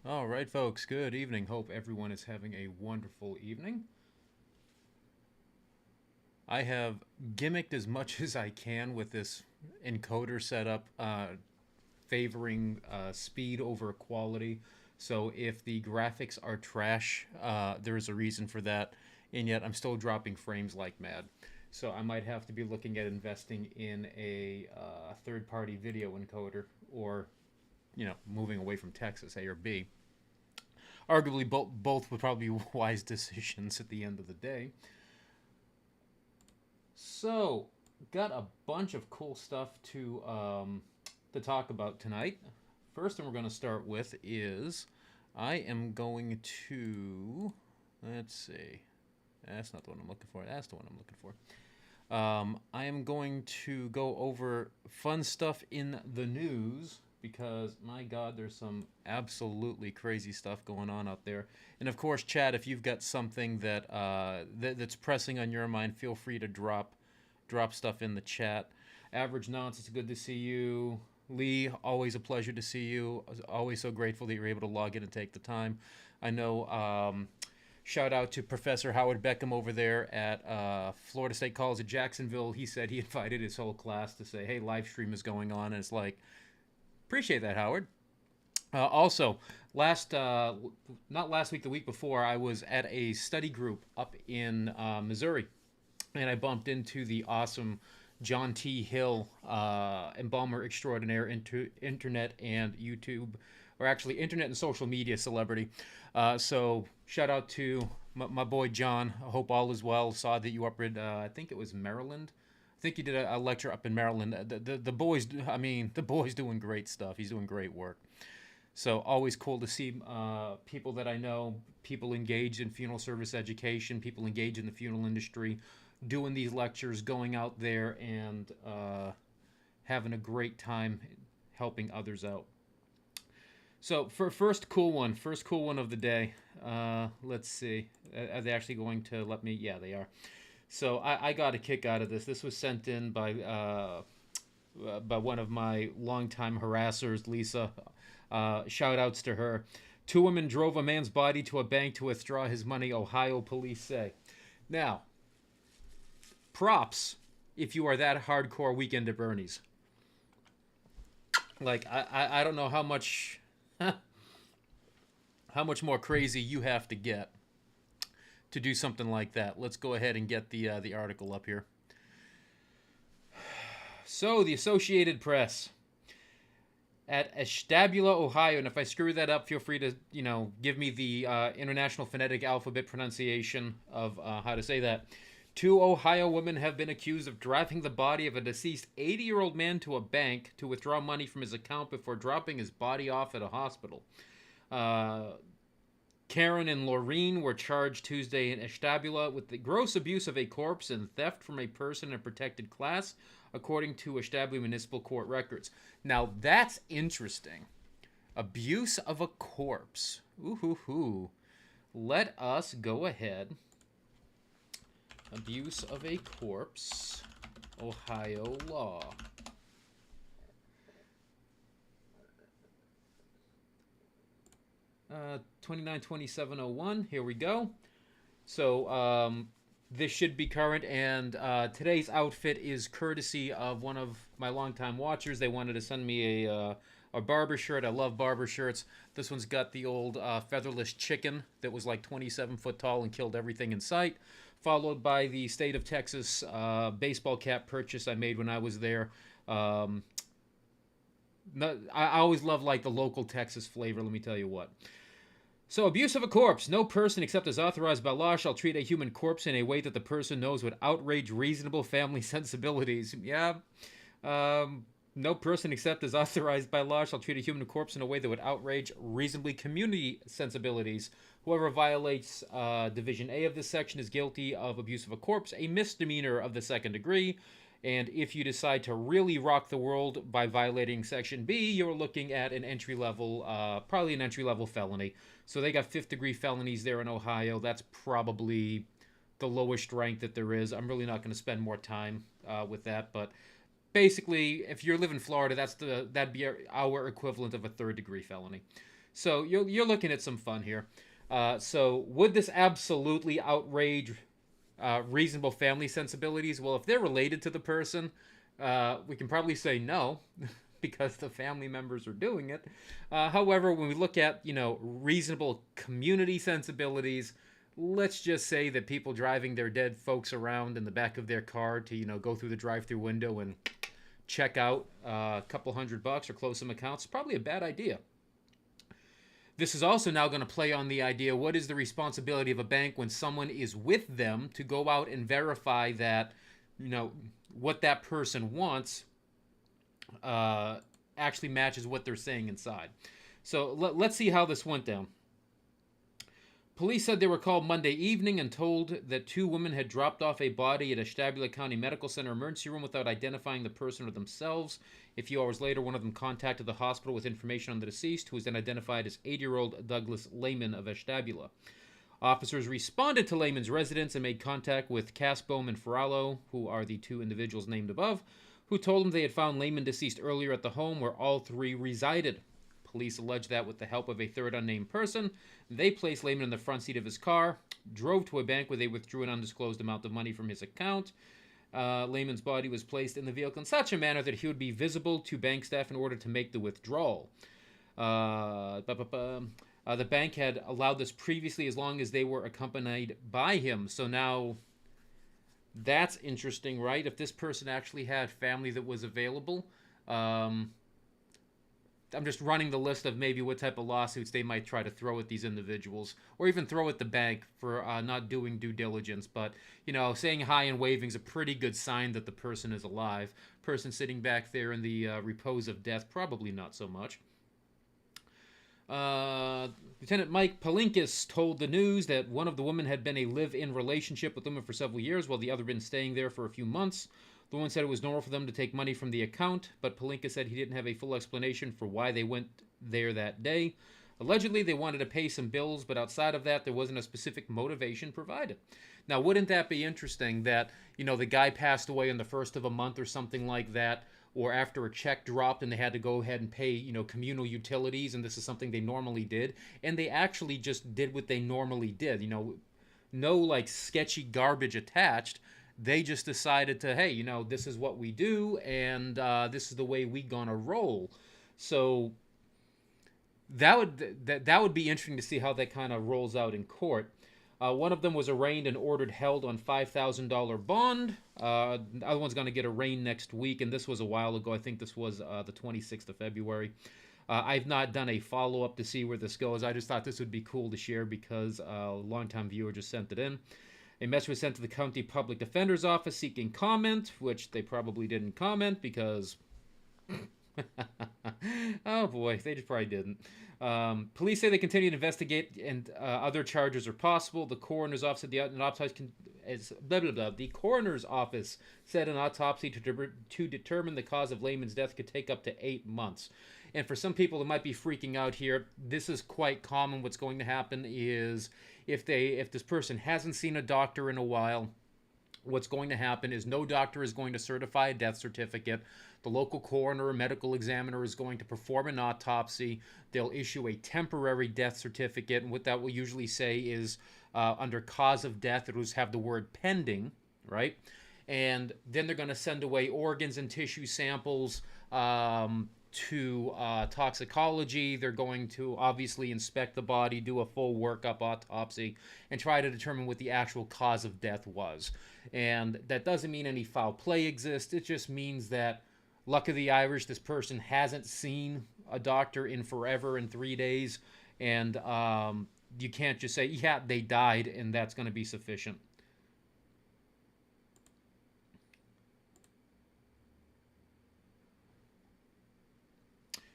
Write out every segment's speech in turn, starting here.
All right, folks, good evening. Hope everyone is having a wonderful evening. I have gimmicked as much as I can with this encoder setup, favoring speed over quality. So if the graphics are trash, there is a reason for that, and yet I'm still dropping frames like mad. So I might have to be looking at investing in a third-party video encoder, or moving away from Texas, A or B. Arguably, both would probably be wise decisions at the end of the day. So, got a bunch of cool stuff to talk about tonight. First thing we're going to start with is I am going to, let's see, that's not the one I'm looking for. That's the one I'm looking for. I am going to go over fun stuff in the news because, my God, there's some absolutely crazy stuff going on out there. And of course, Chad, if you've got something that's pressing on your mind, feel free to drop stuff in the chat. Average Nonce, it's good to see you. Lee, always a pleasure to see you. Always so grateful that you're able to log in and take the time. I know. Shout out to Professor Howard Beckham over there at Florida State College at Jacksonville. He said he invited his whole class to say, "Hey, live stream is going on," and it's like, appreciate that, Howard. Also, not last week, the week before, I was at a study group up in Missouri, and I bumped into the awesome John T. Hill, embalmer extraordinaire, internet and YouTube, or actually internet and social media celebrity. So shout out to my boy John. I hope all is well. Saw that you up in, I think it was Maryland. I think you did a lecture up in Maryland. The boys, I mean, the boy's doing great stuff. He's doing great work. So always cool to see people that I know, people engaged in funeral service education, people engaged in the funeral industry, doing these lectures, going out there and having a great time helping others out. So for first cool one of the day. Let's see. Are they actually going to let me? Yeah, they are. So I got a kick out of this. This was sent in by one of my longtime harassers, Lisa. Shout outs to her. 2 women drove a man's body to a bank to withdraw his money, Ohio police say. Now, props if you are that hardcore weekend at Bernie's. Like, I don't know how much more crazy you have to get to do something like that. Let's go ahead and get the article up here. So, the Associated Press. At Ashtabula, Ohio, and if I screw that up, feel free to, give me the International Phonetic Alphabet pronunciation of how to say that. 2 Ohio women have been accused of driving the body of a deceased 80-year-old man to a bank to withdraw money from his account before dropping his body off at a hospital. Karen and Laureen were charged Tuesday in Ashtabula with the gross abuse of a corpse and theft from a person in a protected class, according to Ashtabula Municipal Court records. Now, that's interesting. Abuse of a corpse. Ooh-hoo-hoo. Let us go ahead. Abuse of a corpse. Ohio law. Uh, 292701. Here we go. So, this should be current, and today's outfit is courtesy of one of my longtime watchers. They wanted to send me a barber shirt. I love barber shirts. This one's got the old featherless chicken that was like 27 foot tall and killed everything in sight, followed by the state of Texas baseball cap purchase I made when I was there. I always love like the local Texas flavor, let me tell you what. So, abuse of a corpse. No person except as authorized by law shall treat a human corpse in a way that the person knows would outrage reasonable family sensibilities. Yeah. No person except as authorized by law shall treat a human corpse in a way that would outrage reasonably community sensibilities. Whoever violates Division A of this section is guilty of abuse of a corpse, a misdemeanor of the second degree. And if you decide to really rock the world by violating Section B, you're looking at an entry-level, probably an entry-level felony. So they got fifth-degree felonies there in Ohio. That's probably the lowest rank that there is. I'm really not going to spend more time with that. But basically, if you live in Florida, that'd be our equivalent of a third-degree felony. So you're looking at some fun here. So would this absolutely outrage reasonable family sensibilities? Well, if they're related to the person, we can probably say no because the family members are doing it. However, when we look at, reasonable community sensibilities, let's just say that people driving their dead folks around in the back of their car to, go through the drive-through window and check out a couple $100 or close some accounts is probably a bad idea. This is also now going to play on the idea, what is the responsibility of a bank when someone is with them to go out and verify that, what that person wants actually matches what they're saying inside. So let's see how this went down. Police said they were called Monday evening and told that 2 women had dropped off a body at Ashtabula County Medical Center emergency room without identifying the person or themselves. A few hours later, one of them contacted the hospital with information on the deceased, who was then identified as 80-year-old Douglas Lehman of Ashtabula. Officers responded to Lehman's residence and made contact with Casbohm and Ferrallo, who are the 2 individuals named above, who told them they had found Lehman deceased earlier at the home where all 3 resided. Police alleged that with the help of a third unnamed person, they placed Lehman in the front seat of his car, drove to a bank where they withdrew an undisclosed amount of money from his account. Lehman's body was placed in the vehicle in such a manner that he would be visible to bank staff in order to make the withdrawal. The bank had allowed this previously as long as they were accompanied by him. So now that's interesting, right? If this person actually had family that was available, I'm just running the list of maybe what type of lawsuits they might try to throw at these individuals, or even throw at the bank for not doing due diligence. But, saying hi and waving is a pretty good sign that the person is alive. Person sitting back there in the repose of death, probably not so much. Lieutenant Mike Palinkis told the news that one of the women had been a live-in relationship with women for several years, while the other had been staying there for a few months. The woman said it was normal for them to take money from the account, but Palinka said he didn't have a full explanation for why they went there that day. Allegedly, they wanted to pay some bills, but outside of that, there wasn't a specific motivation provided. Now, wouldn't that be interesting that, the guy passed away in the first of a month or something like that, or after a check dropped and they had to go ahead and pay, communal utilities, and this is something they normally did, and they actually just did what they normally did, no, sketchy garbage attached. They just decided to, hey, this is what we do, and this is the way we gonna roll. So that would be interesting to see how that kind of rolls out in court. One of them was arraigned and ordered held on $5,000 bond. The other one's going to get arraigned next week, and this was a while ago. I think this was the 26th of February. I've not done a follow-up to see where this goes. I just thought this would be cool to share because a longtime viewer just sent it in. A message was sent to the county public defender's office seeking comment, which they probably didn't comment because... oh boy, they just probably didn't. Police say they continue to investigate and other charges are possible. The coroner's office said the coroner's office said an autopsy to determine the cause of Layman's death could take up to 8 months. And for some people that might be freaking out here, this is quite common. What's going to happen is if this person hasn't seen a doctor in a while, what's going to happen is no doctor is going to certify a death certificate. The local coroner or medical examiner is going to perform an autopsy. They'll issue a temporary death certificate, and what that will usually say is under cause of death, it will have the word pending, right? And then they're going to send away organs and tissue samples to toxicology. They're going to obviously inspect the body, do a full workup autopsy, and try to determine what the actual cause of death was. And that doesn't mean any foul play exists. It just means that, luck of the Irish, this person hasn't seen a doctor in forever, in 3 days, and you can't just say, yeah, they died, and that's going to be sufficient.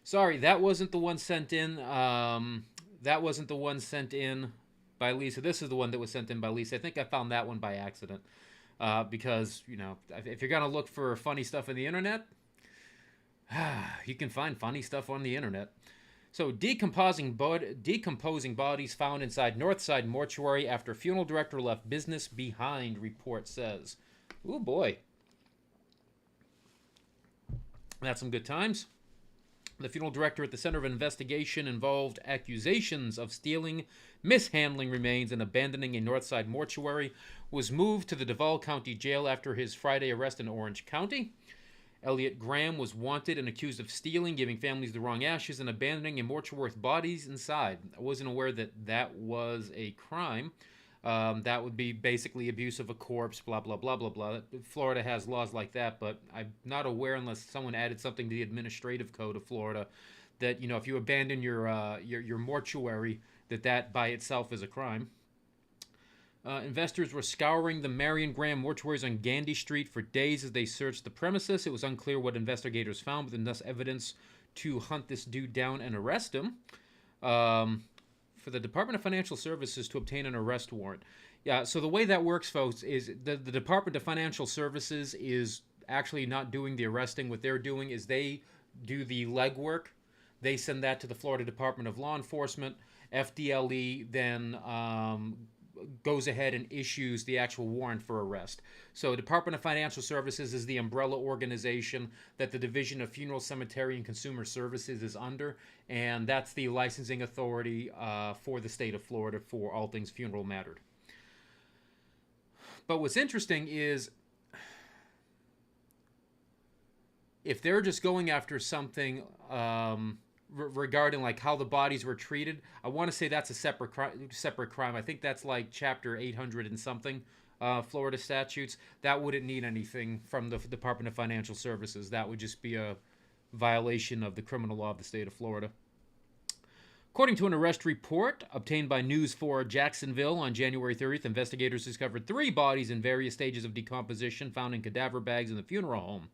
Sorry, that wasn't the one sent in. That wasn't the one sent in by Lisa. This is the one that was sent in by Lisa. I think I found that one by accident. Because, you know, if you're going to look for funny stuff on the internet, you can find funny stuff on the internet. So, decomposing bodies found inside Northside mortuary after funeral director left business behind, report says. Ooh, boy. That's some good times. The funeral director at the center of an investigation involved accusations of stealing, mishandling remains, and abandoning a Northside mortuary was moved to the Duval County Jail after his Friday arrest in Orange County. Elliot Graham was wanted and accused of stealing, giving families the wrong ashes, and abandoning a mortuary with bodies inside. I wasn't aware that that was a crime. That would be basically abuse of a corpse, blah, blah, blah, blah, blah. Florida has laws like that, but I'm not aware, unless someone added something to the administrative code of Florida, that, you know, if you abandon your mortuary, that by itself is a crime. Investors were scouring the Marion Graham mortuaries on Gandy Street for days as they searched the premises. It was unclear what investigators found, but enough evidence to hunt this dude down and arrest him. For the Department of Financial Services to obtain an arrest warrant. Yeah, so the way that works, folks, is the Department of Financial Services is actually not doing the arresting. What they're doing is they do the legwork. They send that to the Florida Department of Law Enforcement. FDLE then goes ahead and issues the actual warrant for arrest. So Department of Financial Services is the umbrella organization that the Division of Funeral, Cemetery, and Consumer Services is under, and that's the licensing authority for the state of Florida for all things funeral mattered. But what's interesting is if they're just going after something regarding like how the bodies were treated, I want to say that's a separate crime. I think that's like chapter 800 and something Florida statutes. That wouldn't need anything from the Department of Financial Services. That would just be a violation of the criminal law of the state of Florida. According to an arrest report obtained by News 4 Jacksonville on January 30th, investigators discovered 3 bodies in various stages of decomposition found in cadaver bags in the funeral home.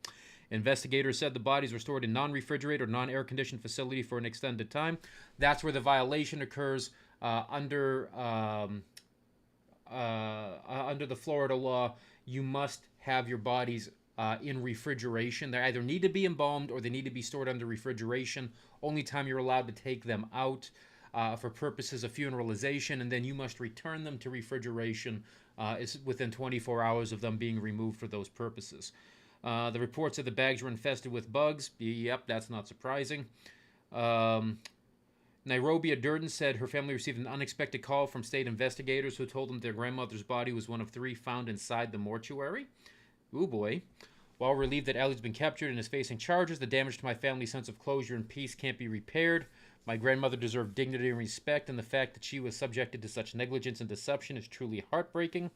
Investigators said the bodies were stored in non-refrigerated or non-air-conditioned facility for an extended time. That's where the violation occurs under the Florida law. You must have your bodies in refrigeration. They either need to be embalmed or they need to be stored under refrigeration. Only time you're allowed to take them out for purposes of funeralization, and then you must return them to refrigeration is within 24 hours of them being removed for those purposes. The reports of the bags were infested with bugs. Yep, that's not surprising. Nairobi Durden said her family received an unexpected call from state investigators who told them their grandmother's body was one of 3 found inside the mortuary. Ooh boy. While relieved that Ellie's been captured and is facing charges, the damage to my family's sense of closure and peace can't be repaired. My grandmother deserved dignity and respect, and the fact that she was subjected to such negligence and deception is truly heartbreaking.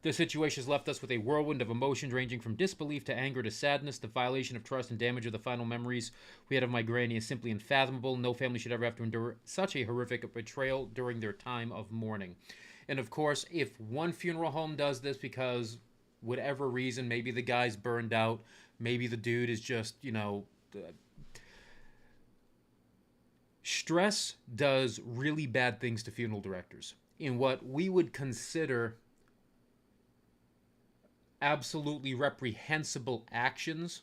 This situation has left us with a whirlwind of emotions ranging from disbelief to anger to sadness. The violation of trust and damage of the final memories we had of my granny is simply unfathomable. No family should ever have to endure such a horrific betrayal during their time of mourning. And of course, if one funeral home does this because whatever reason, maybe the guy's burned out, maybe the dude is just, stress does really bad things to funeral directors in what we would consider absolutely reprehensible actions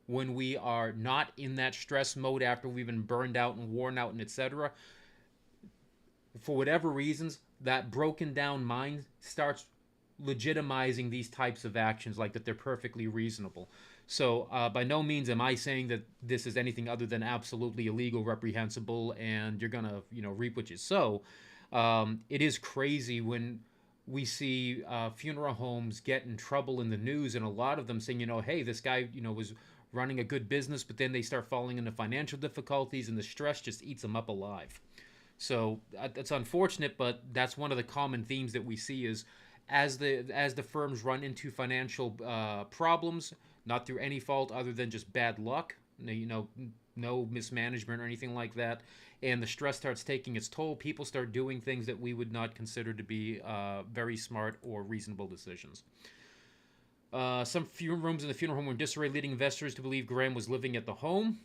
when we are not in that stress mode after we've been burned out and worn out and etc. For whatever reasons, that broken down mind starts legitimizing these types of actions like that they're perfectly reasonable. So by no means am I saying that this is anything other than absolutely illegal, reprehensible, and you're gonna reap what you sow. It is crazy when we see funeral homes get in trouble in the news, and a lot of them saying, hey, this guy, was running a good business, but then they start falling into financial difficulties, and the stress just eats them up alive. So that's unfortunate, but that's one of the common themes that we see is as the firms run into financial problems, not through any fault other than just bad luck, no mismanagement or anything like that, and the stress starts taking its toll, people start doing things that we would not consider to be very smart or reasonable decisions. Some funeral rooms in the funeral home were in disarray, leading investors to believe Graham was living at the home.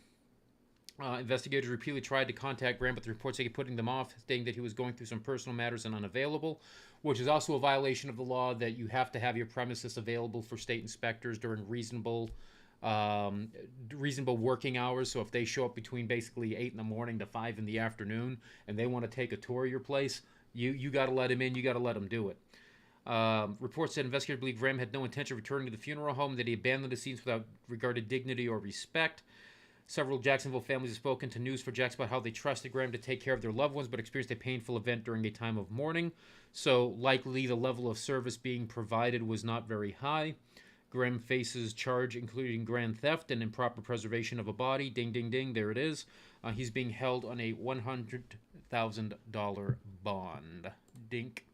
Investigators repeatedly tried to contact Graham, but the reports kept putting them off, stating that he was going through some personal matters and unavailable, which is also a violation of the law that you have to have your premises available for state inspectors during reasonable working hours. So if they show up between basically 8 in the morning to 5 in the afternoon and they want to take a tour of your place, you got to let him in. You got to let him do it. Reports said investigators believe Graham had no intention of returning to the funeral home, that he abandoned the scenes without regard to dignity or respect. Several Jacksonville families have spoken to News4Jax about how they trusted Graham to take care of their loved ones, but experienced a painful event during a time of mourning. So likely the level of service being provided was not very high. Graham faces charge including grand theft and improper preservation of a body. Ding, ding, ding. There it is. He's being held on a $100,000 bond. Dink.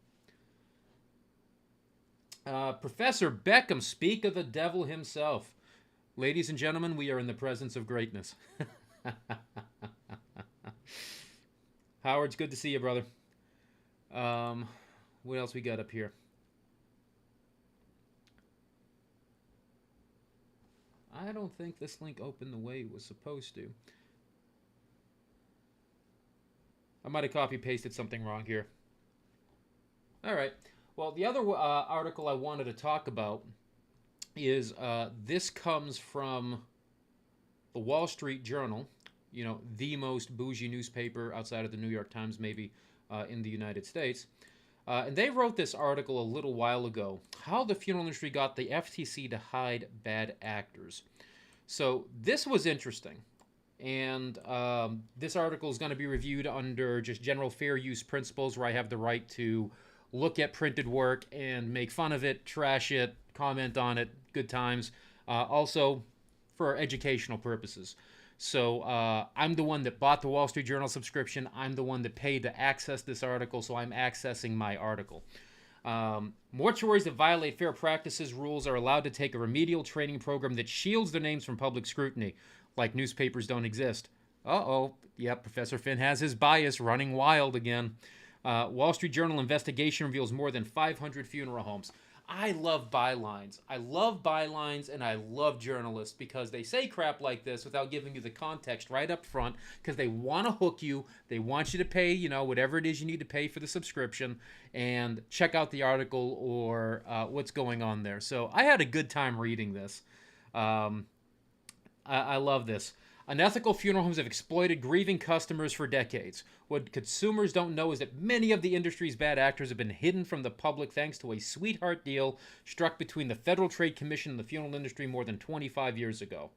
Professor Beckham, speak of the devil himself. Ladies and gentlemen, we are in the presence of greatness. Howard, it's good to see you, brother. What else we got up here? I don't think this link opened the way it was supposed to. I might have copy-pasted something wrong here. All right. Well, the other article I wanted to talk about is this comes from the Wall Street Journal, the most bougie newspaper outside of the New York Times, maybe in the United States. And they wrote this article a little while ago, how the funeral industry got the FTC to hide bad actors. So this was interesting. And this article is going to be reviewed under just general fair use principles, where I have the right to look at printed work and make fun of it, trash it, comment on it, good times. Also for educational purposes. So I'm the one that bought the Wall Street Journal subscription. I'm the one that paid to access this article, so I'm accessing my article. Mortuaries that violate fair practices rules are allowed to take a remedial training program that shields their names from public scrutiny, like newspapers don't exist. Uh-oh. Yep, Professor Finn has his bias running wild again. Wall Street Journal investigation reveals more than 500 funeral homes. I love bylines. I love bylines, and I love journalists because they say crap like this without giving you the context right up front, because they want to hook you. They want you to pay, whatever it is you need to pay for the subscription, and check out the article or what's going on there. So I had a good time reading this. I love this. Unethical funeral homes have exploited grieving customers for decades. What consumers don't know is that many of the industry's bad actors have been hidden from the public thanks to a sweetheart deal struck between the Federal Trade Commission and the funeral industry more than 25 years ago.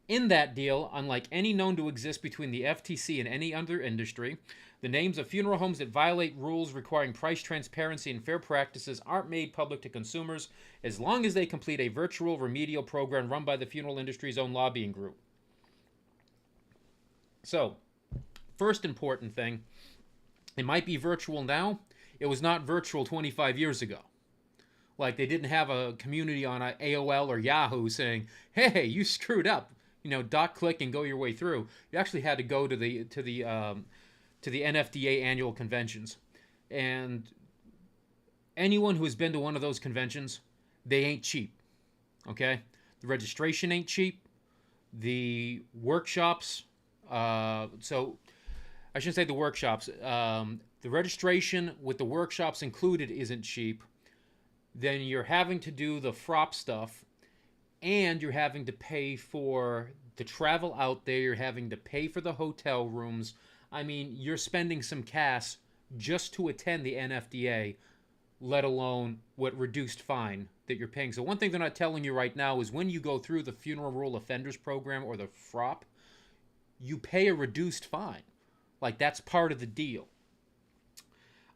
In that deal, unlike any known to exist between the FTC and any other industry, the names of funeral homes that violate rules requiring price transparency and fair practices aren't made public to consumers as long as they complete a virtual remedial program run by the funeral industry's own lobbying group. So, first important thing, it might be virtual now. It was not virtual 25 years ago. Like, they didn't have a community on AOL or Yahoo saying, "Hey, you screwed up. Click and go your way through." You actually had to go to the NFDA annual conventions, and anyone who has been to one of those conventions, they ain't cheap. Okay, the registration ain't cheap. The workshops. So I shouldn't say the workshops. The registration with the workshops included isn't cheap. Then you're having to do the FROP stuff, and you're having to pay for the travel out there. You're having to pay for the hotel rooms. I mean, you're spending some cash just to attend the NFDA, let alone what reduced fine that you're paying. So one thing they're not telling you right now is when you go through the Funeral Rule Offenders Program or the FROP, you pay a reduced fine. Like, that's part of the deal.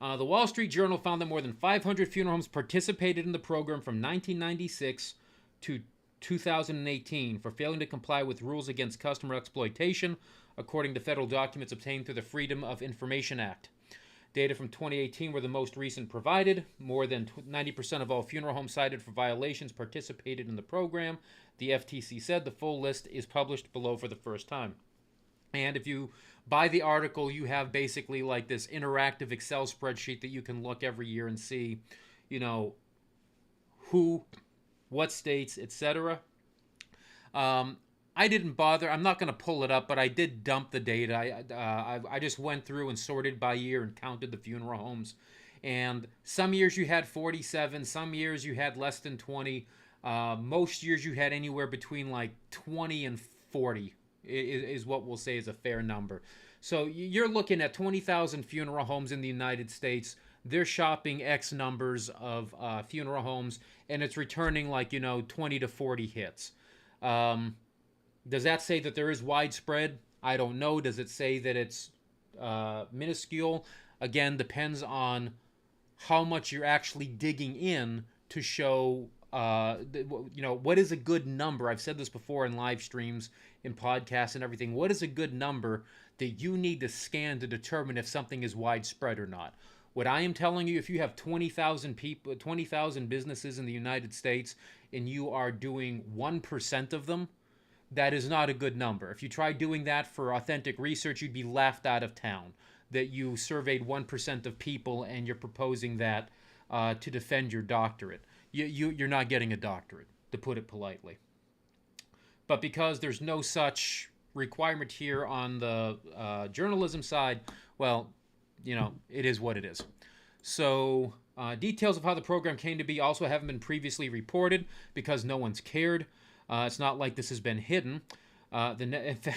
The Wall Street Journal found that more than 500 funeral homes participated in the program from 1996 to 2018 for failing to comply with rules against customer exploitation, according to federal documents obtained through the Freedom of Information Act. Data from 2018 were the most recent provided. More than 90% of all funeral homes cited for violations participated in the program. The FTC said the full list is published below for the first time. And if you buy the article, you have basically like this interactive Excel spreadsheet that you can look every year and see, who, what states, etc. I didn't bother. I'm not going to pull it up, but I did dump the data. I just went through and sorted by year and counted the funeral homes. And some years you had 47, some years you had less than 20. Most years you had anywhere between like 20 and 40. Is what we'll say is a fair number. So you're looking at 20,000 funeral homes in the United States. They're shopping X numbers of funeral homes, and it's returning like, 20 to 40 hits. Does that say that there is widespread? I don't know. Does it say that it's minuscule? Again, depends on how much you're actually digging in to show what is a good number. I've said this before in live streams, in podcasts and everything. What is a good number that you need to scan to determine if something is widespread or not? What I am telling you, if you have 20,000 people, 20,000 businesses in the United States, and you are doing 1% of them, that is not a good number. If you try doing that for authentic research, you'd be laughed out of town. That you surveyed 1% of people and you're proposing that to defend your doctorate. You're not getting a doctorate, to put it politely. But because there's no such requirement here on the journalism side, well, it is what it is. So details of how the program came to be also haven't been previously reported because no one's cared. It's not like this has been hidden. The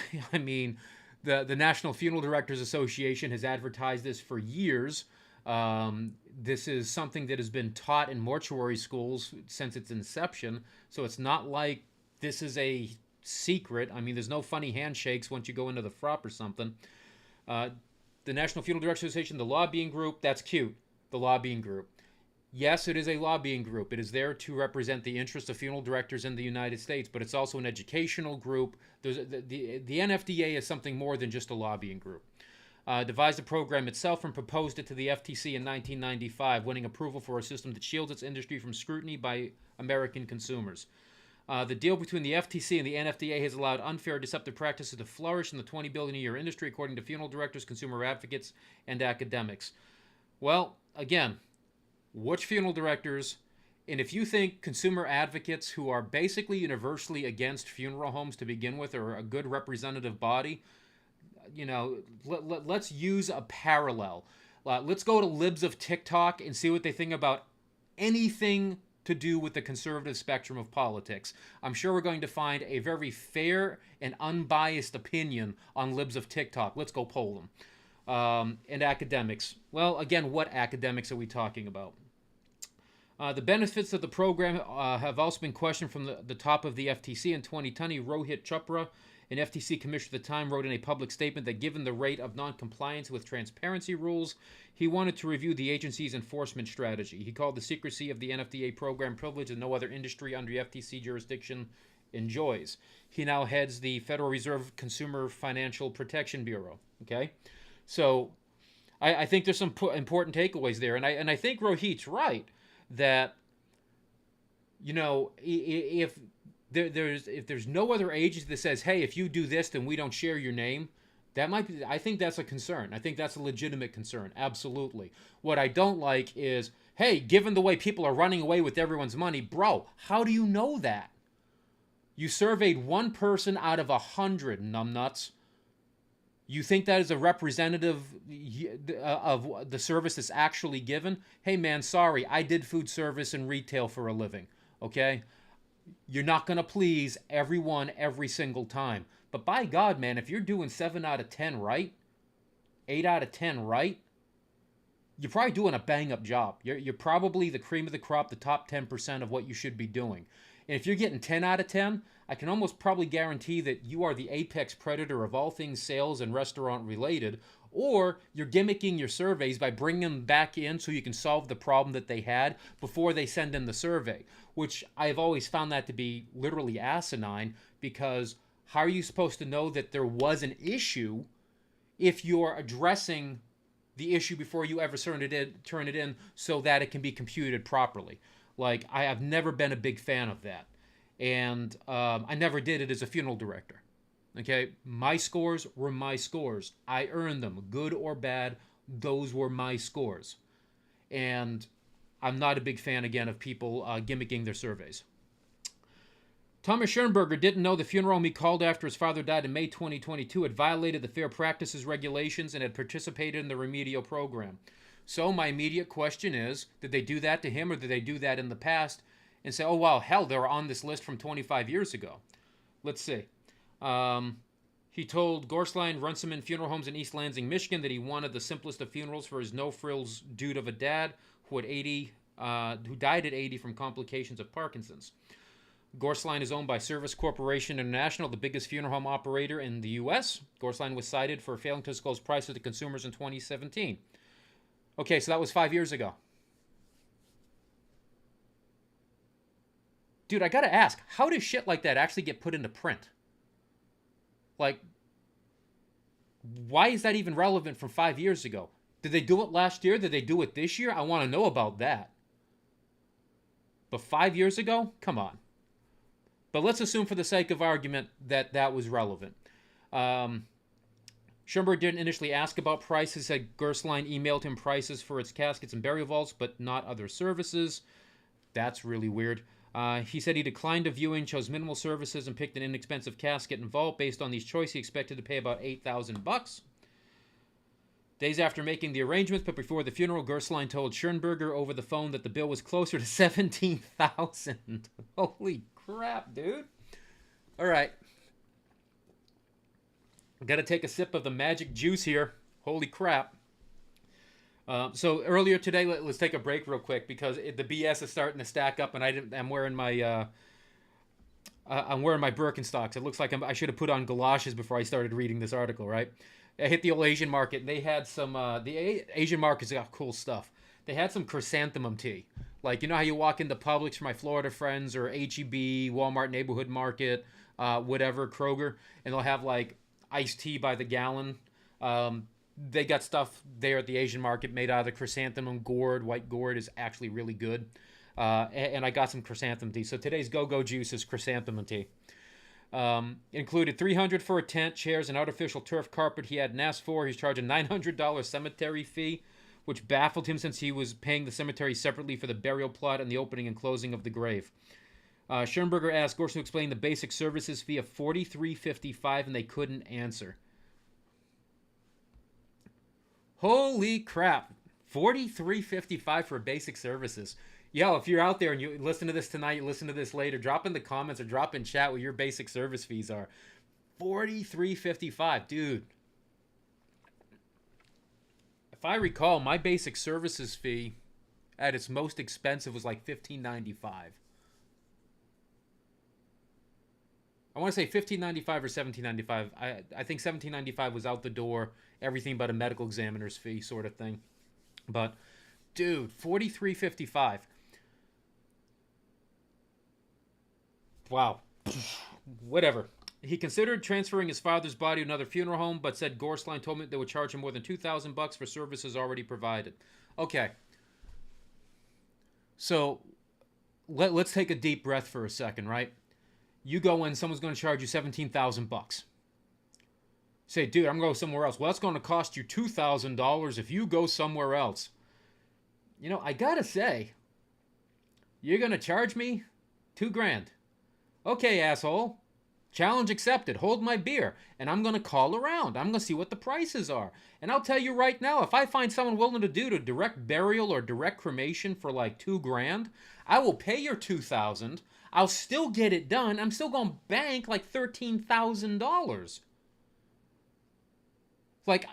National Funeral Directors Association has advertised this for years. This is something that has been taught in mortuary schools since its inception. So it's not like this is a secret. I mean, there's no funny handshakes once you go into the FROP or something. The National Funeral Directors Association, the lobbying group, that's cute. The lobbying group. Yes, it is a lobbying group. It is there to represent the interests of funeral directors in the United States, but it's also an educational group. The NFDA is something more than just a lobbying group. Devised the program itself and proposed it to the FTC in 1995, winning approval for a system that shields its industry from scrutiny by American consumers. The deal between the FTC and the NFDA has allowed unfair, deceptive practices to flourish in the $20 billion a year industry, according to funeral directors, consumer advocates, and academics. Well, again, which funeral directors, and if you think consumer advocates who are basically universally against funeral homes to begin with are a good representative body, let's use a parallel. Let's go to libs of TikTok and see what they think about anything to do with the conservative spectrum of politics. I'm sure we're going to find a very fair and unbiased opinion on libs of TikTok. Let's go poll them. And academics. Well, again, what academics are we talking about? The benefits of the program have also been questioned from the top of the FTC. In 2020, Rohit Chopra, an FTC commissioner at the time, wrote in a public statement that given the rate of non-compliance with transparency rules, he wanted to review the agency's enforcement strategy. He called the secrecy of the NFDA program privilege that no other industry under FTC jurisdiction enjoys. He now heads the Federal Reserve Consumer Financial Protection Bureau, Okay, so I think there's some important takeaways there, and I think Rohit's right that, you know, if there's no other agency that says, hey, if you do this, then we don't share your name. That might be. I think that's a concern. I think that's a legitimate concern. Absolutely. What I don't like is, hey, given the way people are running away with everyone's money, bro, how do you know that? You surveyed one person out of 100, numbnuts. You think that is a representative of the service that's actually given? Hey, man, sorry, I did food service and retail for a living. Okay? You're not going to please everyone every single time. But by God, man, if you're doing 7 out of 10 right, 8 out of 10 right, you're probably doing a bang-up job. You're probably the cream of the crop, the top 10% of what you should be doing. And if you're getting 10 out of 10, I can almost probably guarantee that you are the apex predator of all things sales and restaurant related, or you're gimmicking your surveys by bringing them back in so you can solve the problem that they had before they send in the survey, which I've always found that to be literally asinine, because how are you supposed to know that there was an issue if you're addressing the issue before you ever turn it in so that it can be computed properly? Like, I have never been a big fan of that. And I never did it as a funeral director. Okay? My scores were my scores. I earned them. Good or bad, those were my scores. And I'm not a big fan, again, of people gimmicking their surveys. Thomas Schoenberger didn't know the funeral home he called after his father died in May 2022 had violated the Fair Practices regulations and had participated in the remedial program. So my immediate question is, did they do that to him, or did they do that in the past and say, oh, wow, hell, they were on this list from 25 years ago? Let's see. He told Gorsline Runciman Funeral Homes in East Lansing, Michigan, that he wanted the simplest of funerals for his no-frills dude of a dad who died at 80 from complications of Parkinson's. Gorsline is owned by Service Corporation International, the biggest funeral home operator in the U.S. Gorsline was cited for failing to disclose prices to consumers in 2017. Okay, so that was 5 years ago. Dude, I gotta ask, how does shit like that actually get put into print? Like, why is that even relevant from 5 years ago? Did they do it last year? Did they do it this year? I want to know about that. But 5 years ago? Come on. But let's assume for the sake of argument that that was relevant. Schoenberg didn't initially ask about prices. Said Gersline emailed him prices for its caskets and burial vaults, but not other services. That's really weird. He said he declined a viewing, chose minimal services, and picked an inexpensive casket and vault. Based on these choices, he expected to pay about $8,000. Days after making the arrangements, but before the funeral, Gersline told Schoenberger over the phone that the bill was closer to $17,000. Holy crap, dude. All right. I got to take a sip of the magic juice here. Holy crap. So earlier today, let's take a break real quick, because the BS is starting to stack up, and I'm wearing my Birkenstocks. It looks like I should have put on galoshes before I started reading this article, right? I hit the old Asian market, and they had some the Asian market's got cool stuff. They had some chrysanthemum tea. Like, you know how you walk into Publix for my Florida friends, or H-E-B, Walmart Neighborhood Market, whatever, Kroger, and they'll have like iced tea by the gallon. They got stuff there at the Asian market made out of the chrysanthemum gourd. White gourd is actually really good. And I got some chrysanthemum tea. So today's go-go juice is chrysanthemum tea. Included $300 for a tent, chairs, and artificial turf carpet he hadn't asked for. He's charging $900 cemetery fee, which baffled him since he was paying the cemetery separately for the burial plot and the opening and closing of the grave. Schoenberger asked Gorson to explain the basic services fee of $43.55, and they couldn't answer. Holy crap. $43.55 for basic services. Yo, if you're out there and you listen to this tonight, you listen to this later, drop in the comments or drop in chat what your basic service fees are. $43.55. Dude. If I recall, my basic services fee at its most expensive was like $15.95. I want to say $15.95 or $17.95. I think $17.95 was out the door, everything but a medical examiner's fee sort of thing. But, dude, $43.55. Wow. Whatever. He considered transferring his father's body to another funeral home, but said Gorsline told me they would charge him more than $2,000 for services already provided. Okay. So let's take a deep breath for a second, right? You go in, someone's going to charge you $17,000. Say, dude, I'm going to go somewhere else. Well, that's going to cost you $2,000 if you go somewhere else. You know, I got to say, you're going to charge me $2,000. Okay, asshole. Challenge accepted. Hold my beer. And I'm going to call around. I'm going to see what the prices are. And I'll tell you right now, if I find someone willing to do a direct burial or direct cremation for like $2,000, I will pay your $2,000. I'll still get it done. I'm still going to bank like $13,000. Like,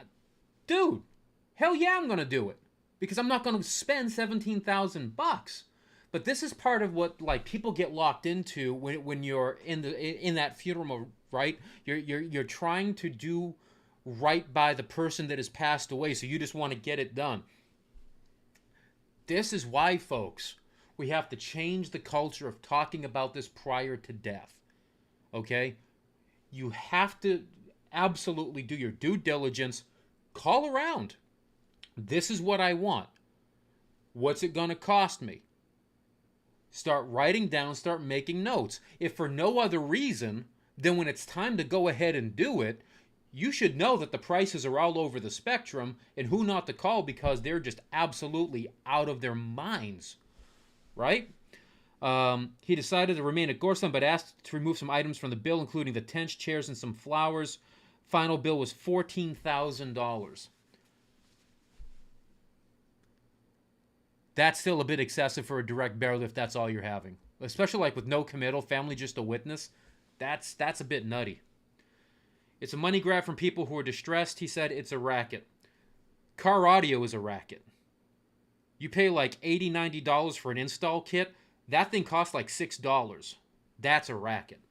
dude, hell yeah, I'm going to do it. Because I'm not going to spend $17,000. But this is part of what like people get locked into when you're in that funeral, right? You're trying to do right by the person that has passed away, so you just want to get it done. This is why, folks, we have to change the culture of talking about this prior to death. Okay? You have to absolutely do your due diligence. Call around. This is what I want. What's it going to cost me? Start writing down, start making notes. If for no other reason, then when it's time to go ahead and do it, you should know that the prices are all over the spectrum and who not to call because they're just absolutely out of their minds, right? He decided to remain at Gorsline, but asked to remove some items from the bill, including the tents, chairs, and some flowers. Final bill was $14,000. That's still a bit excessive for a direct burial if that's all you're having. Especially like with no committal, family just a witness. That's a bit nutty. It's a money grab from people who are distressed. He said it's a racket. Car audio is a racket. You pay like $80, $90 for an install kit. That thing costs like $6. That's a racket.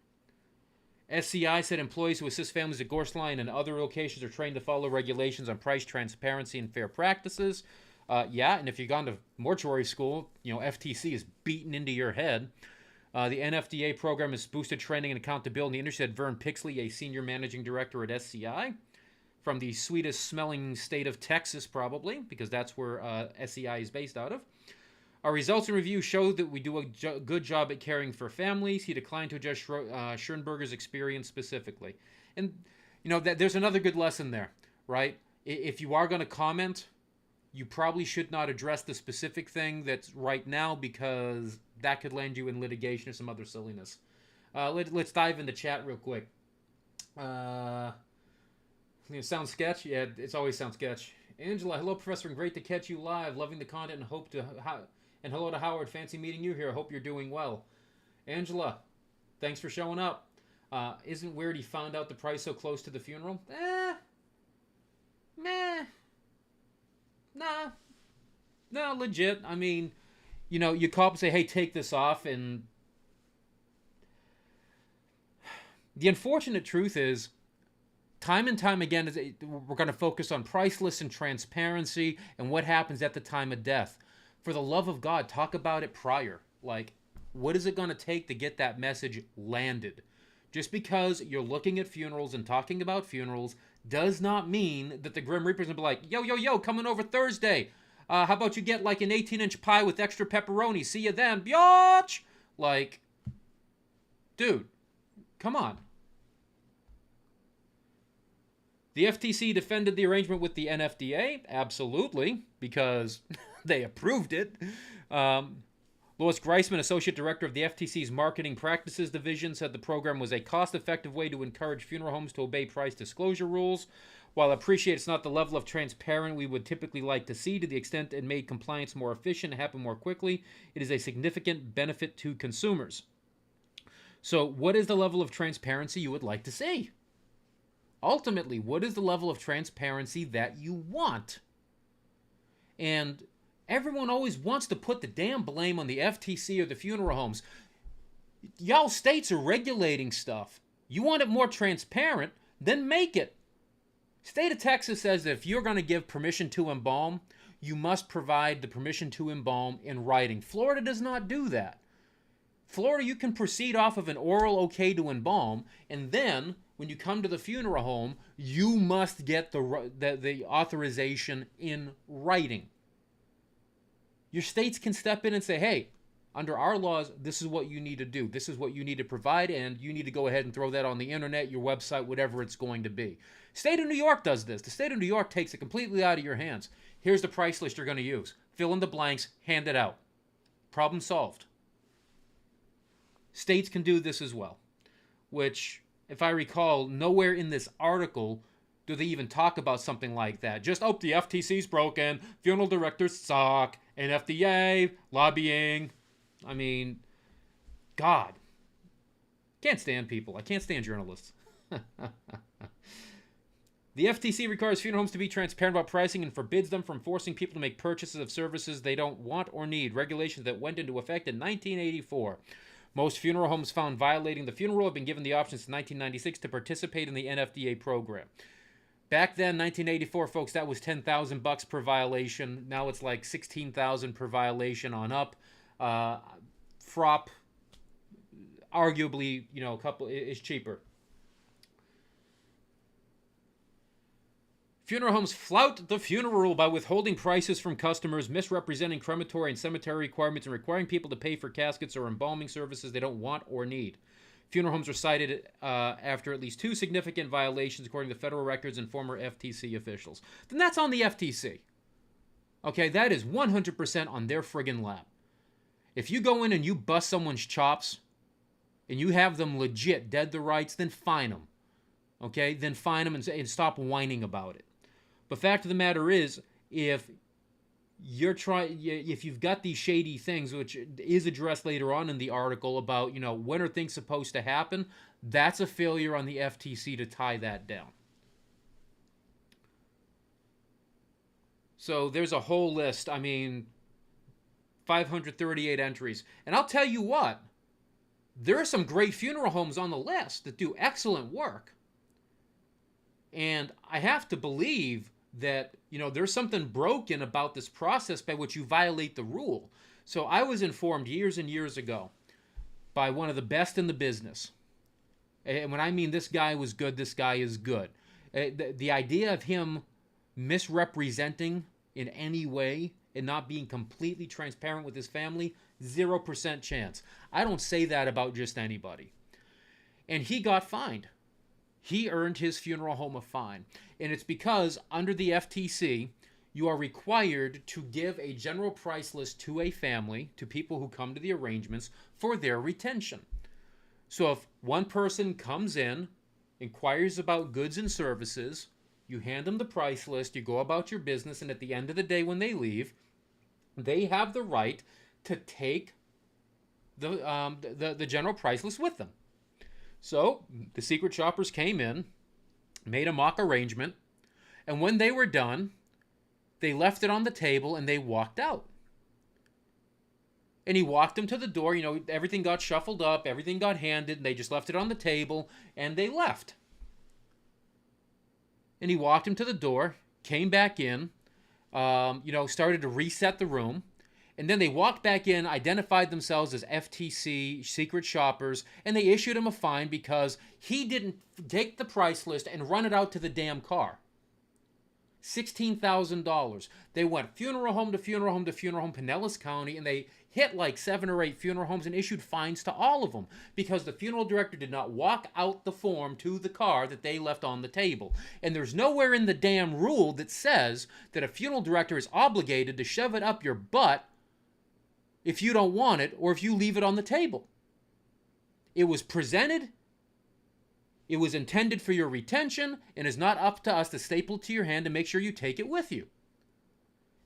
SCI said employees who assist families at Gorsline and other locations are trained to follow regulations on price transparency and fair practices. Yeah, and if you've gone to mortuary school, you know, FTC is beaten into your head. The NFDA program has boosted training and accountability in the industry, said Vern Pixley, a senior managing director at SCI, from the sweetest smelling state of Texas, probably, because that's where SCI is based out of. Our results and review show that we do a good job at caring for families. He declined to address Schoenberger's experience specifically. And, you know, there's another good lesson there, right? If you are going to comment, you probably should not address the specific thing that's right now because that could land you in litigation or some other silliness. Let's dive into chat real quick. Sound sketch? Yeah, it's always sound sketch. Angela, hello, Professor, and great to catch you live. Loving the content and hope to... and hello to Howard. Fancy meeting you here. Hope you're doing well. Angela, thanks for showing up. Isn't weird he found out the price so close to the funeral? Meh. Nah. No, legit. I mean, you know, you call up and say, hey, take this off, and the unfortunate truth is, time and time again, we're going to focus on priceless and transparency and what happens at the time of death. For the love of God, talk about it prior. Like, what is it going to take to get that message landed? Just because you're looking at funerals and talking about funerals does not mean that the Grim Reaper's going to be like, yo, coming over Thursday. How about you get like an 18-inch pie with extra pepperoni? See you then, biatch! Like, dude, come on. The FTC defended the arrangement with the NFDA, absolutely, because they approved it. Lois Greisman, Associate Director of the FTC's Marketing Practices Division, said the program was a cost-effective way to encourage funeral homes to obey price disclosure rules. While I appreciate it's not the level of transparency we would typically like to see, to the extent it made compliance more efficient and happen more quickly, it is a significant benefit to consumers. So what is the level of transparency you would like to see? Ultimately, what is the level of transparency that you want? And everyone always wants to put the damn blame on the FTC or the funeral homes. Y'all states are regulating stuff. You want it more transparent, then make it. State of Texas says that if you're going to give permission to embalm, you must provide the permission to embalm in writing. Florida does not do that. Florida, you can proceed off of an oral okay to embalm, and then when you come to the funeral home, you must get the authorization in writing. Your states can step in and say, hey, under our laws, this is what you need to do. This is what you need to provide, and you need to go ahead and throw that on the internet, your website, whatever it's going to be. State of New York does this. The state of New York takes it completely out of your hands. Here's the price list you're going to use. Fill in the blanks, hand it out. Problem solved. States can do this as well, which, if I recall, nowhere in this article do they even talk about something like that. Just, oh, the FTC's broken, funeral directors suck, and FDA, lobbying. I mean, God. Can't stand people. I can't stand journalists. The FTC requires funeral homes to be transparent about pricing and forbids them from forcing people to make purchases of services they don't want or need. Regulations that went into effect in 1984. Most funeral homes found violating the funeral have been given the option since 1996 to participate in the NFDA program. Back then, 1984, folks, that was $10,000 per violation. Now it's like $16,000 per violation on up. FROP, arguably, a couple is cheaper. Funeral homes flout the funeral rule by withholding prices from customers, misrepresenting crematory and cemetery requirements, and requiring people to pay for caskets or embalming services they don't want or need. Funeral homes are cited after at least 2 significant violations, according to federal records and former FTC officials. Then that's on the FTC. Okay, that is 100% on their friggin' lap. If you go in and you bust someone's chops, and you have them legit dead to rights, then fine them. Okay, then fine them and stop whining about it. But fact of the matter is, if you've got these shady things, which is addressed later on in the article about, when are things supposed to happen, that's a failure on the FTC to tie that down. So there's a whole list. 538 entries. And I'll tell you what, there are some great funeral homes on the list that do excellent work. And I have to believe that, there's something broken about this process by which you violate the rule. So I was informed years and years ago by one of the best in the business. And when I mean this guy was good, this guy is good. The idea of him misrepresenting in any way and not being completely transparent with his family, 0% chance. I don't say that about just anybody. And he got fined. He earned his funeral home a fine. And it's because under the FTC, you are required to give a general price list to a family, to people who come to the arrangements, for their retention. So if one person comes in, inquires about goods and services, you hand them the price list, you go about your business, and at the end of the day when they leave, they have the right to take the general price list with them. So the secret shoppers came in, made a mock arrangement, and when they were done, they left it on the table and they walked out. And he walked them to the door. Everything got shuffled up, everything got handed, and they just left it on the table and they left. And he walked him to the door, came back in, started to reset the room. And then they walked back in, identified themselves as FTC secret shoppers, and they issued him a fine because he didn't take the price list and run it out to the damn car. $16,000. They went funeral home to funeral home to funeral home, Pinellas County, and they hit like 7 or 8 funeral homes and issued fines to all of them because the funeral director did not walk out the form to the car that they left on the table. And there's nowhere in the damn rule that says that a funeral director is obligated to shove it up your butt if you don't want it or if you leave it on the table. It was presented, it was intended for your retention, and it's not up to us to staple it to your hand and make sure you take it with you.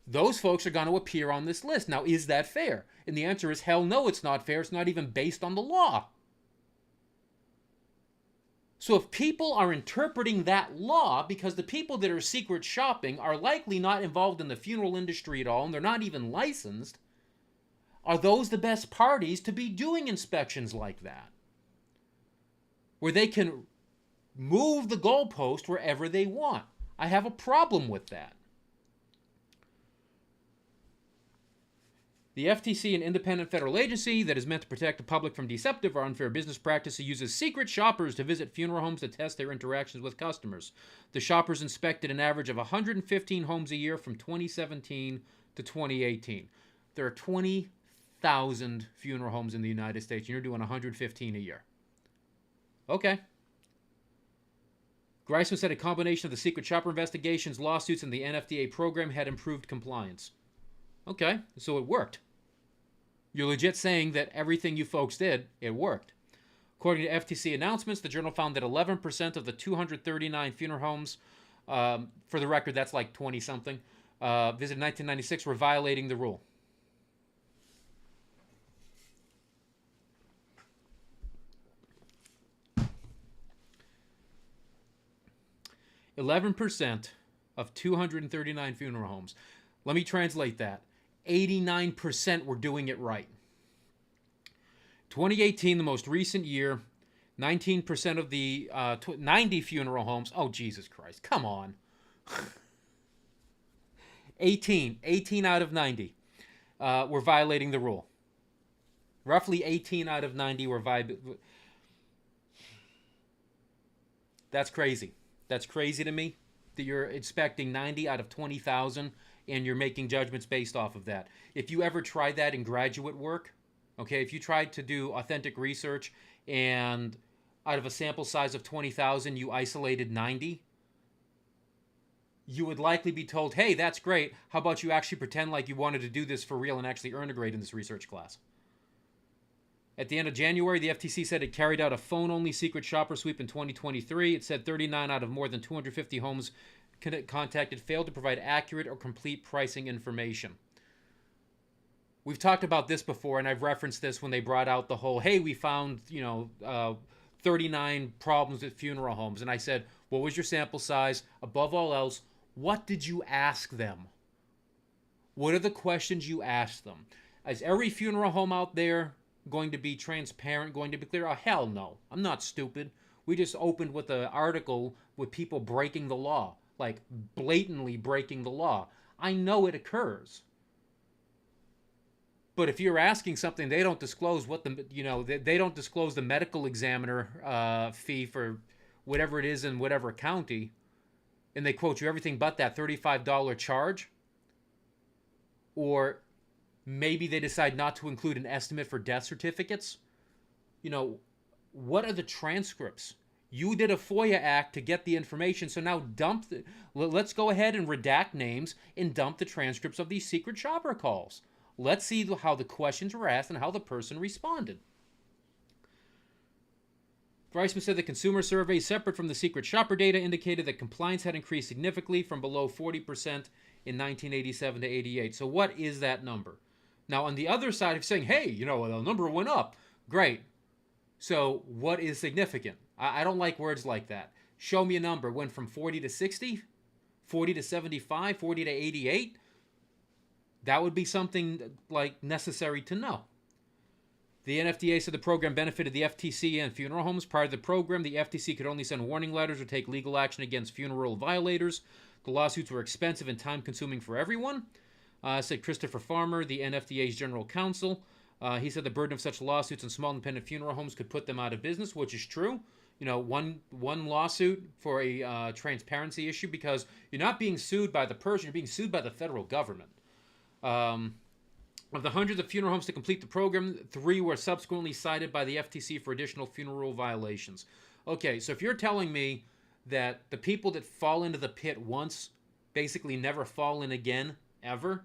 Those folks are going to appear on this list. Now, is that fair? And the answer is hell no, it's not fair. It's not even based on the law. So if people are interpreting that law, because the people that are secret shopping are likely not involved in the funeral industry at all, and they're not even licensed, are those the best parties to be doing inspections like that? Where they can move the goalpost wherever they want. I have a problem with that. The FTC, an independent federal agency that is meant to protect the public from deceptive or unfair business practices, uses secret shoppers to visit funeral homes to test their interactions with customers. The shoppers inspected an average of 115 homes a year from 2017 to 2018. There are 20,000 funeral homes in the United States, and you're doing 115 a year. Okay. Greisman said a combination of the secret shopper investigations, lawsuits, and the NFDA program had improved compliance. Okay, so it worked. You're legit saying that everything you folks did, it worked. According to FTC announcements, the journal found that 11% of the 239 funeral homes, for the record, that's like 20-something, visited in 1996 were violating the rule. %11 of 239 funeral homes. Let me translate that. 89% were doing it right. 2018, the most recent year, 19% of the 90 funeral homes. Oh, Jesus Christ. Come on. 18 out of 90 were violating the rule. Roughly 18 out of 90 were violating. That's crazy. That's crazy to me that you're expecting 90 out of 20,000 and you're making judgments based off of that. If you ever tried that in graduate work, okay, if you tried to do authentic research and out of a sample size of 20,000 you isolated 90, you would likely be told, hey, that's great. How about you actually pretend like you wanted to do this for real and actually earn a grade in this research class? At the end of January, the FTC said it carried out a phone-only secret shopper sweep in 2023. It said 39 out of more than 250 homes contacted failed to provide accurate or complete pricing information. We've talked about this before, and I've referenced this when they brought out the whole, hey, we found, 39 problems with funeral homes. And I said, what was your sample size? Above all else, what did you ask them? What are the questions you asked them? Is every funeral home out there going to be transparent, going to be clear? Oh, hell no. I'm not stupid. We just opened with an article with people breaking the law, like blatantly breaking the law. I know it occurs. But if you're asking something, they don't disclose they don't disclose the medical examiner fee for whatever it is in whatever county, and they quote you everything but that $35 charge, or maybe they decide not to include an estimate for death certificates. What are the transcripts? You did a FOIA act to get the information, so now let's go ahead and redact names and dump the transcripts of these secret shopper calls. Let's see how the questions were asked and how the person responded. Greisman said the consumer survey, separate from the secret shopper data, indicated that compliance had increased significantly from below 40% in 1987 to 88. So what is that number? Now, on the other side of saying, hey, the number went up. Great. So what is significant? I don't like words like that. Show me a number. Went from 40 to 60, 40 to 75, 40 to 88. That would be something like necessary to know. The NFDA said the program benefited the FTC and funeral homes. Prior to the program, the FTC could only send warning letters or take legal action against funeral violators. The lawsuits were expensive and time-consuming for everyone, said Christopher Farmer, the NFDA's general counsel. He said the burden of such lawsuits on small independent funeral homes could put them out of business, which is true. One lawsuit for a transparency issue, because you're not being sued by the person, you're being sued by the federal government. Of the hundreds of funeral homes to complete the program, 3 were subsequently cited by the FTC for additional funeral violations. Okay, so if you're telling me that the people that fall into the pit once basically never fall in again, ever,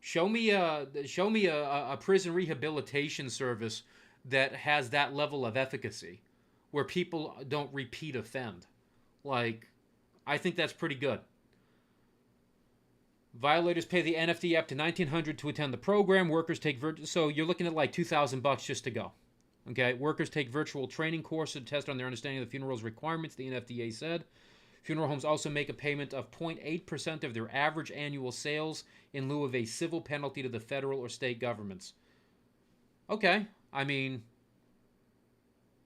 show me a prison rehabilitation service that has that level of efficacy, where people don't repeat offend. I think that's pretty good. Violators pay the NFD up to $1,900 to attend the program. Workers take so you're looking at like $2,000 just to go. Okay, workers take virtual training courses to test on their understanding of the funeral's requirements, the NFDA said. Funeral homes also make a payment of 0.8% of their average annual sales in lieu of a civil penalty to the federal or state governments. Okay, I mean,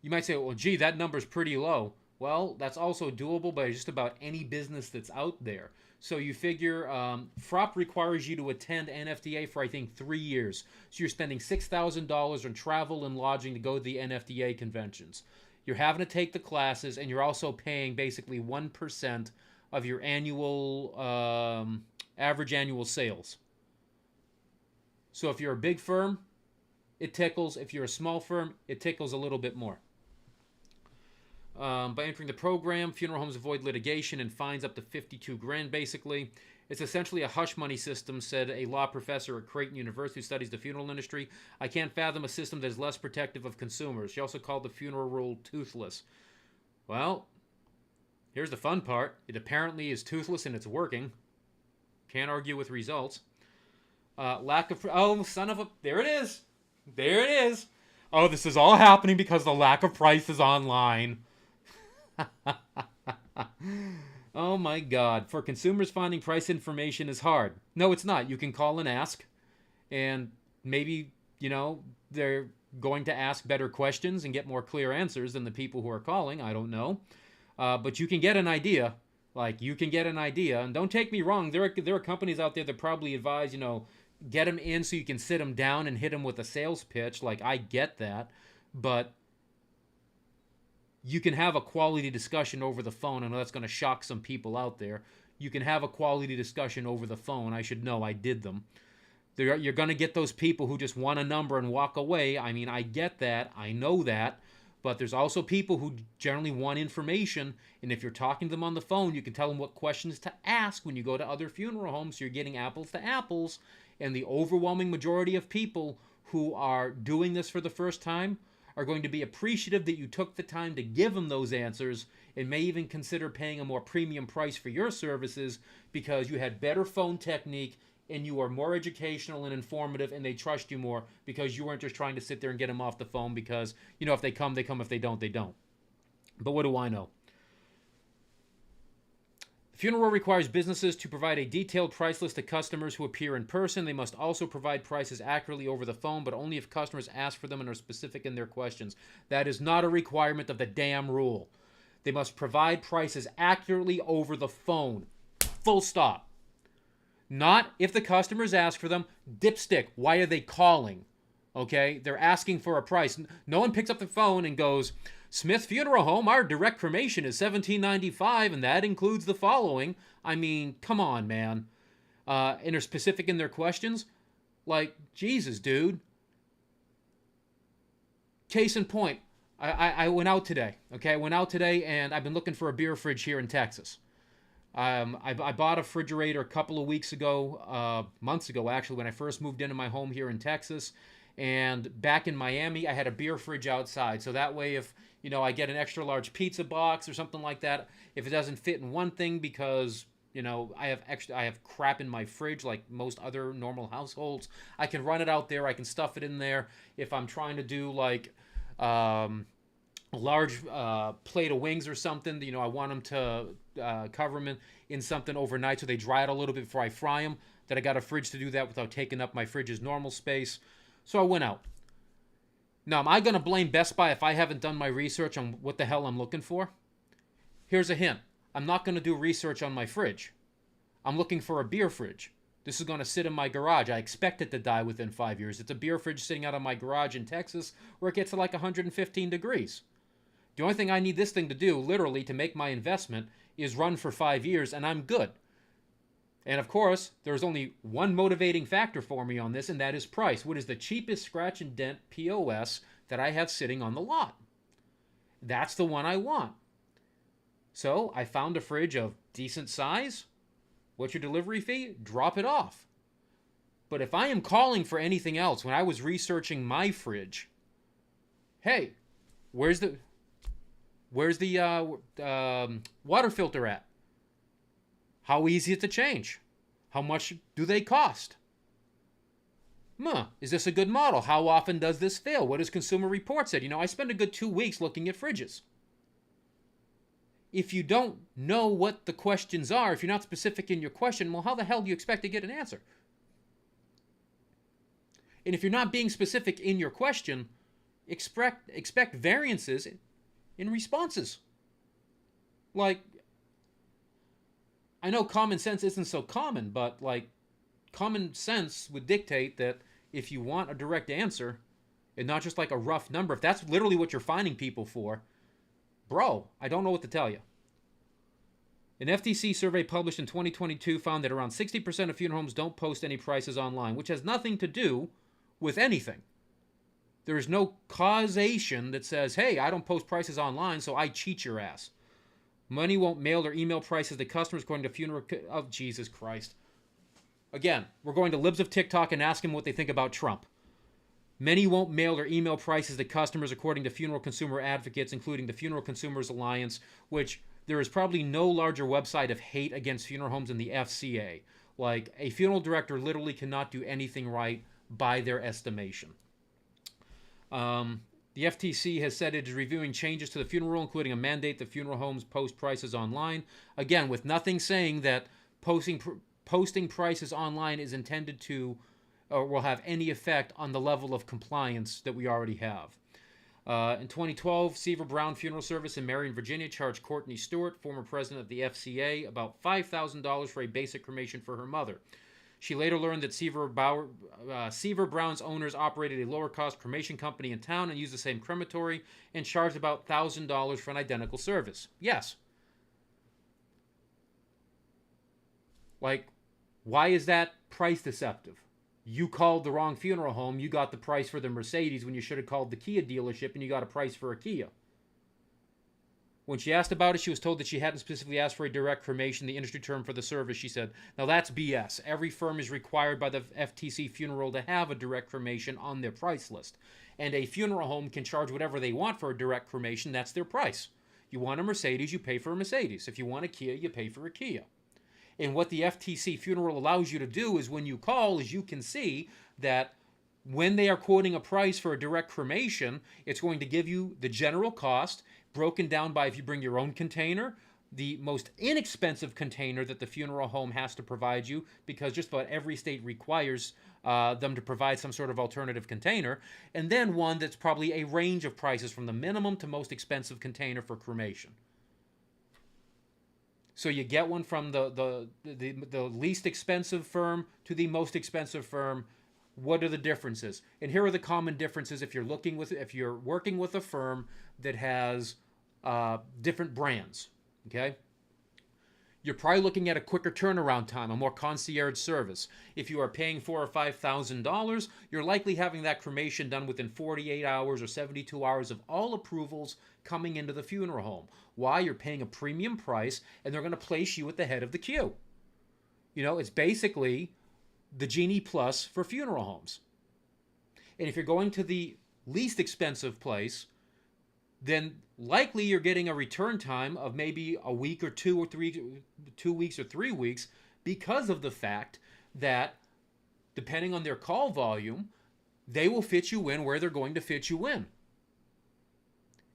you might say, well, gee, that number's pretty low. Well, that's also doable by just about any business that's out there. So you figure FROP requires you to attend NFDA for, I think, 3 years. So you're spending $6,000 on travel and lodging to go to the NFDA conventions. You're having to take the classes, and you're also paying basically 1% of your annual average annual sales. So if you're a big firm, it tickles. If you're a small firm, it tickles a little bit more. By entering the program, funeral homes avoid litigation and fines up to 52 grand, basically. It's essentially a hush money system, said a law professor at Creighton University who studies the funeral industry. I can't fathom a system that is less protective of consumers. She also called the funeral rule toothless. Well, here's the fun part. It apparently is toothless and it's working. Can't argue with results. Lack of... Oh, son of a... There it is. There it is. Oh, this is all happening because the lack of prices online. Oh my God. For consumers, finding price information is hard. No, it's not. You can call and ask. And maybe, they're going to ask better questions and get more clear answers than the people who are calling. I don't know. But you can get an idea. You can get an idea. And don't take me wrong. There are companies out there that probably advise, get them in so you can sit them down and hit them with a sales pitch. I get that. But you can have a quality discussion over the phone. I know that's going to shock some people out there. You can have a quality discussion over the phone. I should know. I did them. You're going to get those people who just want a number and walk away. I mean, I get that. I know that. But there's also people who generally want information. And if you're talking to them on the phone, you can tell them what questions to ask when you go to other funeral homes. So you're getting apples to apples. And the overwhelming majority of people who are doing this for the first time are going to be appreciative that you took the time to give them those answers and may even consider paying a more premium price for your services because you had better phone technique and you are more educational and informative and they trust you more because you weren't just trying to sit there and get them off the phone because, if they come, they come. If they don't, they don't. But what do I know? The funeral requires businesses to provide a detailed price list to customers who appear in person. They must also provide prices accurately over the phone, but only if customers ask for them and are specific in their questions. That is not a requirement of the damn rule. They must provide prices accurately over the phone. Full stop. Not if the customers ask for them. Dipstick, why are they calling? Okay? They're asking for a price. No one picks up the phone and goes, Smith Funeral Home, our direct cremation is $17.95, and that includes the following. I mean, come on, man. And they're specific in their questions. Jesus, dude. Case in point, I went out today. Okay, I went out today, and I've been looking for a beer fridge here in Texas. I bought a refrigerator a couple of weeks ago, months ago, actually, when I first moved into my home here in Texas. And back in Miami, I had a beer fridge outside. So that way, if I get an extra large pizza box or something like that, if it doesn't fit in one thing because I have crap in my fridge like most other normal households, I can run it out there. I can stuff it in there. If I'm trying to do a large plate of wings or something, I want them to cover them in something overnight so they dry out a little bit before I fry them. That I got a fridge to do that without taking up my fridge's normal space. So I went out. Now, am I going to blame Best Buy if I haven't done my research on what the hell I'm looking for? Here's a hint. I'm not going to do research on my fridge. I'm looking for a beer fridge. This is going to sit in my garage. I expect it to die within 5 years. It's a beer fridge sitting out of my garage in Texas where it gets to 115 degrees. The only thing I need this thing to do, literally, to make my investment is run for 5 years, and I'm good. And of course, there's only one motivating factor for me on this, and that is price. What is the cheapest scratch and dent POS that I have sitting on the lot? That's the one I want. So I found a fridge of decent size. What's your delivery fee? Drop it off. But if I am calling for anything else, when I was researching my fridge, hey, where's the water filter at? How easy is it to change? How much do they cost? Is this a good model? How often does this fail? What does Consumer Reports say? I spend a good 2 weeks looking at fridges. If you don't know what the questions are, if you're not specific in your question, well, how the hell do you expect to get an answer? And if you're not being specific in your question, expect variances in responses. I know common sense isn't so common, but like common sense would dictate that if you want a direct answer and not just like a rough number, if that's literally what you're finding people for, bro, I don't know what to tell you. An FTC survey published in 2022 found that around 60% of funeral homes don't post any prices online, which has nothing to do with anything. There is no causation that says, hey, I don't post prices online, so I cheat your ass. Money won't mail or email prices to customers according to funeral... Oh, Jesus Christ. Again, we're going to libs of TikTok and ask them what they think about Trump. Many won't mail or email prices to customers according to funeral consumer advocates, including the Funeral Consumers Alliance, which there is probably no larger website of hate against funeral homes than the FCA. Like, a funeral director literally cannot do anything right by their estimation. The FTC has said it is reviewing changes to the funeral rule, including a mandate that funeral homes post prices online. Again, with nothing saying that posting prices online is intended to or will have any effect on the level of compliance that we already have. In 2012, Seaver Brown Funeral Service in Marion, Virginia, charged Courtney Stewart, former president of the FCA, about $5,000 for a basic cremation for her mother. She later learned that Seaver Brown's owners operated a lower-cost cremation company in town and used the same crematory and charged about $1,000 for an identical service. Yes. Like, why is that price deceptive? You called the wrong funeral home. You got the price for the Mercedes when you should have called the Kia dealership, and you got a price for a Kia. When she asked about it, she was told that she hadn't specifically asked for a direct cremation, the industry term for the service. She said, now that's BS. Every firm is required by the FTC funeral to have a direct cremation on their price list. And a funeral home can charge whatever they want for a direct cremation. That's their price. You want a Mercedes, you pay for a Mercedes. If you want a Kia, you pay for a Kia. And what the FTC funeral allows you to do is when you call, is you can see that when they are quoting a price for a direct cremation, it's going to give you the general cost broken down by if you bring your own container, the most inexpensive container that the funeral home has to provide you, because just about every state requires them to provide some sort of alternative container, and then one that's probably a range of prices from the minimum to most expensive container for cremation. So you get one from the least expensive firm to the most expensive firm. What are the differences? And here are the common differences if you're working with a firm that has different brands. Okay, you're probably looking at a quicker turnaround time, a more concierge service. If you are paying $4,000 or $5,000, you're likely having that cremation done within 48 hours or 72 hours of all approvals coming into the funeral home. Why? You're paying a premium price, and they're going to place you at the head of the queue. You know, it's basically the Genie Plus for funeral homes. And if you're going to the least expensive place, then likely you're getting a return time of maybe a week or 2 weeks or 3 weeks, because of the fact that depending on their call volume, they will fit you in where they're going to fit you in.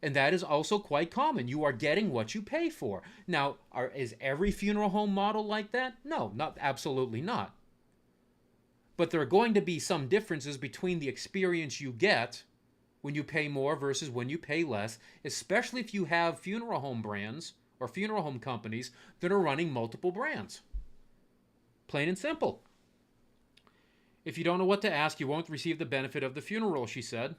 And that is also quite common. You are getting what you pay for. Now, is every funeral home model like that? No, absolutely not. But there are going to be some differences between the experience you get when you pay more versus when you pay less, especially if you have funeral home brands or funeral home companies that are running multiple brands. Plain and simple. If you don't know what to ask, you won't receive the benefit of the funeral, she said.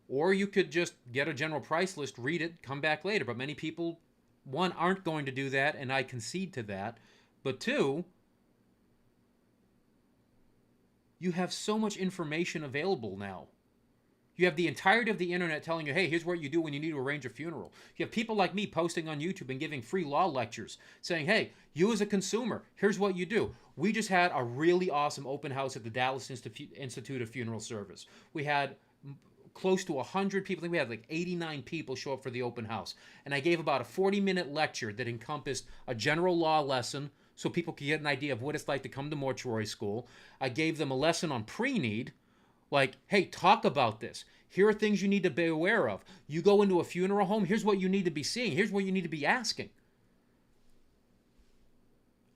Or you could just get a general price list, read it, come back later. But many people, one, aren't going to do that, and I concede to that. But two, you have so much information available now. You have the entirety of the internet telling you, hey, here's what you do when you need to arrange a funeral. You have people like me posting on YouTube and giving free law lectures saying, hey, you as a consumer, here's what you do. We just had a really awesome open house at the Dallas Institute of Funeral Service. We had close to 100 people. I think we had like 89 people show up for the open house. And I gave about a 40-minute lecture that encompassed a general law lesson so people could get an idea of what it's like to come to mortuary school. I gave them a lesson on pre-need. Like, hey, talk about this. Here are things you need to be aware of. You go into a funeral home, here's what you need to be seeing. Here's what you need to be asking.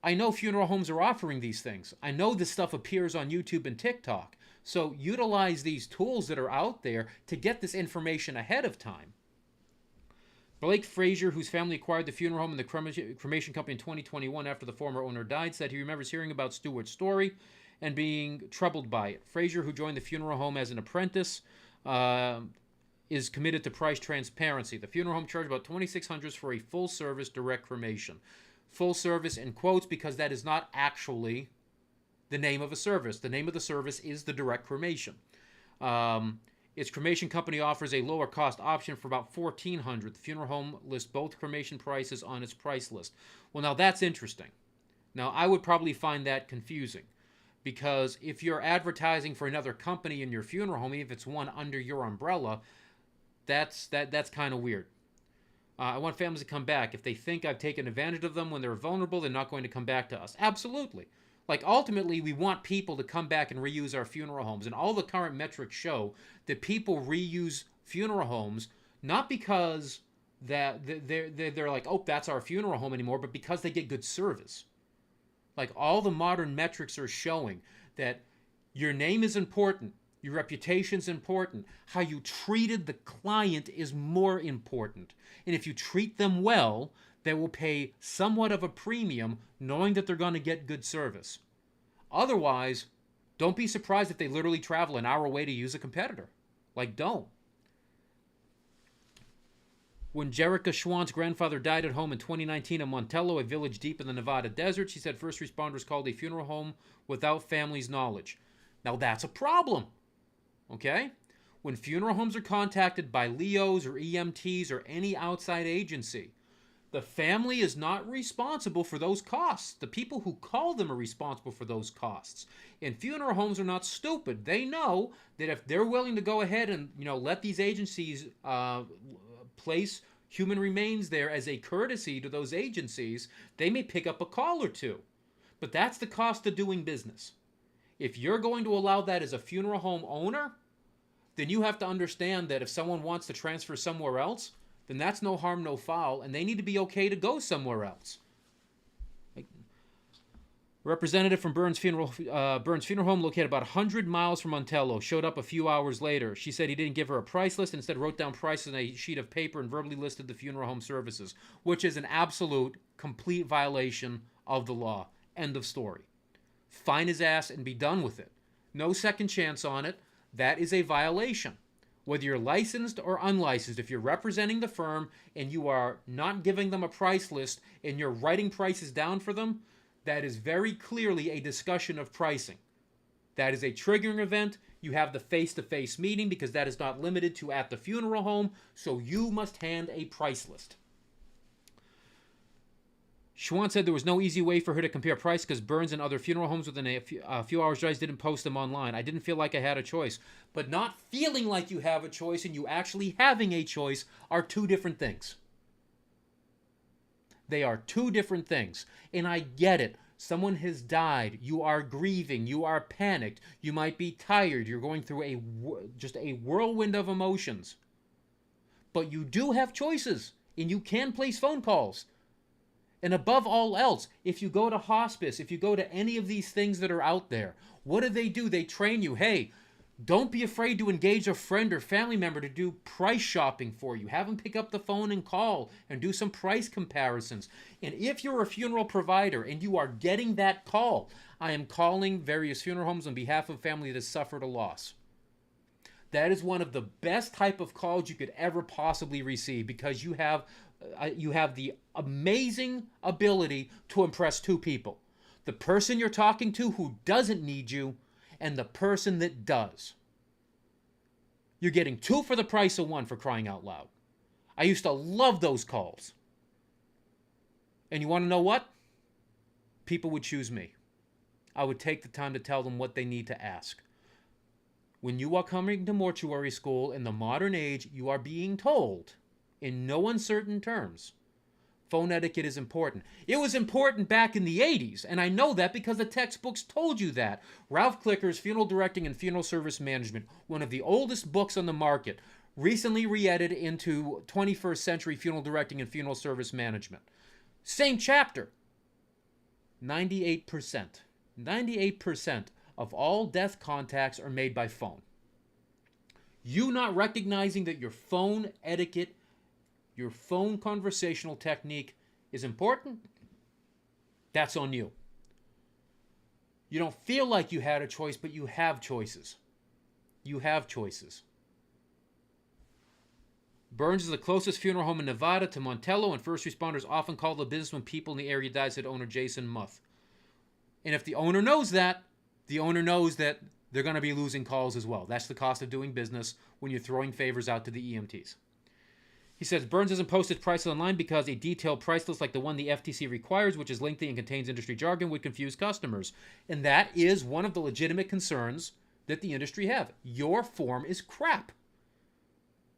I know funeral homes are offering these things. I know this stuff appears on YouTube and TikTok. So utilize these tools that are out there to get this information ahead of time. Blake Frazier, whose family acquired the funeral home and the cremation company in 2021 after the former owner died, said he remembers hearing about Stewart's story and being troubled by it. Frazier, who joined the funeral home as an apprentice, is committed to price transparency. The funeral home charged about $2,600 for a full-service direct cremation. Full service in quotes because that is not actually the name of a service. The name of the service is the direct cremation. Its cremation company offers a lower cost option for about $1,400. The funeral home lists both cremation prices on its price list. Well, now that's interesting. Now, I would probably find that confusing because if you're advertising for another company in your funeral home, even if it's one under your umbrella, that's kind of weird. I want families to come back. If they think I've taken advantage of them when they're vulnerable, they're not going to come back to us. Absolutely. Like, ultimately, we want people to come back and reuse our funeral homes. And all the current metrics show that people reuse funeral homes not because that they're like, oh, that's our funeral home anymore, but because they get good service. Like, all the modern metrics are showing that your name is important. Your reputation's important. How you treated the client is more important. And if you treat them well, they will pay somewhat of a premium knowing that they're going to get good service. Otherwise, don't be surprised if they literally travel an hour away to use a competitor. Like, don't. When Jerica Schwann's grandfather died at home in 2019 in Montello, a village deep in the Nevada desert, she said first responders called a funeral home without family's knowledge. Now, that's a problem. Okay? When funeral homes are contacted by LEOs or EMTs or any outside agency, the family is not responsible for those costs. The people who call them are responsible for those costs. And funeral homes are not stupid. They know that if they're willing to go ahead and, let these agencies place human remains there as a courtesy to those agencies, they may pick up a call or two. But that's the cost of doing business. If you're going to allow that as a funeral home owner, then you have to understand that if someone wants to transfer somewhere else, then that's no harm, no foul, and they need to be okay to go somewhere else. Representative from Burns Funeral Home, located about 100 miles from Montello, showed up a few hours later. She said he didn't give her a price list, instead wrote down prices on a sheet of paper and verbally listed the funeral home services, which is an absolute, complete violation of the law. End of story. Fine his ass and be done with it. No second chance on it. That is a violation. Whether you're licensed or unlicensed, if you're representing the firm and you are not giving them a price list and you're writing prices down for them, that is very clearly a discussion of pricing. That is a triggering event. You have the face-to-face meeting because that is not limited to at the funeral home, so you must hand a price list. Schwann said there was no easy way for her to compare price because Burns and other funeral homes within a few hours' drive didn't post them online. I didn't feel like I had a choice. But not feeling like you have a choice and you actually having a choice are two different things. They are two different things. And I get it. Someone has died. You are grieving. You are panicked. You might be tired. You're going through just a whirlwind of emotions. But you do have choices. And you can place phone calls. And above all else, if you go to hospice, if you go to any of these things that are out there, what do? They train you, hey, don't be afraid to engage a friend or family member to do price shopping for you. Have them pick up the phone and call and do some price comparisons. And if you're a funeral provider and you are getting that call, I am calling various funeral homes on behalf of a family that has suffered a loss. That is one of the best type of calls you could ever possibly receive because you have the amazing ability to impress two people. The person you're talking to who doesn't need you and the person that does. You're getting two for the price of one, for crying out loud. I used to love those calls. And you want to know what? People would choose me. I would take the time to tell them what they need to ask. When you are coming to mortuary school in the modern age, you are being told, in no uncertain terms, phone etiquette is important. It was important back in the 80s, and I know that because the textbooks told you that. Ralph Klicker's Funeral Directing and Funeral Service Management, one of the oldest books on the market, recently re-edited into 21st Century Funeral Directing and Funeral Service Management. Same chapter. 98%. 98% of all death contacts are made by phone. You not recognizing that your phone etiquette your phone conversational technique is important, that's on you. You don't feel like you had a choice, but you have choices. You have choices. Burns is the closest funeral home in Nevada to Montello, and first responders often call the business when people in the area die, said owner Jason Muth. And if the owner knows that, the owner knows that they're going to be losing calls as well. That's the cost of doing business when you're throwing favors out to the EMTs. He says Burns doesn't post its prices online because a detailed price list like the one the FTC requires, which is lengthy and contains industry jargon, would confuse customers. And that is one of the legitimate concerns that the industry have. Your form is crap.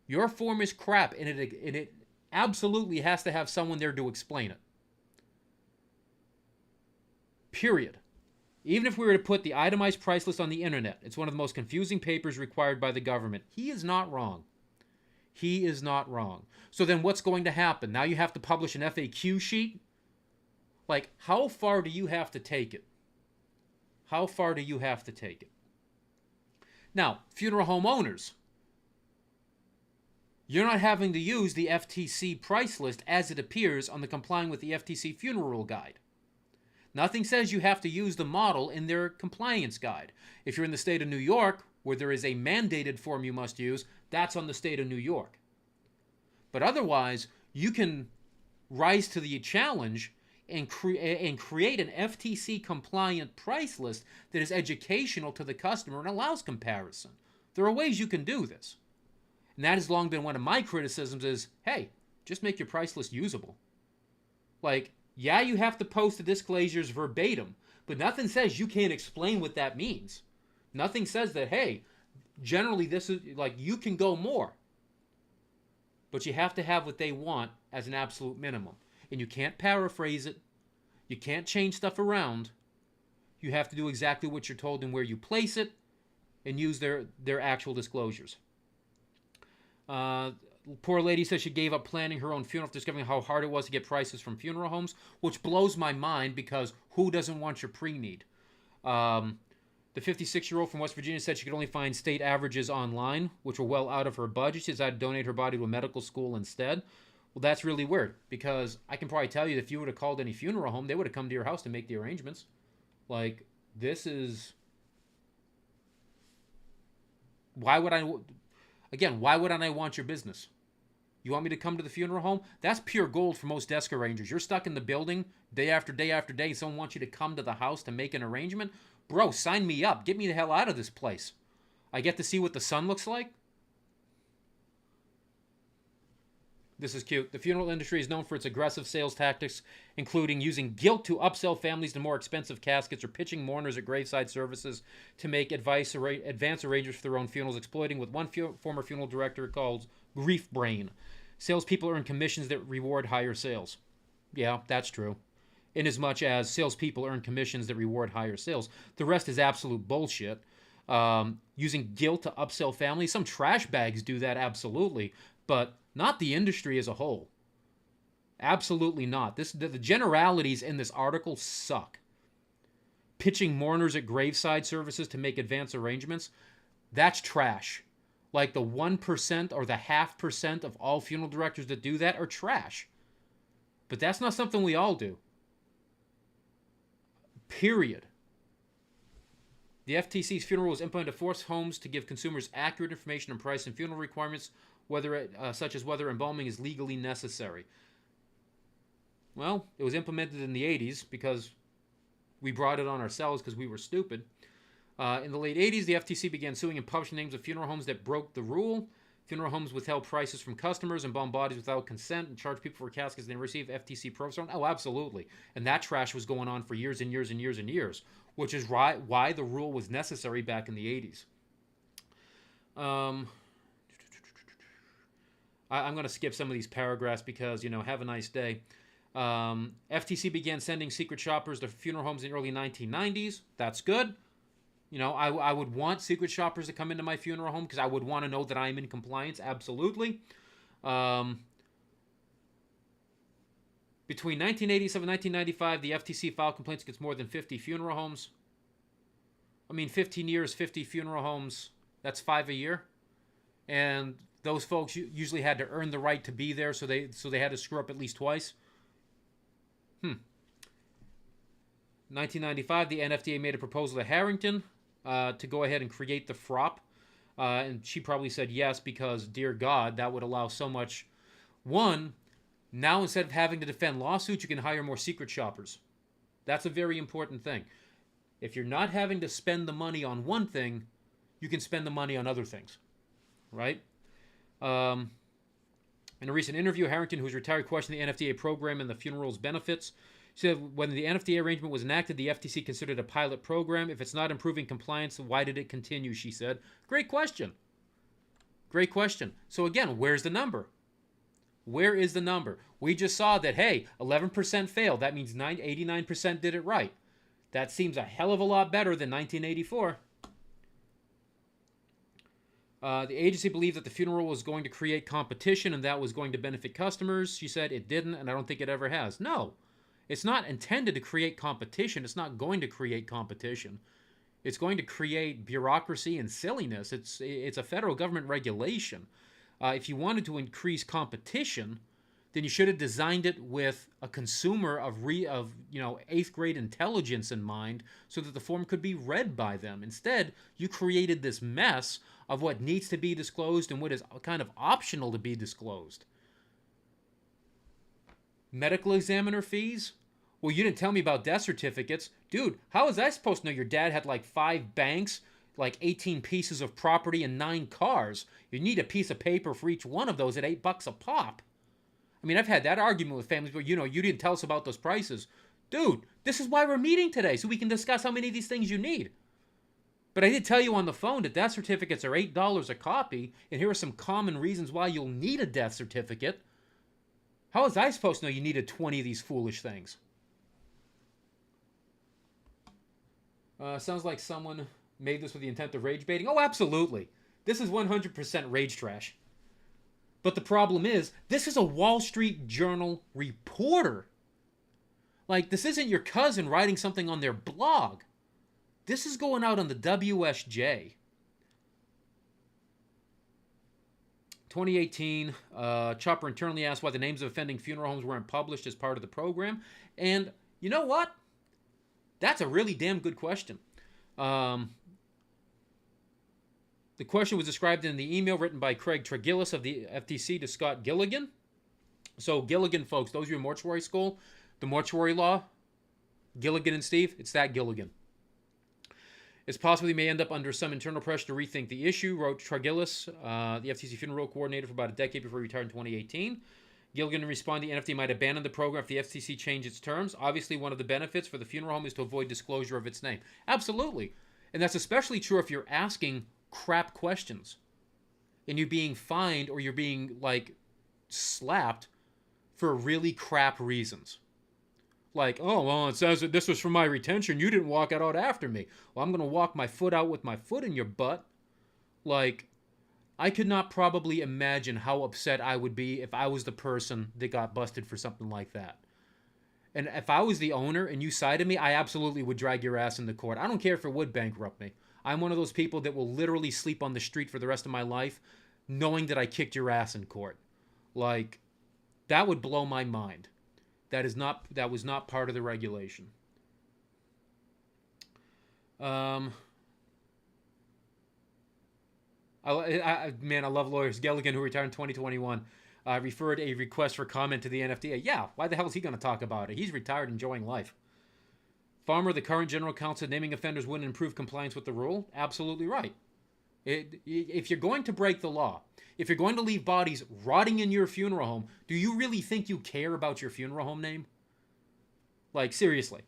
Your form is crap, and it absolutely has to have someone there to explain it. Period. Even if we were to put the itemized price list on the internet, it's one of the most confusing papers required by the government. He is not wrong. He is not wrong. So then what's going to happen? Now you have to publish an FAQ sheet? Like, how far do you have to take it? How far do you have to take it? Now, funeral home owners, you're not having to use the FTC price list as it appears on the Complying with the FTC Funeral Guide. Nothing says you have to use the model in their compliance guide. If you're in the state of New York, where there is a mandated form you must use, that's on the state of New York. But otherwise, you can rise to the challenge and create an FTC compliant price list that is educational to the customer and allows comparison. There are ways you can do this. And that has long been one of my criticisms is, hey, just make your price list usable. Like, yeah, you have to post the disclosures verbatim, but nothing says you can't explain what that means. Nothing says that, hey, generally this is, like, you can go more. But you have to have what they want as an absolute minimum. And you can't paraphrase it. You can't change stuff around. You have to do exactly what you're told and where you place it and use their actual disclosures. Poor lady says she gave up planning her own funeral after discovering how hard it was to get prices from funeral homes, which blows my mind because who doesn't want your pre-need? The 56-year-old from West Virginia said she could only find state averages online, which were well out of her budget. She decided to donate her body to a medical school instead. Well, that's really weird because I can probably tell you that if you would have called any funeral home, they would have come to your house to make the arrangements. Like, this is... Why would I want your business? You want me to come to the funeral home? That's pure gold for most desk arrangers. You're stuck in the building day after day after day. Someone wants you to come to the house to make an arrangement. Bro, sign me up. Get me the hell out of this place. I get to see what the sun looks like. This is cute. The funeral industry is known for its aggressive sales tactics, including using guilt to upsell families to more expensive caskets or pitching mourners at graveside services to make advance arrangements for their own funerals, exploiting what one former funeral director calls grief brain. Salespeople earn commissions that reward higher sales. Yeah, that's true. Inasmuch as salespeople earn commissions that reward higher sales. The rest is absolute bullshit. Using guilt to upsell families. Some trash bags do that, absolutely. But not the industry as a whole. Absolutely not. The generalities in this article suck. Pitching mourners at graveside services to make advance arrangements, that's trash. Like the 1% or the 0.5% of all funeral directors that do that are trash. But that's not something we all do. Period. The FTC's funeral was implemented to force homes to give consumers accurate information on price and funeral requirements, such as whether embalming is legally necessary. Well, it was implemented in the 80s because we brought it on ourselves because we were stupid. In the late 80s, the FTC began suing and publishing names of funeral homes that broke the rule. Funeral homes withheld prices from customers, embalmed bodies without consent, and charged people for caskets they received FTC profits on. Oh, absolutely. And that trash was going on for years and years and years and years, which is why the rule was necessary back in the 80s. I'm going to skip some of these paragraphs because, have a nice day. FTC began sending secret shoppers to funeral homes in the early 1990s. That's good. I would want secret shoppers to come into my funeral home because I would want to know that I'm in compliance. Absolutely. Between 1987 and 1995, the FTC filed complaints against more than 50 funeral homes. 15 years, 50 funeral homes, that's 5 a year. And those folks usually had to earn the right to be there, so they had to screw up at least twice. 1995, the NFDA made a proposal to Harrington to go ahead and create the FROP. And she probably said yes because, dear God, that would allow so much. One, now instead of having to defend lawsuits, you can hire more secret shoppers. That's a very important thing. If you're not having to spend the money on one thing, you can spend the money on other things, right? In a recent interview, Harrington, who's retired, questioned the NFDA program and the funerals benefits. She said when the NFDA arrangement was enacted, the FTC considered a pilot program. If it's not improving compliance, why did it continue, she said. Great question. Great question. So again, where's the number? Where is the number? We just saw that, hey, 11% failed. That means 89% did it right. That seems a hell of a lot better than 1984. The agency believed that the funeral was going to create competition and that was going to benefit customers. She said it didn't, and I don't think it ever has. No, it's not intended to create competition. It's not going to create competition. It's going to create bureaucracy and silliness. It's a federal government regulation. If you wanted to increase competition, then you should have designed it with a consumer of 8th grade intelligence in mind so that the form could be read by them. Instead, you created this mess of what needs to be disclosed and what is kind of optional to be disclosed. Medical examiner fees? Well, you didn't tell me about death certificates. Dude, how was I supposed to know your dad had like 5 banks, like 18 pieces of property, and 9 cars? You need a piece of paper for each one of those at $8 a pop. I mean, I've had that argument with families where, you didn't tell us about those prices. Dude, this is why we're meeting today, so we can discuss how many of these things you need. But I did tell you on the phone that death certificates are $8 a copy, and here are some common reasons why you'll need a death certificate. How was I supposed to know you needed 20 of these foolish things? Sounds like someone made this with the intent of rage baiting. Oh, absolutely. This is 100% rage trash. But the problem is, this is a Wall Street Journal reporter. Like, this isn't your cousin writing something on their blog. This is going out on the WSJ. 2018, Chopper internally asked why the names of offending funeral homes weren't published as part of the program. And you know what? That's a really damn good question. The question was described in the email written by Craig Tregilis of the FTC to Scott Gilligan. So Gilligan, folks, those of you in mortuary school, the mortuary law, Gilligan and Steve, it's that Gilligan. It's possible he may end up under some internal pressure to rethink the issue, wrote Tregilis, the FTC funeral coordinator for about a decade before he retired in 2018. Gilligan responded the NFD might abandon the program if the FTC changed its terms. Obviously, one of the benefits for the funeral home is to avoid disclosure of its name. Absolutely. And that's especially true if you're asking crap questions and you're being fined or you're being, like, slapped for really crap reasons. Like, oh, well, it says that this was for my retention. You didn't walk it out after me. Well, I'm going to walk my foot out with my foot in your butt. Like, I could not probably imagine how upset I would be if I was the person that got busted for something like that. And if I was the owner and you sided me, I absolutely would drag your ass into court. I don't care if it would bankrupt me. I'm one of those people that will literally sleep on the street for the rest of my life knowing that I kicked your ass in court. Like, that would blow my mind. That was not part of the regulation. Man, I love lawyers. Gilligan, who retired in 2021, referred a request for comment to the NFDA. Yeah, why the hell is he going to talk about it? He's retired, enjoying life. Farmer, the current general counsel, naming offenders wouldn't improve compliance with the rule. Absolutely right. If you're going to break the law, if you're going to leave bodies rotting in your funeral home, do you really think you care about your funeral home name? Like, seriously.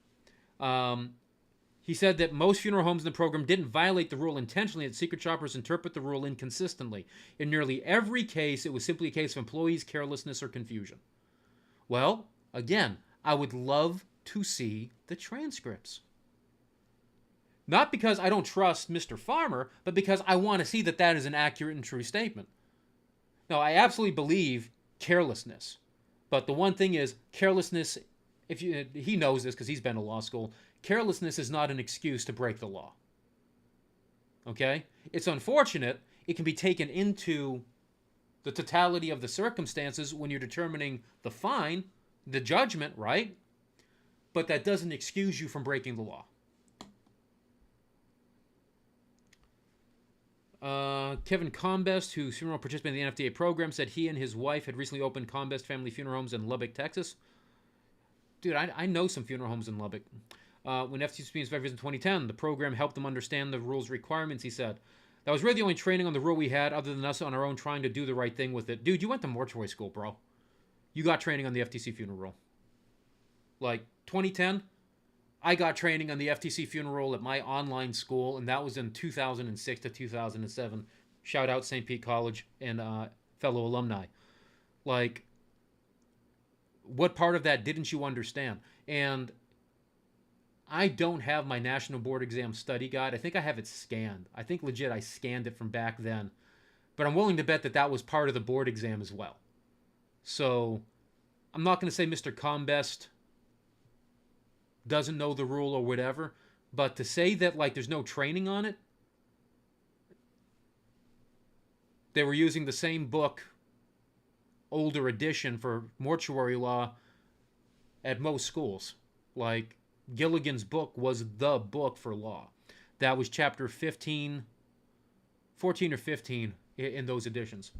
He said that most funeral homes in the program didn't violate the rule intentionally, that secret shoppers interpret the rule inconsistently. In nearly every case, it was simply a case of employees' carelessness or confusion. Well, again, I would love to see the transcripts. Not because I don't trust Mr. Farmer, but because I want to see that that is an accurate and true statement. Now, I absolutely believe carelessness. But the one thing is, carelessness, he knows this because he's been to law school, carelessness is not an excuse to break the law. Okay? It's unfortunate. It can be taken into the totality of the circumstances when you're determining the fine, the judgment, right? But that doesn't excuse you from breaking the law. Kevin Combest, whose funeral participated in the NFDA program, said he and his wife had recently opened Combest Family Funeral Homes in Lubbock, Texas. Dude, I know some funeral homes in Lubbock. When FTC was in 2010, the program helped them understand the rules requirements, he said. That was really the only training on the rule we had other than us on our own trying to do the right thing with it. Dude, you went to mortuary school, bro. You got training on the FTC funeral rule. Like, 2010, I got training on the FTC funeral rule at my online school, and that was in 2006 to 2007. Shout out St. Pete College and fellow alumni. Like, what part of that didn't you understand? And I don't have my National Board Exam study guide. I think I have it scanned. I think legit I scanned it from back then. But I'm willing to bet that that was part of the board exam as well. So I'm not going to say Mr. Combest doesn't know the rule or whatever. But to say that like there's no training on it, they were using the same book, older edition for mortuary law at most schools. Like, Gilligan's book was the book for law. That was chapter 14 or 15 in those editions.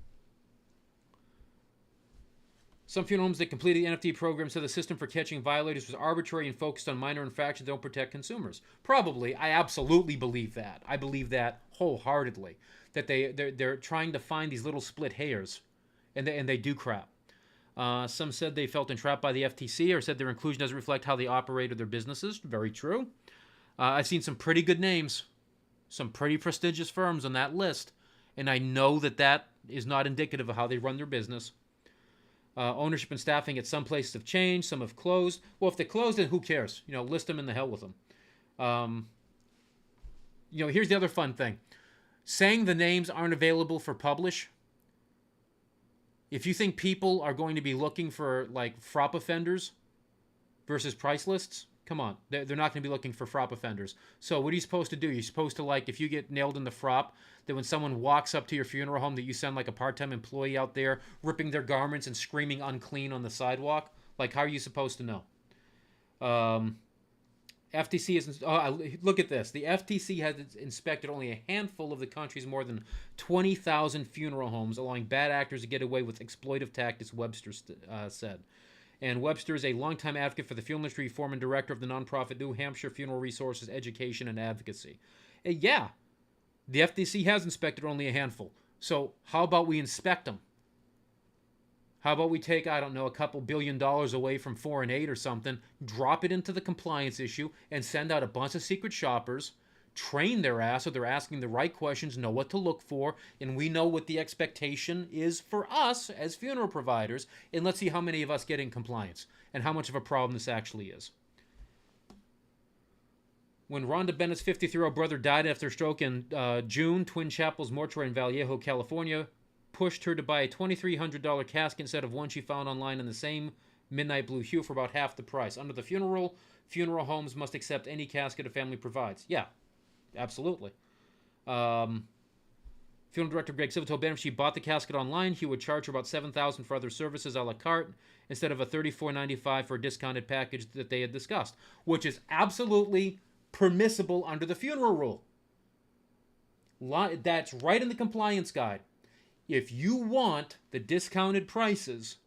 Some funeral homes that completed the NFT program said the system for catching violators was arbitrary and focused on minor infractions that don't protect consumers. Probably. I absolutely believe that. I believe that wholeheartedly. That they're trying to find these little split hairs, and they do crap. Some said they felt entrapped by the FTC or said their inclusion doesn't reflect how they operated their businesses. Very true. I've seen some pretty good names, some pretty prestigious firms on that list, and I know that that is not indicative of how they run their business. Ownership and staffing at some places have changed. Some have closed. Well, if they closed, then who cares? You know, list them in the hell with them. You know, here's the other fun thing. Saying the names aren't available for publish. If you think people are going to be looking for, like, FROP offenders versus price lists, come on. They're not going to be looking for FROP offenders. So what are you supposed to do? You're supposed to, like, if you get nailed in the FROP, that when someone walks up to your funeral home that you send, like, a part-time employee out there ripping their garments and screaming unclean on the sidewalk? Like, how are you supposed to know? FTC is... look at this. The FTC has inspected only a handful of the country's more than 20,000 funeral homes, allowing bad actors to get away with exploitive tactics, Webster said. And Webster is a longtime advocate for the funeral industry, reform and director of the nonprofit New Hampshire Funeral Resources Education and Advocacy. Yeah, the FTC has inspected only a handful. So how about we inspect them? How about we take, I don't know, a couple $1 billion away from 4 and 8 or something, drop it into the compliance issue, and send out a bunch of secret shoppers, train their ass so they're asking the right questions, know what to look for, and we know what the expectation is for us as funeral providers, and let's see how many of us get in compliance and how much of a problem this actually is. When Rhonda Bennett's 53-year-old brother died after a stroke in June, Twin Chapels Mortuary in Vallejo, California, pushed her to buy a $2,300 casket instead of one she found online in the same midnight blue hue for about half the price. Under the funeral rule, funeral homes must accept any casket a family provides. Yeah, absolutely. Funeral director Greg Silva told Ben if she bought the casket online, he would charge her about $7,000 for other services a la carte instead of a $34.95 for a discounted package that they had discussed, which is absolutely permissible under the funeral rule. That's right in the compliance guide. If you want the discounted prices,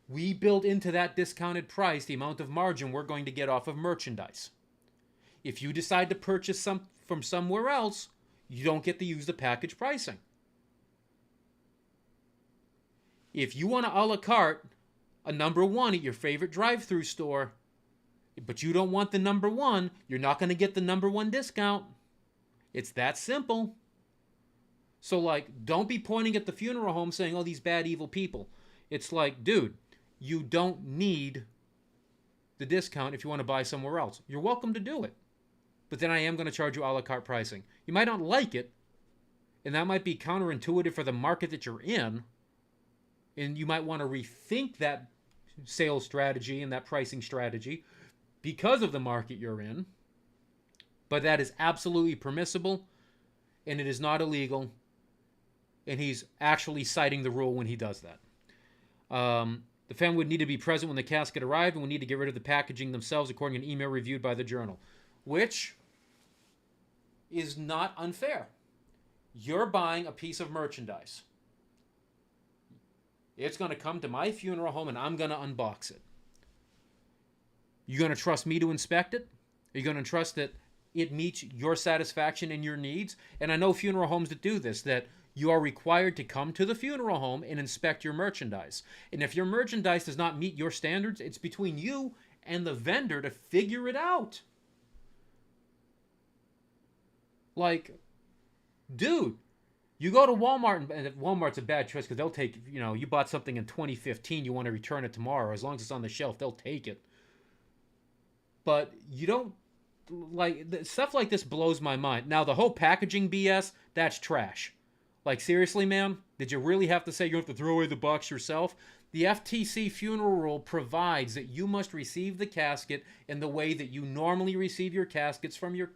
we build into that discounted price the amount of margin we're going to get off of merchandise. If you decide to purchase some from somewhere else, you don't get to use the package pricing. If you want to a la carte a number one at your favorite drive-thru store, but you don't want the number one, you're not going to get the number one discount. It's that simple. So, like, don't be pointing at the funeral home saying, oh, these bad, evil people. It's like, dude, you don't need the discount if you want to buy somewhere else. You're welcome to do it. But then I am going to charge you a la carte pricing. You might not like it, and that might be counterintuitive for the market that you're in, and you might want to rethink that sales strategy and that pricing strategy because of the market you're in. But that is absolutely permissible, and it is not illegal. and he's actually citing the rule when he does that. The family would need to be present when the casket arrived and would need to get rid of the packaging themselves according to an email reviewed by the journal, which is not unfair. You're buying a piece of merchandise. It's going to come to my funeral home and I'm going to unbox it. You going to trust me to inspect it? Are you going to trust that it meets your satisfaction and your needs? And I know funeral homes that do this, that you are required to come to the funeral home and inspect your merchandise. And if your merchandise does not meet your standards, it's between you and the vendor to figure it out. Like, dude, you go to Walmart, and Walmart's a bad choice because they'll take, you bought something in 2015, you want to return it tomorrow. As long as it's on the shelf, they'll take it. But you don't, stuff like this blows my mind. Now, the whole packaging BS, that's trash. Like, seriously, man? Did you really have to say you have to throw away the box yourself? The FTC funeral rule provides that you must receive the casket in the way that you normally receive your caskets from your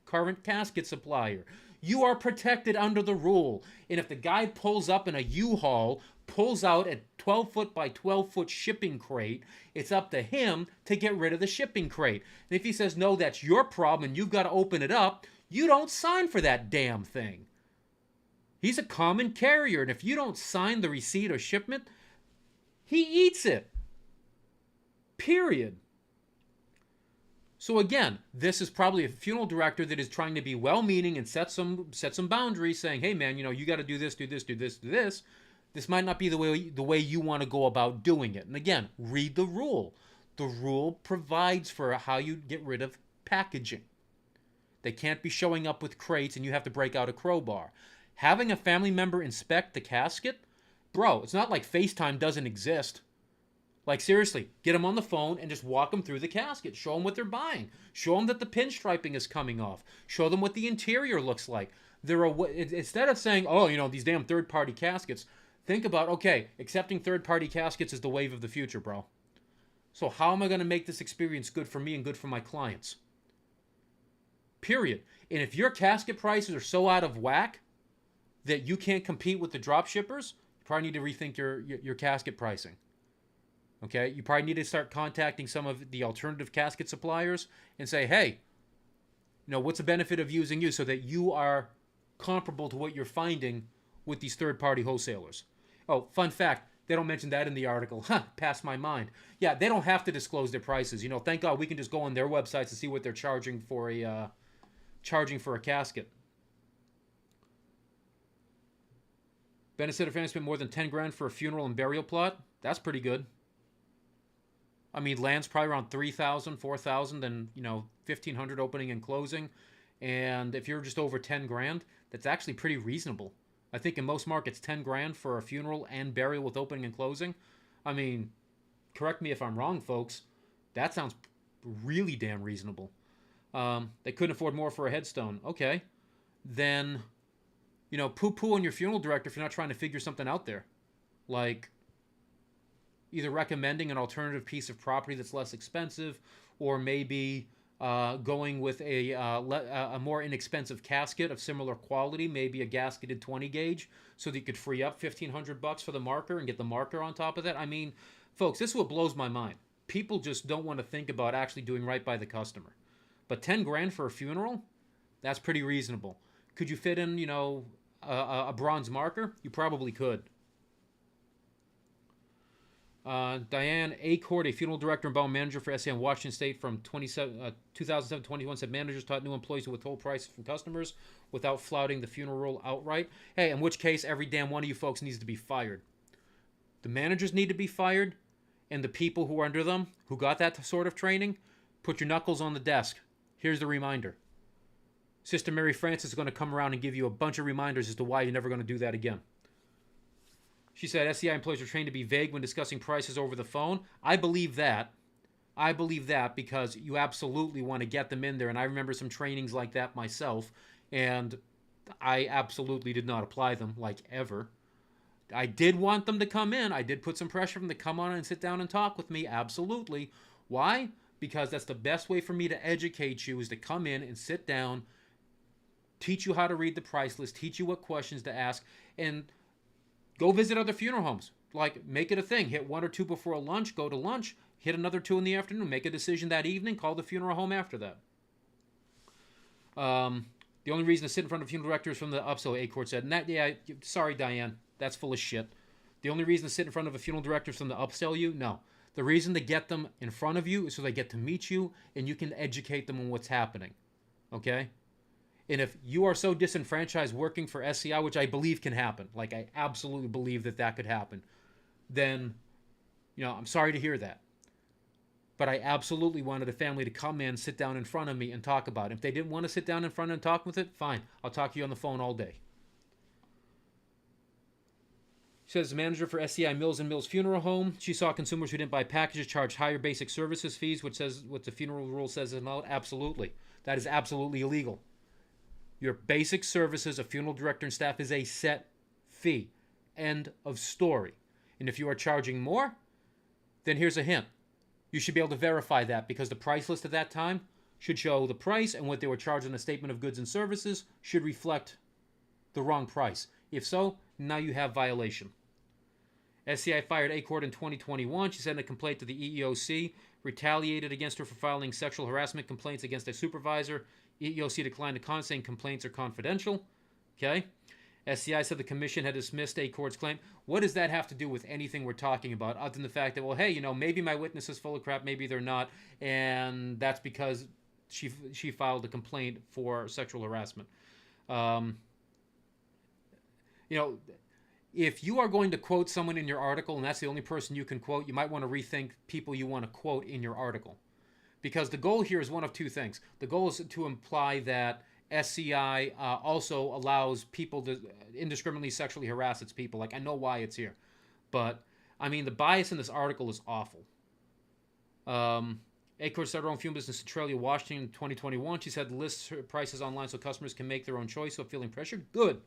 current casket supplier. You are protected under the rule. And if the guy pulls up in a U-Haul, pulls out a 12-foot by 12-foot shipping crate, it's up to him to get rid of the shipping crate. And if he says, no, that's your problem and you've got to open it up, you don't sign for that damn thing. He's a common carrier, and if you don't sign the receipt or shipment, he eats it. Period. So again, this is probably a funeral director that is trying to be well-meaning and set some boundaries, saying, hey man, you got to do this, do this, do this, do this. This might not be the way you want to go about doing it. And again, read the rule. The rule provides for how you get rid of packaging. They can't be showing up with crates and you have to break out a crowbar. Having a family member inspect the casket, bro, it's not like FaceTime doesn't exist. Like, seriously, get them on the phone and just walk them through the casket. Show them what they're buying. Show them that the pinstriping is coming off. Show them what the interior looks like. Instead of saying, oh, these damn third-party caskets, think about, okay, accepting third-party caskets is the wave of the future, bro. So how am I going to make this experience good for me and good for my clients? Period. And if your casket prices are so out of whack that you can't compete with the drop shippers, you probably need to rethink your casket pricing. Okay? You probably need to start contacting some of the alternative casket suppliers and say, hey, what's the benefit of using you so that you are comparable to what you're finding with these third-party wholesalers? Oh, fun fact, they don't mention that in the article. Passed my mind. Yeah, they don't have to disclose their prices. Thank God we can just go on their websites to see what they're charging for a casket. Benefit of family spent more than 10 grand for a funeral and burial plot. That's pretty good. I mean, land's probably around 3,000, 4,000, then 1,500 opening and closing. And if you're just over 10 grand, that's actually pretty reasonable. I think in most markets, 10 grand for a funeral and burial with opening and closing. I mean, correct me if I'm wrong, folks. That sounds really damn reasonable. They couldn't afford more for a headstone. Okay. Then, poo-poo on your funeral director if you're not trying to figure something out there. Like, either recommending an alternative piece of property that's less expensive, or maybe going with a more inexpensive casket of similar quality, maybe a gasketed 20 gauge, so that you could free up $1,500 for the marker and get the marker on top of that. I mean, folks, this is what blows my mind. People just don't want to think about actually doing right by the customer. But 10 grand for a funeral, that's pretty reasonable. Could you fit in, a bronze marker? You probably could. Diane Acord, a funeral director and bond manager for SCN Washington State from 2007-21, said managers taught new employees to withhold prices from customers without flouting the funeral rule outright. Hey, in which case, every damn one of you folks needs to be fired. The managers need to be fired, and the people who are under them, who got that sort of training, put your knuckles on the desk. Here's the reminder. Sister Mary Frances is going to come around and give you a bunch of reminders as to why you're never going to do that again. She said SCI employees are trained to be vague when discussing prices over the phone. I believe that. I believe that because you absolutely want to get them in there. And I remember some trainings like that myself. And I absolutely did not apply them, like, ever. I did want them to come in. I did put some pressure on them to come on and sit down and talk with me. Absolutely. Why? Because that's the best way for me to educate you, is to come in and sit down, teach you how to read the price list, teach you what questions to ask, and go visit other funeral homes. Like, make it a thing. Hit 1 or 2 before lunch, go to lunch, hit another 2 in the afternoon, make a decision that evening, call the funeral home after that. The only reason to sit in front of funeral directors from the upsell, A Court said. And that, yeah, sorry, Diane, that's full of shit. The only reason to sit in front of a funeral director is from the upsell you? No. The reason to get them in front of you is so they get to meet you and you can educate them on what's happening. Okay? And if you are so disenfranchised working for SCI, which I believe can happen, like I absolutely believe that that could happen, then, you know, I'm sorry to hear that. But I absolutely wanted a family to come in, sit down in front of me, and talk about it. If they didn't want to sit down in front and talk with it, fine. I'll talk to you on the phone all day. She says, the manager for SCI Mills and Mills Funeral Home. She saw consumers who didn't buy packages charge higher basic services fees, which says what the funeral rule says is not. Absolutely. That is absolutely illegal. Your basic services of funeral director and staff is a set fee. End of story. And if you are charging more, then here's a hint. You should be able to verify that because the price list at that time should show the price and what they were charged in a statement of goods and services should reflect the wrong price. If so, now you have violation. SCI fired A Court in 2021. She sent a complaint to the EEOC, retaliated against her for filing sexual harassment complaints against a supervisor. EEOC declined to comment, saying complaints are confidential. Okay. SCI said the commission had dismissed A Court's claim. What does that have to do with anything we're talking about, other than the fact that, well, hey, you know, maybe my witness is full of crap, maybe they're not, and that's because she filed a complaint for sexual harassment. You know, if you are going to quote someone in your article and that's the only person you can quote, you might want to rethink people you want to quote in your article. Because the goal here is one of two things. The goal is to imply that SCI also allows people to indiscriminately sexually harass its people. Like, I know why it's here. But, I mean, the bias in this article is awful. A Court started her own funeral business in Australia, Washington in 2021. She said lists her prices online so customers can make their own choice without feeling pressure. Good.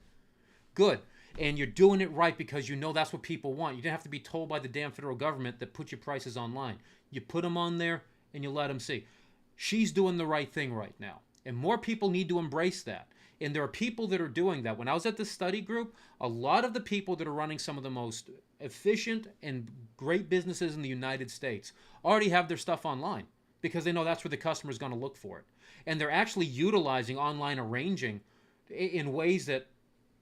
Good. And you're doing it right because you know that's what people want. You didn't have to be told by the damn federal government that put your prices online. You put them on there and you let them see. She's doing the right thing right now. And more people need to embrace that. And there are people that are doing that. When I was at the study group, a lot of the people that are running some of the most efficient and great businesses in the United States already have their stuff online because they know that's where the customer is going to look for it. And they're actually utilizing online arranging in ways that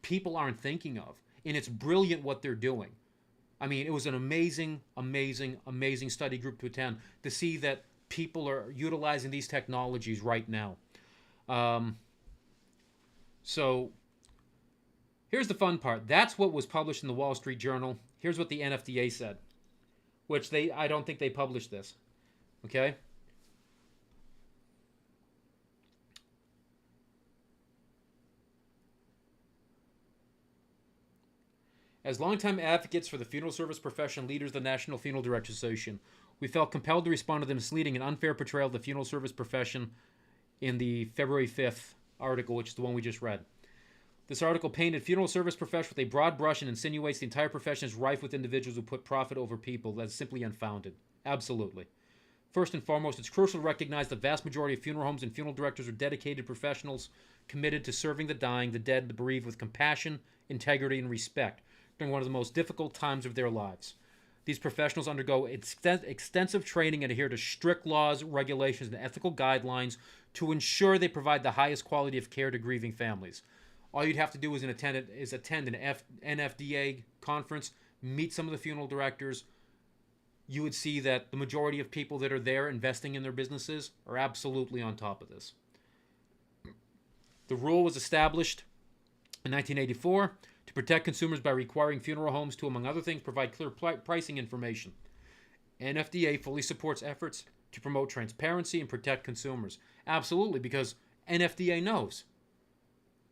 people aren't thinking of. And it's brilliant what they're doing. I mean, it was an amazing, amazing, amazing study group to attend to see that people are utilizing these technologies right now. So here's the fun part. That's what was published in the Wall Street Journal. Here's what the NFDA said, which I don't think they published this. Okay. As longtime advocates for the funeral service profession, leaders of the National Funeral Directors Association, we felt compelled to respond to the misleading and unfair portrayal of the funeral service profession in the February 5th article, which is the one we just read. This article painted funeral service profession with a broad brush and insinuates the entire profession is rife with individuals who put profit over people. That's simply unfounded. Absolutely. First and foremost, it's crucial to recognize the vast majority of funeral homes and funeral directors are dedicated professionals committed to serving the dying, the dead, the bereaved with compassion, integrity, and respect during one of the most difficult times of their lives. These professionals undergo extensive training and adhere to strict laws, regulations, and ethical guidelines to ensure they provide the highest quality of care to grieving families. All you'd have to do is attend an NFDA conference, meet some of the funeral directors. You would see that the majority of people that are there investing in their businesses are absolutely on top of this. The rule was established in 1984 to protect consumers by requiring funeral homes to, among other things, provide clear pricing information. NFDA fully supports efforts to promote transparency and protect consumers. Absolutely, because NFDA knows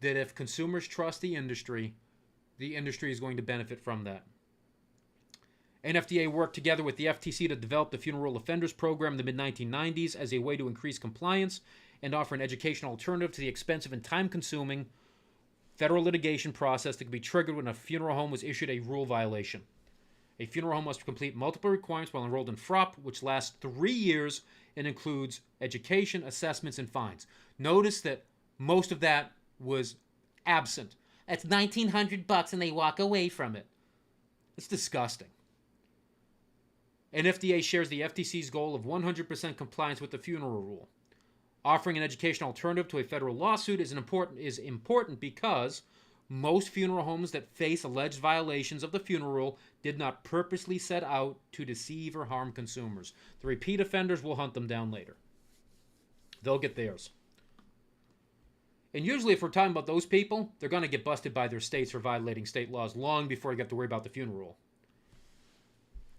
that if consumers trust the industry is going to benefit from that. NFDA worked together with the FTC to develop the Funeral Offenders Program in the mid-1990s as a way to increase compliance and offer an educational alternative to the expensive and time-consuming federal litigation process that could be triggered when a funeral home was issued a rule violation. A funeral home must complete multiple requirements while enrolled in FROP, which lasts 3 years and includes education, assessments, and fines. Notice that most of that was absent. That's $1,900 and they walk away from it. It's disgusting. NFDA shares the FTC's goal of 100% compliance with the funeral rule. Offering an educational alternative to a federal lawsuit is important because most funeral homes that face alleged violations of the funeral rule did not purposely set out to deceive or harm consumers. The repeat offenders will hunt them down later. They'll get theirs. And usually if we're talking about those people, they're going to get busted by their states for violating state laws long before they get to worry about the funeral rule.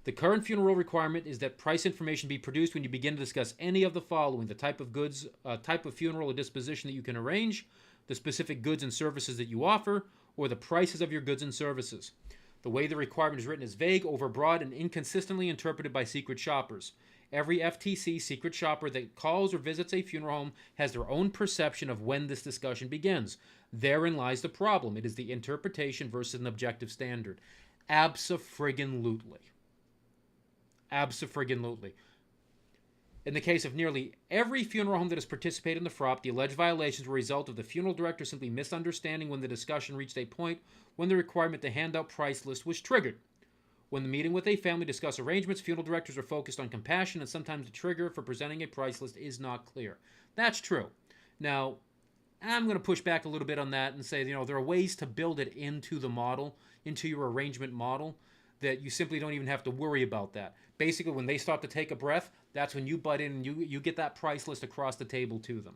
The current funeral requirement is that price information be produced when you begin to discuss any of the following: the type of goods, type of funeral or disposition that you can arrange, the specific goods and services that you offer, or the prices of your goods and services. The way the requirement is written is vague, overbroad, and inconsistently interpreted by secret shoppers. Every FTC secret shopper that calls or visits a funeral home has their own perception of when this discussion begins. Therein lies the problem. It is the interpretation versus an objective standard. Abso-friggin-lutely. Abso-friggin-lutely. In the case of nearly every funeral home that has participated in the FROP, the alleged violations were a result of the funeral director simply misunderstanding when the discussion reached a point when the requirement to hand out price list was triggered. When the meeting with a family discuss arrangements, funeral directors are focused on compassion, and sometimes the trigger for presenting a price list is not clear. That's true. Now, I'm going to push back a little bit on that and say, there are ways to build it into the model, into your arrangement model, that you simply don't even have to worry about that. Basically, when they start to take a breath, that's when you butt in and you get that price list across the table to them.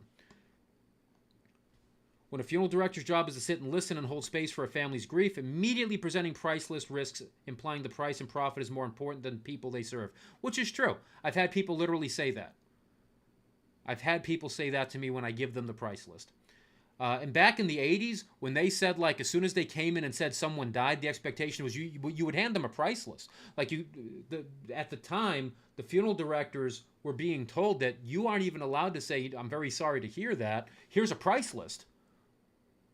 When a funeral director's job is to sit and listen and hold space for a family's grief, immediately presenting price list risks, implying the price and profit is more important than people they serve, which is true. I've had people literally say that. I've had people say that to me when I give them the price list. And back in the 80s, when they said, as soon as they came in and said someone died, the expectation was you would hand them a price list. At the time, the funeral directors were being told that you aren't even allowed to say, I'm very sorry to hear that. Here's a price list.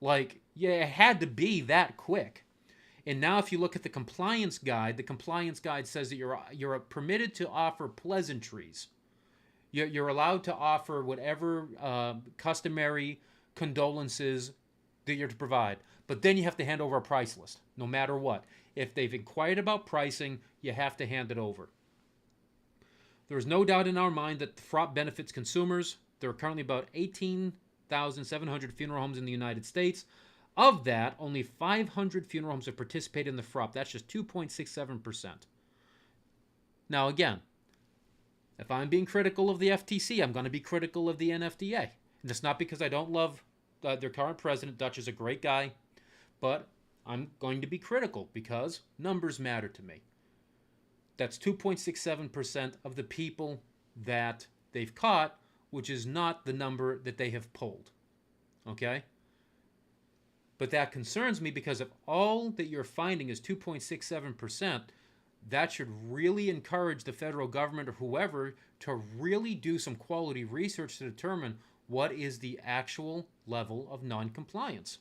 It had to be that quick. And now if you look at the compliance guide says that you're permitted to offer pleasantries. You're allowed to offer whatever customary condolences that you're to provide. But then you have to hand over a price list, no matter what. If they've inquired about pricing, you have to hand it over. There is no doubt in our mind that the FROP benefits consumers. There are currently about 18,700 funeral homes in the United States. Of that, only 500 funeral homes have participated in the FROP. That's just 2.67%. Now again, if I'm being critical of the FTC, I'm going to be critical of the NFDA. And it's not because I don't love their current president. Dutch is a great guy. But I'm going to be critical because numbers matter to me. That's 2.67% of the people that they've caught, which is not the number that they have polled. Okay? But that concerns me because if all that you're finding is 2.67%, that should really encourage the federal government or whoever to really do some quality research to determine what is the actual level of non-compliance.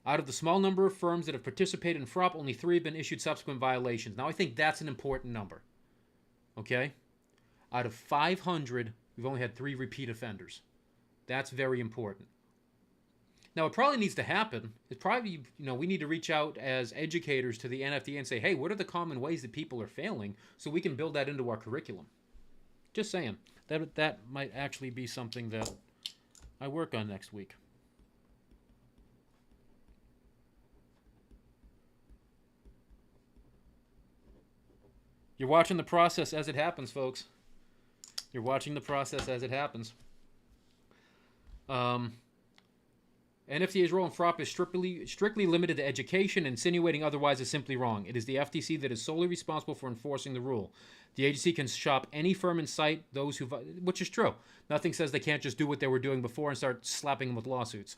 Out of the small number of firms that have participated in FROP, only 3 have been issued subsequent violations. Now, I think that's an important number. Okay? Out of 500, we've only had 3 repeat offenders. That's very important. Now, it probably needs to happen. It's probably, we need to reach out as educators to the NFDA and say, hey, what are the common ways that people are failing so we can build that into our curriculum? Just saying. That might actually be something that I work on next week. You're watching the process as it happens, folks. You're watching the process as it happens. NFTA's role in FROP is strictly limited to education. Insinuating otherwise is simply wrong. It is the FTC that is solely responsible for enforcing the rule. The agency can shop any firm in sight, which is true. Nothing says they can't just do what they were doing before and start slapping them with lawsuits.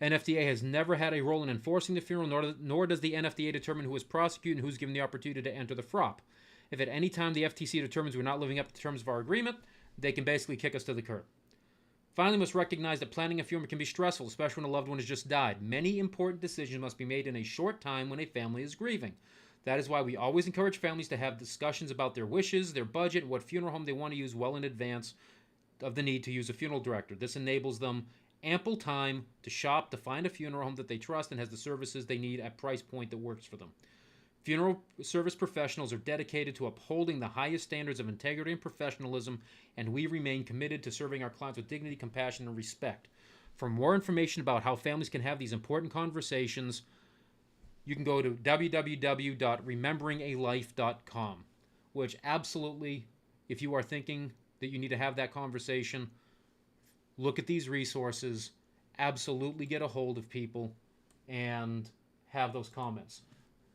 NFTA has never had a role in enforcing the funeral, nor does the NFTA determine who is prosecuted and who is given the opportunity to enter the FROP. If at any time the FTC determines we're not living up to the terms of our agreement, they can basically kick us to the curb. Finally, we must recognize that planning a funeral can be stressful, especially when a loved one has just died. Many important decisions must be made in a short time when a family is grieving. That is why we always encourage families to have discussions about their wishes, their budget, and what funeral home they want to use well in advance of the need to use a funeral director. This enables them ample time to shop, to find a funeral home that they trust and has the services they need at price point that works for them. Funeral service professionals are dedicated to upholding the highest standards of integrity and professionalism, and we remain committed to serving our clients with dignity, compassion, and respect. For more information about how families can have these important conversations, you can go to www.rememberingalife.com, which absolutely, if you are thinking that you need to have that conversation, look at these resources, absolutely get a hold of people, and have those comments.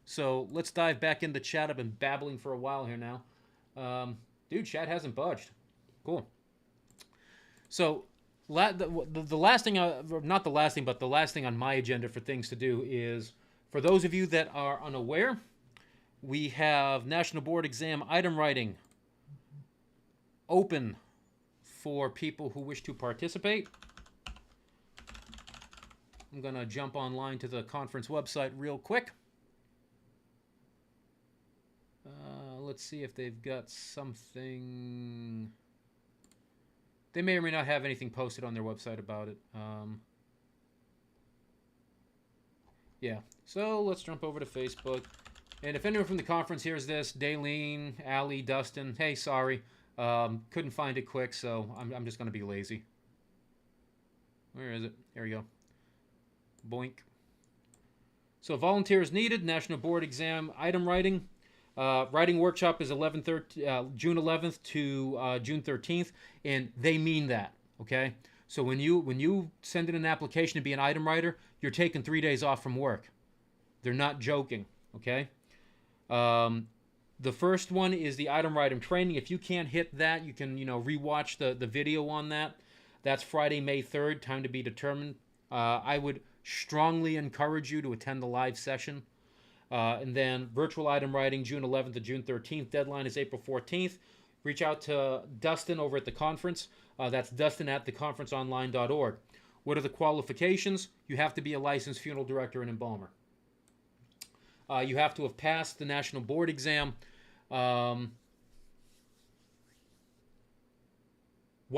So let's dive back into chat. I've been babbling for a while here now. Dude, chat hasn't budged. Cool. So the last thing, not the last thing, but the last thing on my agenda for things to do is, for those of you that are unaware, we have National Board Exam item writing open for people who wish to participate. I'm going to jump online to the conference website real quick. Let's see if they've got something. They may or may not have anything posted on their website about it. Yeah, so let's jump over to Facebook. And if anyone from the conference hears this, Daleen, Allie, Dustin, hey, sorry. Couldn't find it quick, so I'm just going to be lazy. Where is it? There we go. Boink. So volunteers needed, National Board Exam item writing. Writing workshop is June 11th to June 13th, and they mean that, okay? So when you send in an application to be an item writer, you're taking 3 days off from work. They're not joking, okay? The first one is the item writing training. If you can't hit that, you can rewatch the video on that. That's Friday, May 3rd, time to be determined. I would strongly encourage you to attend the live session. And then virtual item writing, June 11th to June 13th. Deadline is April 14th. Reach out to Dustin over at the conference. That's Dustin at theconferenceonline.org. What are the qualifications? You have to be a licensed funeral director and embalmer. You have to have passed the National Board Exam. Why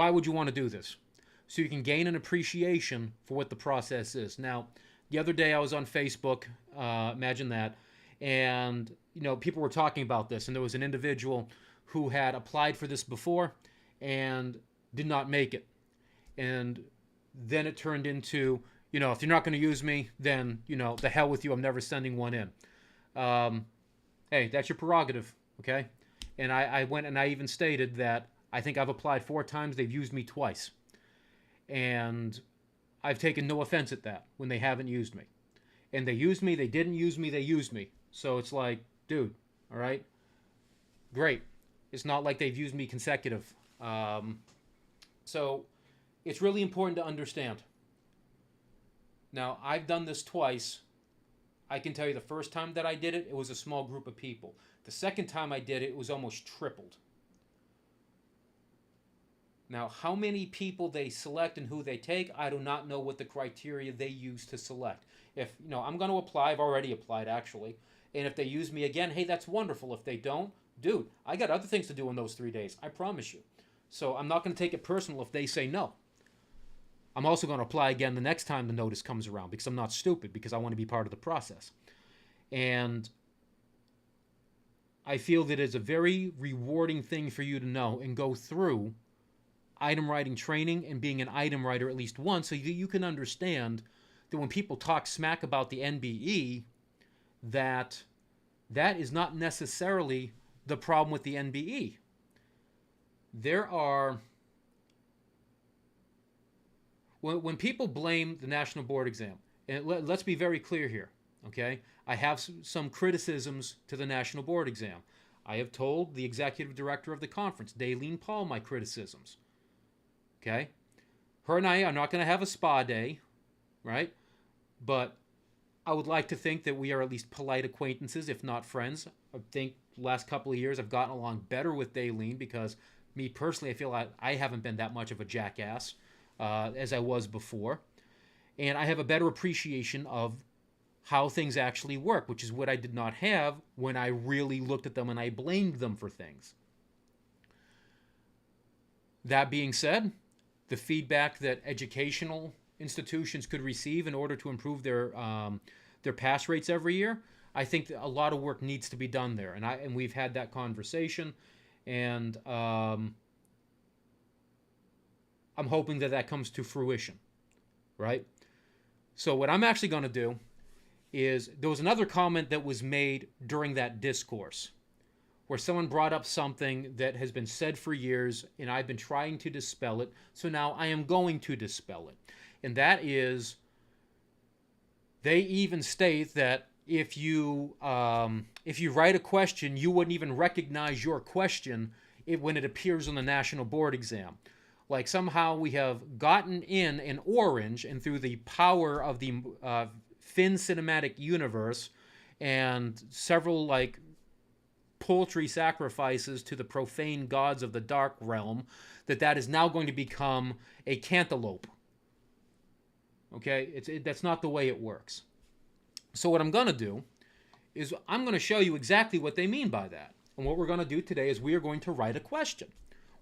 would you want to do this? So you can gain an appreciation for what the process is. Now, the other day I was on Facebook, imagine that, and people were talking about this, and there was an individual who had applied for this before and did not make it. And then it turned into, if you're not going to use me, then, the hell with you, I'm never sending one in. Hey, that's your prerogative, okay? And I went and I even stated that I think I've applied 4 times, they've used me twice. And I've taken no offense at that when they haven't used me. And they used me, they didn't use me, they used me. So it's like, dude, all right? Great. It's not like they've used me consecutive. So it's really important to understand. Now, I've done this twice. I can tell you the first time that I did it, it was a small group of people. The second time I did it, it was almost tripled. Now, how many people they select and who they take, I do not know what the criteria they use to select. If, I'm going to apply, I've already applied actually, and if they use me again, hey, that's wonderful. If they don't, dude, I got other things to do in those 3 days, I promise you. So I'm not going to take it personal if they say no. I'm also going to apply again the next time the notice comes around because I'm not stupid, because I want to be part of the process. And I feel that it's a very rewarding thing for you to know and go through item writing training and being an item writer at least once, so you can understand that when people talk smack about the NBE, that is not necessarily the problem with the NBE. There are, when people blame the National Board Exam, and let's be very clear here, okay? I have some criticisms to the National Board Exam. I have told the executive director of the conference, Daleen Paul, my criticisms. Okay? Her and I are not going to have a spa day, right? But I would like to think that we are at least polite acquaintances, if not friends. I think the last couple of years I've gotten along better with Daleen because me personally, I feel like I haven't been that much of a jackass as I was before. And I have a better appreciation of how things actually work, which is what I did not have when I really looked at them and I blamed them for things. That being said, the feedback that educational institutions could receive in order to improve their pass rates every year. I think that a lot of work needs to be done there, and we've had that conversation, and I'm hoping that that comes to fruition, right? So what I'm actually going to do is, there was another comment that was made during that discourse where someone brought up something that has been said for years, and I've been trying to dispel it, so now I am going to dispel it. And that is, they even state that if you write a question, you wouldn't even recognize your question when it appears on the national board exam. Like somehow we have gotten in an orange, and through the power of the Finn cinematic universe and several like poultry sacrifices to the profane gods of the dark realm, that is now going to become a cantaloupe. Okay, that's not the way it works. So what I'm going to do is I'm going to show you exactly what they mean by that. And what we're going to do today is we are going to write a question.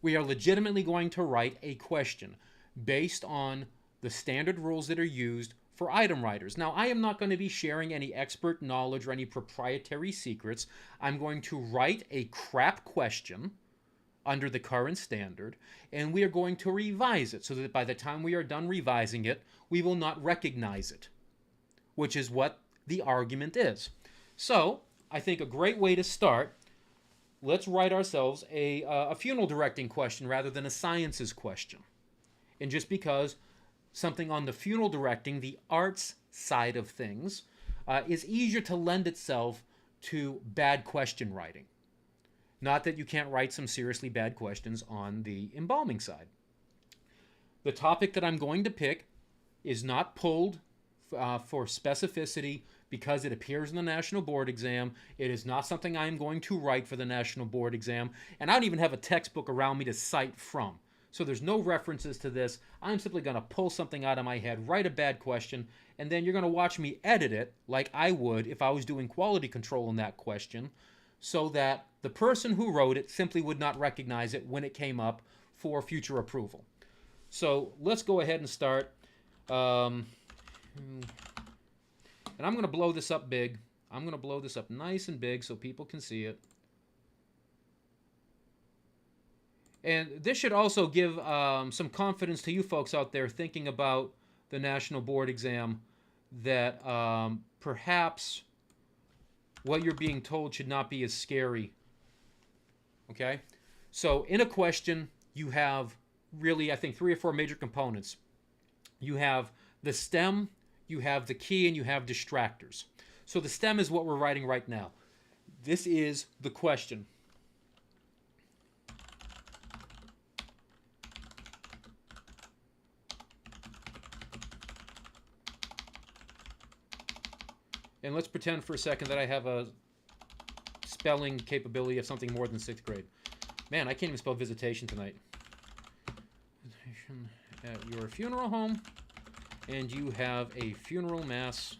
We are legitimately going to write a question based on the standard rules that are used for item writers. Now, I am not going to be sharing any expert knowledge or any proprietary secrets. I'm going to write a crap question under the current standard, and we are going to revise it so that by the time we are done revising it, we will not recognize it, which is what the argument is. So, I think a great way to start, let's write ourselves a funeral directing question rather than a sciences question. And just because something on the funeral directing, the arts side of things, is easier to lend itself to bad question writing. Not that you can't write some seriously bad questions on the embalming side. The topic that I'm going to pick is not pulled for specificity because it appears in the National Board exam. It is not something I am going to write for the National Board exam, and I don't even have a textbook around me to cite from. So there's no references to this. I'm simply going to pull something out of my head, write a bad question, and then you're going to watch me edit it like I would if I was doing quality control on that question, so that the person who wrote it simply would not recognize it when it came up for future approval. So let's go ahead and start. And I'm going to blow this up big. I'm going to blow this up nice and big so people can see it. And this should also give some confidence to you folks out there thinking about the National Board exam, that perhaps what you're being told should not be as scary. Okay? So in a question, you have really, I think, 3 or 4 major components. You have the stem, you have the key, and you have distractors. So the stem is what we're writing right now. This is the question. And let's pretend for a second that I have a spelling capability of something more than 6th grade. Man, I can't even spell visitation tonight. Visitation at your funeral home, and you have a funeral mass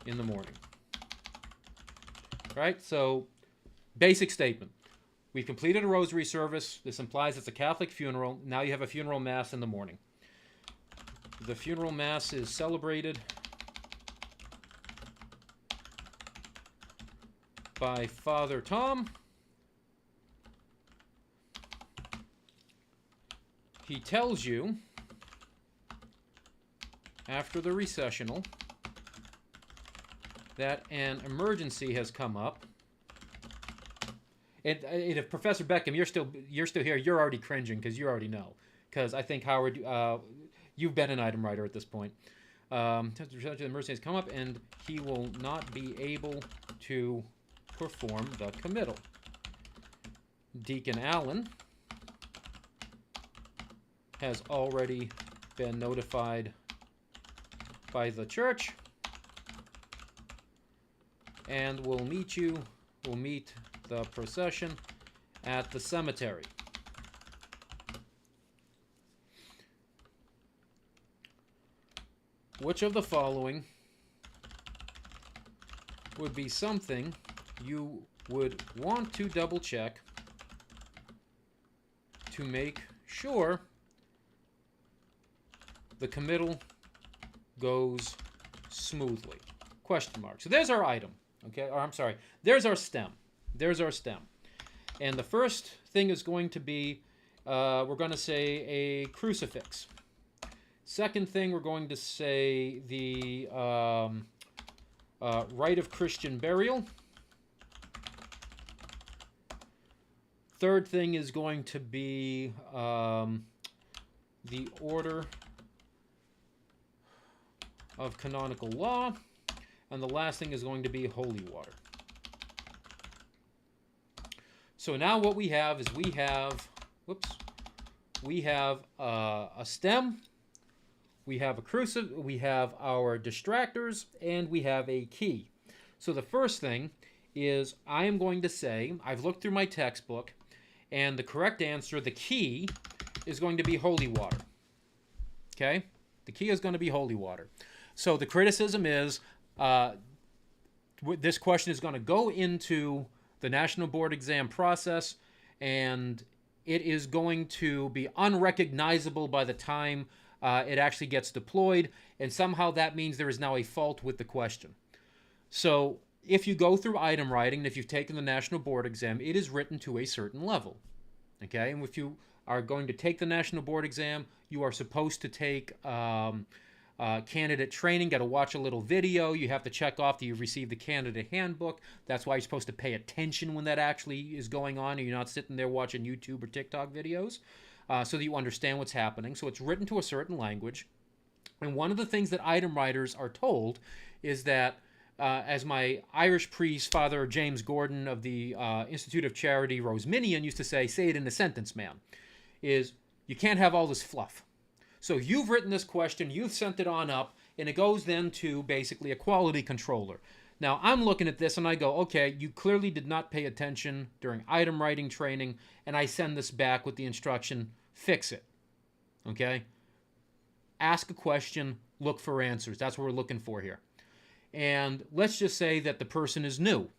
in the morning. All right, so basic statement. We've completed a rosary service. This implies it's a Catholic funeral. Now you have a funeral mass in the morning. The funeral mass is celebrated by Father Tom. He tells you, after the recessional, that an emergency has come up. And if Professor Beckham, you're still here, you're already cringing because you already know. Because I think Howard, you've been an item writer at this point. The emergency has come up, and he will not be able to perform the committal. Deacon Allen has already been notified by the church and will meet the procession at the cemetery. Which of the following would be something you would want to double check to make sure the committal goes smoothly. Question mark. So there's our item. Okay, or I'm sorry, there's our stem. There's our stem. And the first thing is going to be, we're going to say a crucifix. Second thing, we're going to say the rite of Christian burial. Third thing is going to be the order of canonical law. And the last thing is going to be holy water. So now what we have is we have a stem, we have a crucifix, we have our distractors, and we have a key. So the first thing is I am going to say, I've looked through my textbook, and the correct answer, the key, is going to be holy water. Okay? The key is going to be holy water. So the criticism is, this question is going to go into the National Board exam process, and it is going to be unrecognizable by the time it actually gets deployed, and somehow that means there is now a fault with the question. So if you go through item writing, and if you've taken the National Board exam, it is written to a certain level. Okay, and if you are going to take the National Board exam, you are supposed to take candidate training, got to watch a little video. You have to check off that you've received the candidate handbook. That's why you're supposed to pay attention when that actually is going on, and you're not sitting there watching YouTube or TikTok videos, so that you understand what's happening. So it's written to a certain language. And one of the things that item writers are told is that, as my Irish priest, Father James Gordon of the Institute of Charity Roseminian used to say it in a sentence, man, is you can't have all this fluff. So you've written this question, you've sent it on up, and it goes then to basically a quality controller. Now, I'm looking at this and I go, okay, you clearly did not pay attention during item writing training, and I send this back with the instruction, fix it. Okay? Ask a question, look for answers. That's what we're looking for here. And let's just say that the person is new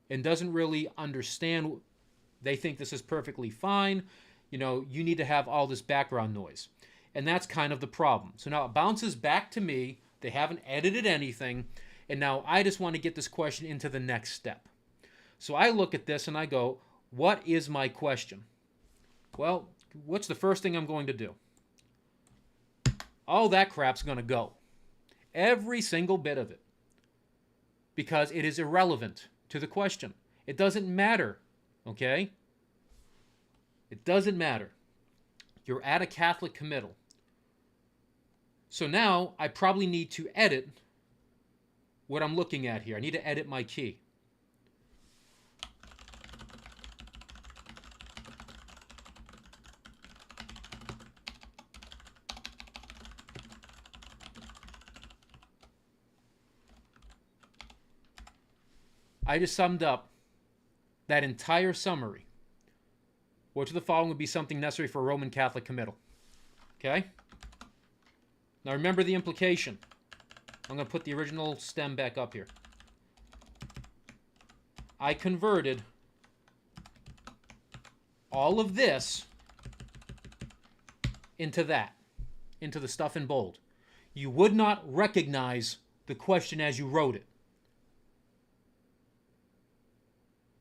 and doesn't really understand. They think this is perfectly fine. You know, you need to have all this background noise. And that's kind of the problem. So now it bounces back to me. They haven't edited anything. And now I just want to get this question into the next step. So I look at this and I go, what is my question? Well, what's the first thing I'm going to do? All that crap's going to go. Every single bit of it. Because it is irrelevant to the question. It doesn't matter. Okay? It doesn't matter. You're at a Catholic committal. So now I probably need to edit what I'm looking at here. I need to edit my key. I just summed up that entire summary. Which of the following would be something necessary for a Roman Catholic committal? Okay? Now remember the implication. I'm going to put the original stem back up here. I converted all of this into that, into the stuff in bold. You would not recognize the question as you wrote it.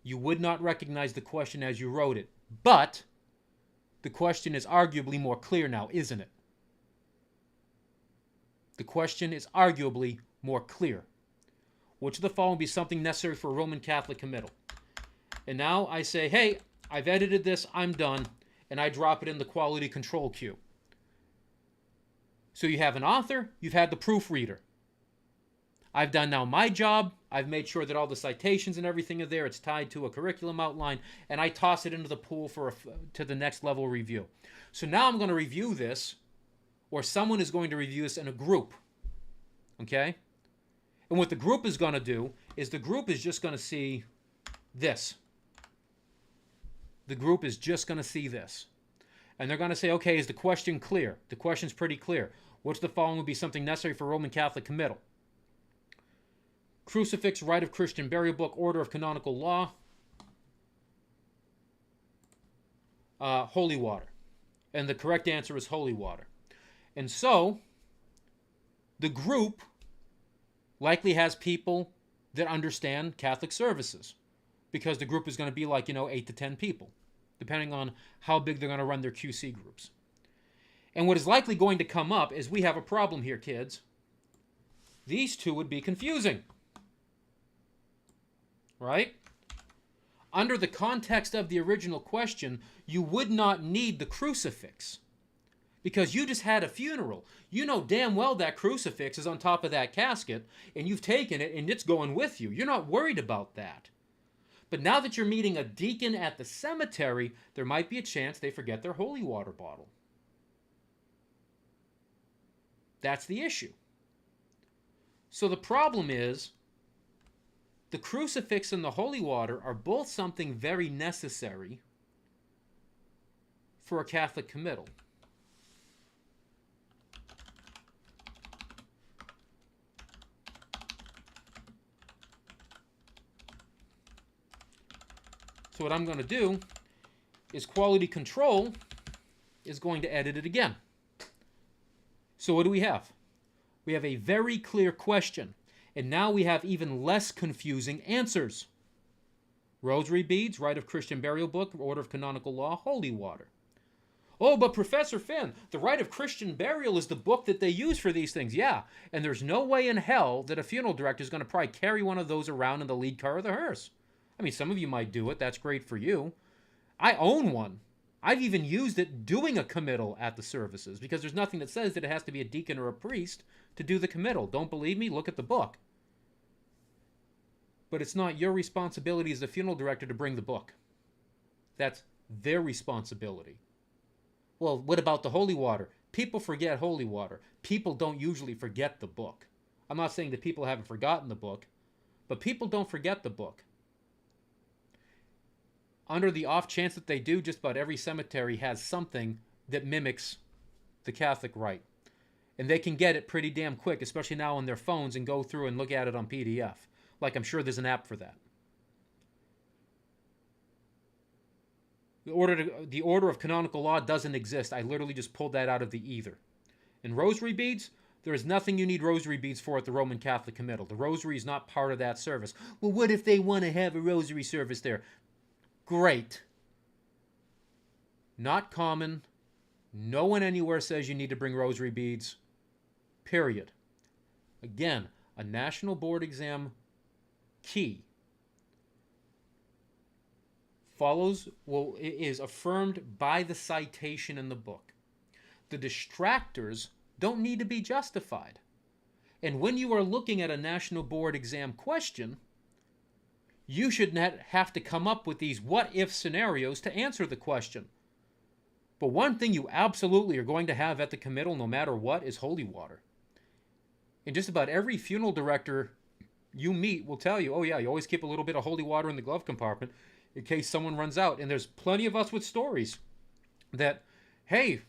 You would not recognize the question as you wrote it. But the question is arguably more clear now, isn't it? The question is arguably more clear. Which of the following would be something necessary for a Roman Catholic committal? And now I say, hey, I've edited this, I'm done, and I drop it in the quality control queue. So you have an author, you've had the proofreader. I've done now my job. I've made sure that all the citations and everything are there. It's tied to a curriculum outline, and I toss it into the pool to the next level review. So now I'm going to review this, or someone is going to review this in a group. Okay? And what the group is going to do is the group is just going to see this. The group is just going to see this. And they're going to say, okay, is the question clear? The question's pretty clear. What's the following would be something necessary for Roman Catholic committal? Crucifix, rite of Christian burial book, order of canonical law, holy water. And the correct answer is holy water. And so, The group likely has people that understand Catholic services, because the group is going to be like, 8 to 10 people, depending on how big they're going to run their QC groups. And what is likely going to come up is, we have a problem here, kids. These two would be confusing, right? Under the context of the original question, you would not need the crucifix, because you just had a funeral. You know damn well that crucifix is on top of that casket, and you've taken it, and it's going with you. You're not worried about that. But now that you're meeting a deacon at the cemetery, there might be a chance they forget their holy water bottle. That's the issue. So the problem is, the crucifix and the holy water are both something very necessary for a Catholic committal. So what I'm going to do is quality control is going to edit it again. So what do we have? We have a very clear question, and now we have even less confusing answers. Rosary beads, rite of Christian burial book, order of canonical law, holy water. Oh, but Professor Finn, the rite of Christian burial is the book that they use for these things. Yeah, and there's no way in hell that a funeral director is going to probably carry one of those around in the lead car of the hearse. I mean, some of you might do it. That's great for you. I own one. I've even used it doing a committal at the services, because there's nothing that says that it has to be a deacon or a priest to do the committal. Don't believe me? Look at the book. But it's not your responsibility as the funeral director to bring the book. That's their responsibility. Well, what about the holy water? People forget holy water. People don't usually forget the book. I'm not saying that people haven't forgotten the book, but people don't forget the book. Under the off chance that they do, just about every cemetery has something that mimics the Catholic rite. And they can get it pretty damn quick, especially now on their phones, and go through and look at it on PDF. Like, I'm sure there's an app for that. The order of canonical law doesn't exist. I literally just pulled that out of the ether. And rosary beads, there is nothing you need rosary beads for at the Roman Catholic committal. The rosary is not part of that service. Well, what if they want to have a rosary service there? Great. Not common. No one anywhere says you need to bring rosary beads. Period. Again, a national board exam key is affirmed by the citation in the book. The distractors don't need to be justified. And when you are looking at a national board exam question, you should not have to come up with these what-if scenarios to answer the question. But one thing you absolutely are going to have at the committal, no matter what, is holy water. And just about every funeral director you meet will tell you, oh yeah, you always keep a little bit of holy water in the glove compartment in case someone runs out. And there's plenty of us with stories that, hey,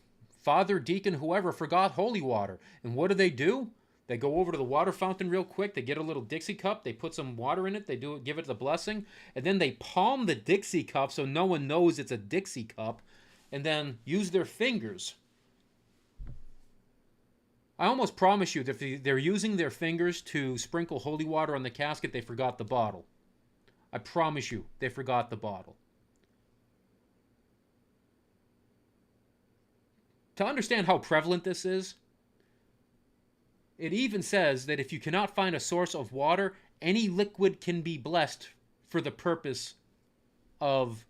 father, deacon, whoever forgot holy water. And what do? They go over to the water fountain real quick. They get a little Dixie cup. They put some water in it. They give it the blessing. And then they palm the Dixie cup so no one knows it's a Dixie cup. And then use their fingers. I almost promise you that if they're using their fingers to sprinkle holy water on the casket, they forgot the bottle. I promise you, they forgot the bottle. To understand how prevalent this is, it even says that if you cannot find a source of water, any liquid can be blessed for the purpose of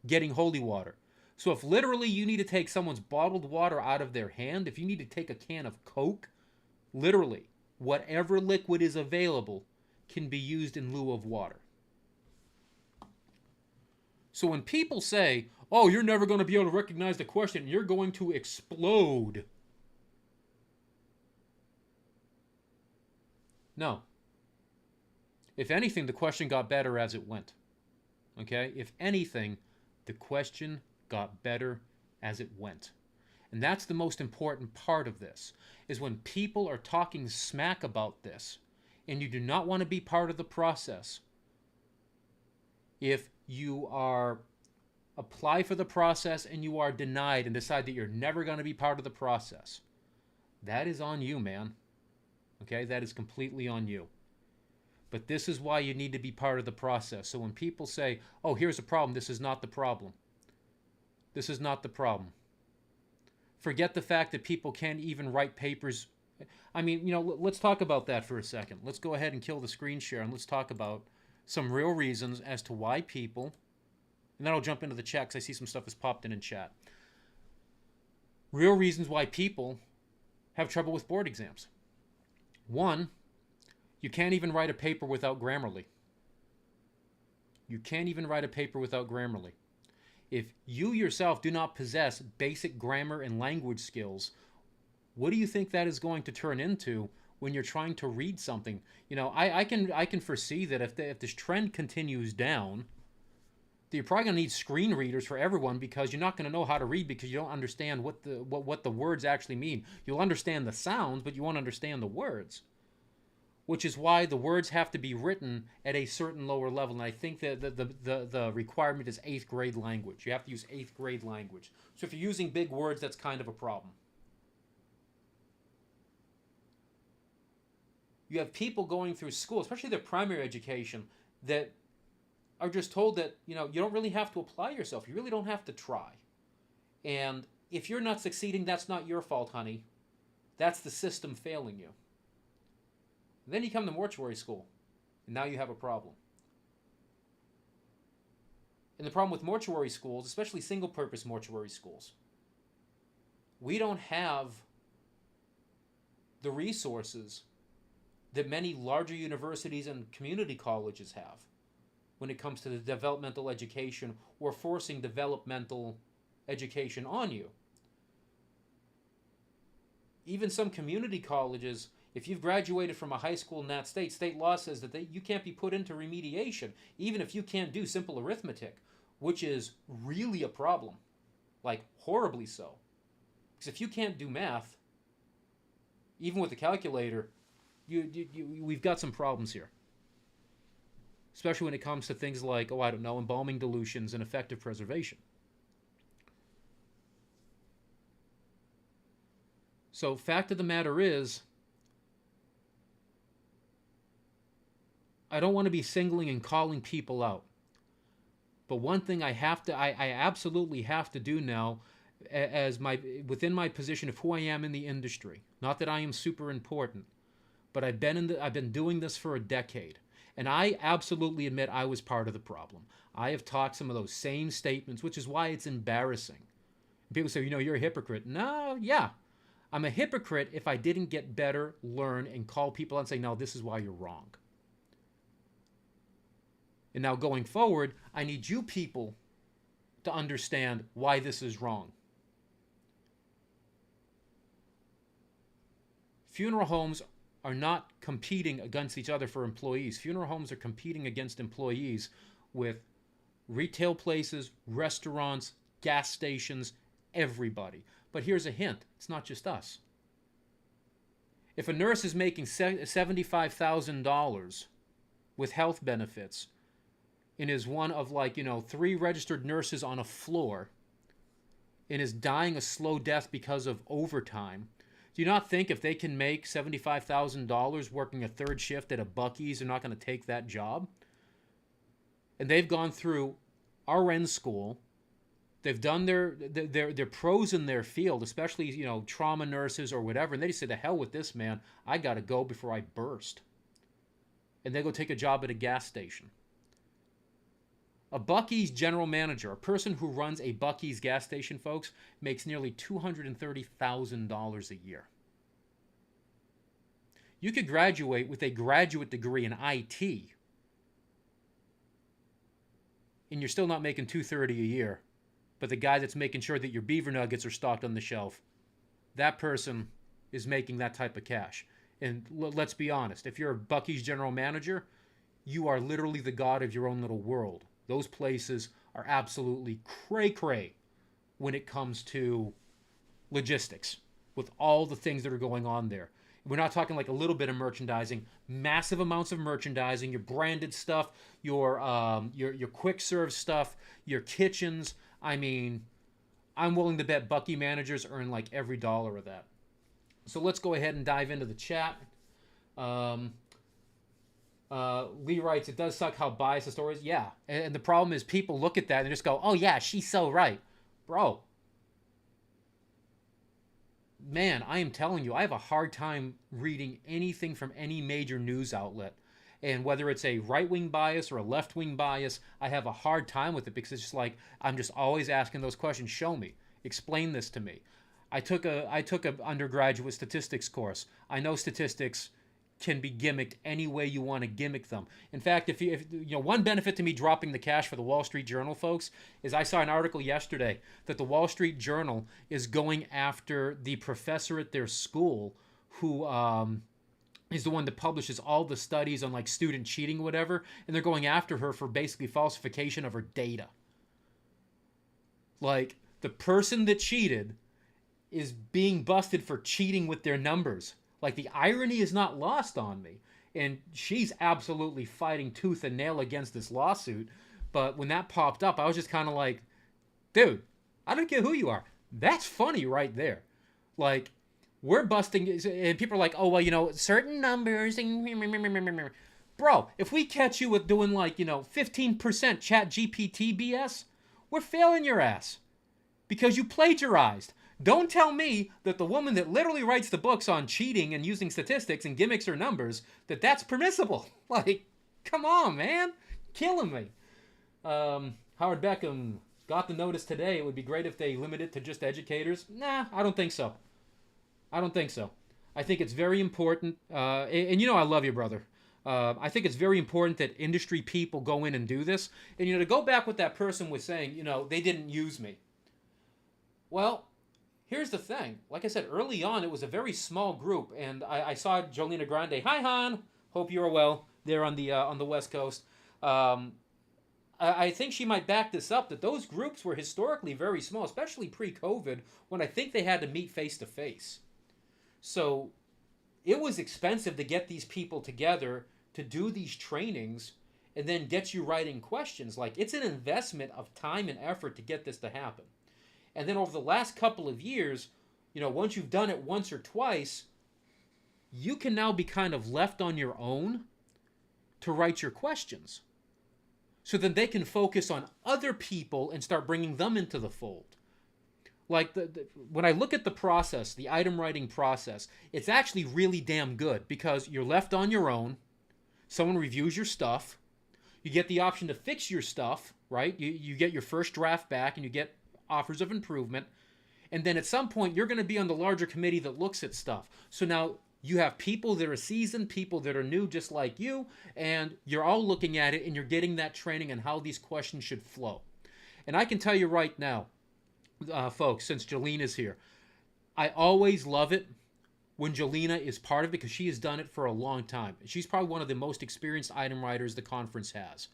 getting holy water. So if literally you need to take someone's bottled water out of their hand, if you need to take a can of Coke, literally, whatever liquid is available can be used in lieu of water. So when people say, oh, you're never going to be able to recognize the question, you're going to explode. No. If anything, the question got better as it went. Okay? If anything, the question got better as it went. And that's the most important part of this, is when people are talking smack about this, and you do not want to be part of the process. If you apply for the process and you are denied and decide that you're never going to be part of the process, That is on you, man. Okay, that is completely on you. But this is why you need to be part of the process. So when people say, oh, here's a problem, this is not the problem. This is not the problem. Forget the fact that people can't even write papers. I mean, let's talk about that for a second. Let's go ahead and kill the screen share and let's talk about some real reasons as to why people, and then I'll jump into the chat because I see some stuff has popped in chat. Real reasons why people have trouble with board exams. One, you can't even write a paper without Grammarly. You can't even write a paper without Grammarly. If you yourself do not possess basic grammar and language skills, what do you think that is going to turn into when you're trying to read something? I can foresee that if this trend continues down, that you're probably going to need screen readers for everyone because you're not going to know how to read because you don't understand what the words actually mean. You'll understand the sounds, but you won't understand the words. Which is why the words have to be written at a certain lower level. And I think that the requirement is 8th grade language. You have to use 8th grade language. So if you're using big words, that's kind of a problem. You have people going through school, especially their primary education, that are just told that, you don't really have to apply yourself. You really don't have to try. And if you're not succeeding, that's not your fault, honey. That's the system failing you. And then you come to mortuary school, and now you have a problem. And the problem with mortuary schools, especially single-purpose mortuary schools, we don't have the resources that many larger universities and community colleges have when it comes to the developmental education or forcing developmental education on you. Even some community colleges, if you've graduated from a high school in that state law says that you can't be put into remediation, even if you can't do simple arithmetic, which is really a problem, like horribly so. Because if you can't do math, even with a calculator, we've got some problems here. Especially when it comes to things like, embalming dilutions and effective preservation. So, fact of the matter is, I don't want to be singling and calling people out. But one thing I absolutely have to do now, within my position of who I am in the industry. Not that I am super important, but I've been doing this for a decade. And I absolutely admit I was part of the problem. I have taught some of those same statements, which is why it's embarrassing. People say, you're a hypocrite. No, yeah. I'm a hypocrite if I didn't get better, learn, and call people out and say, no, this is why you're wrong. And now going forward, I need you people to understand why this is wrong. Funeral homes are not competing against each other for employees. Funeral homes are competing against employees with retail places, restaurants, gas stations, everybody. But here's a hint. It's not just us. If a nurse is making $75,000 with health benefits and is one of 3 registered nurses on a floor and is dying a slow death because of overtime, do you not think if they can make $75,000 working a 3rd shift at a Buc-ee's, they're not going to take that job? And they've gone through RN school. They've done their pros in their field, especially, trauma nurses or whatever. And they just say, the hell with this, man. I got to go before I burst. And they go take a job at a gas station. A Buc-ee's general manager, a person who runs a Buc-ee's gas station, folks, makes nearly $230,000 a year. You could graduate with a graduate degree in IT, and you're still not making $230,000 a year. But the guy that's making sure that your beaver nuggets are stocked on the shelf, that person is making that type of cash. And let's be honest, if you're a Buc-ee's general manager, you are literally the god of your own little world. Those places are absolutely cray-cray when it comes to logistics with all the things that are going on there. We're not talking like a little bit of merchandising, massive amounts of merchandising, your branded stuff, your quick serve stuff, your kitchens. I mean, I'm willing to bet Buc-ee managers earn like every dollar of that. So let's go ahead and dive into the chat. Um, Lee writes, it does suck how biased the story is. Yeah. And the problem is people look at that and just go, oh, yeah, she's so right. Bro. Man, I am telling you, I have a hard time reading anything from any major news outlet. And whether it's a right-wing bias or a left-wing bias, I have a hard time with it because it's just like, I'm just always asking those questions. Show me. Explain this to me. I took a undergraduate statistics course. I know statistics can be gimmicked any way you want to gimmick them. In fact, if you know, one benefit to me dropping the cash for the Wall Street Journal, folks, is I saw an article yesterday that the Wall Street Journal is going after the professor at their school who is the one that publishes all the studies on like student cheating or whatever, and they're going after her for basically falsification of her data. Like, the person that cheated is being busted for cheating with their numbers. Like, the irony is not lost on me. And she's absolutely fighting tooth and nail against this lawsuit. But when that popped up, I was just kind of like, dude, I don't care who you are. That's funny right there. Like, we're busting, and people are like, oh, well, you know, certain numbers. Bro, if we catch you with doing like, you know, 15% chat GPT BS, we're failing your ass. Because you plagiarized. Don't tell me that the woman that literally writes the books on cheating and using statistics and gimmicks her numbers, that's permissible. Like, come on, man. Killing me. Howard Beckham got the notice today. It would be great if they limit it to just educators. Nah, I don't think so. I don't think so. I think it's very important. And you know I love you, brother. I think it's very important that industry people go in and do this. And, you know, to go back what that person was saying, you know, they didn't use me. Well, here's the thing. Like I said, early on, it was a very small group, and I saw Jolena Grande. Hi, hon. Hope you are well there on the West Coast. I think she might back this up, that those groups were historically very small, especially pre-COVID, when I think they had to meet face-to-face. So it was expensive to get these people together to do these trainings and then get you writing questions. Like, it's an investment of time and effort to get this to happen. And then over the last couple of years, you know, once you've done it once or twice, you can now be kind of left on your own to write your questions. So then they can focus on other people and start bringing them into the fold. Like, when I look at the process, the item writing process, it's actually really damn good because you're left on your own. Someone reviews your stuff. You get the option to fix your stuff, right? You get your first draft back and you get offers of improvement, and then at some point you're going to be on the larger committee that looks at stuff. So now you have people that are seasoned, people that are new just like you, and you're all looking at it and you're getting that training on how these questions should flow. And I can tell you right now, folks, since Jolene is here, I always love it when Jolena is part of it because she has done it for a long time. She's probably one of the most experienced item writers the conference has,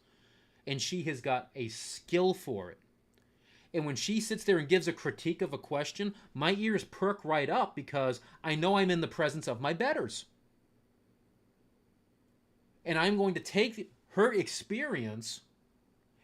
and she has got a skill for it. And when she sits there and gives a critique of a question, my ears perk right up because I know I'm in the presence of my betters. And I'm going to take her experience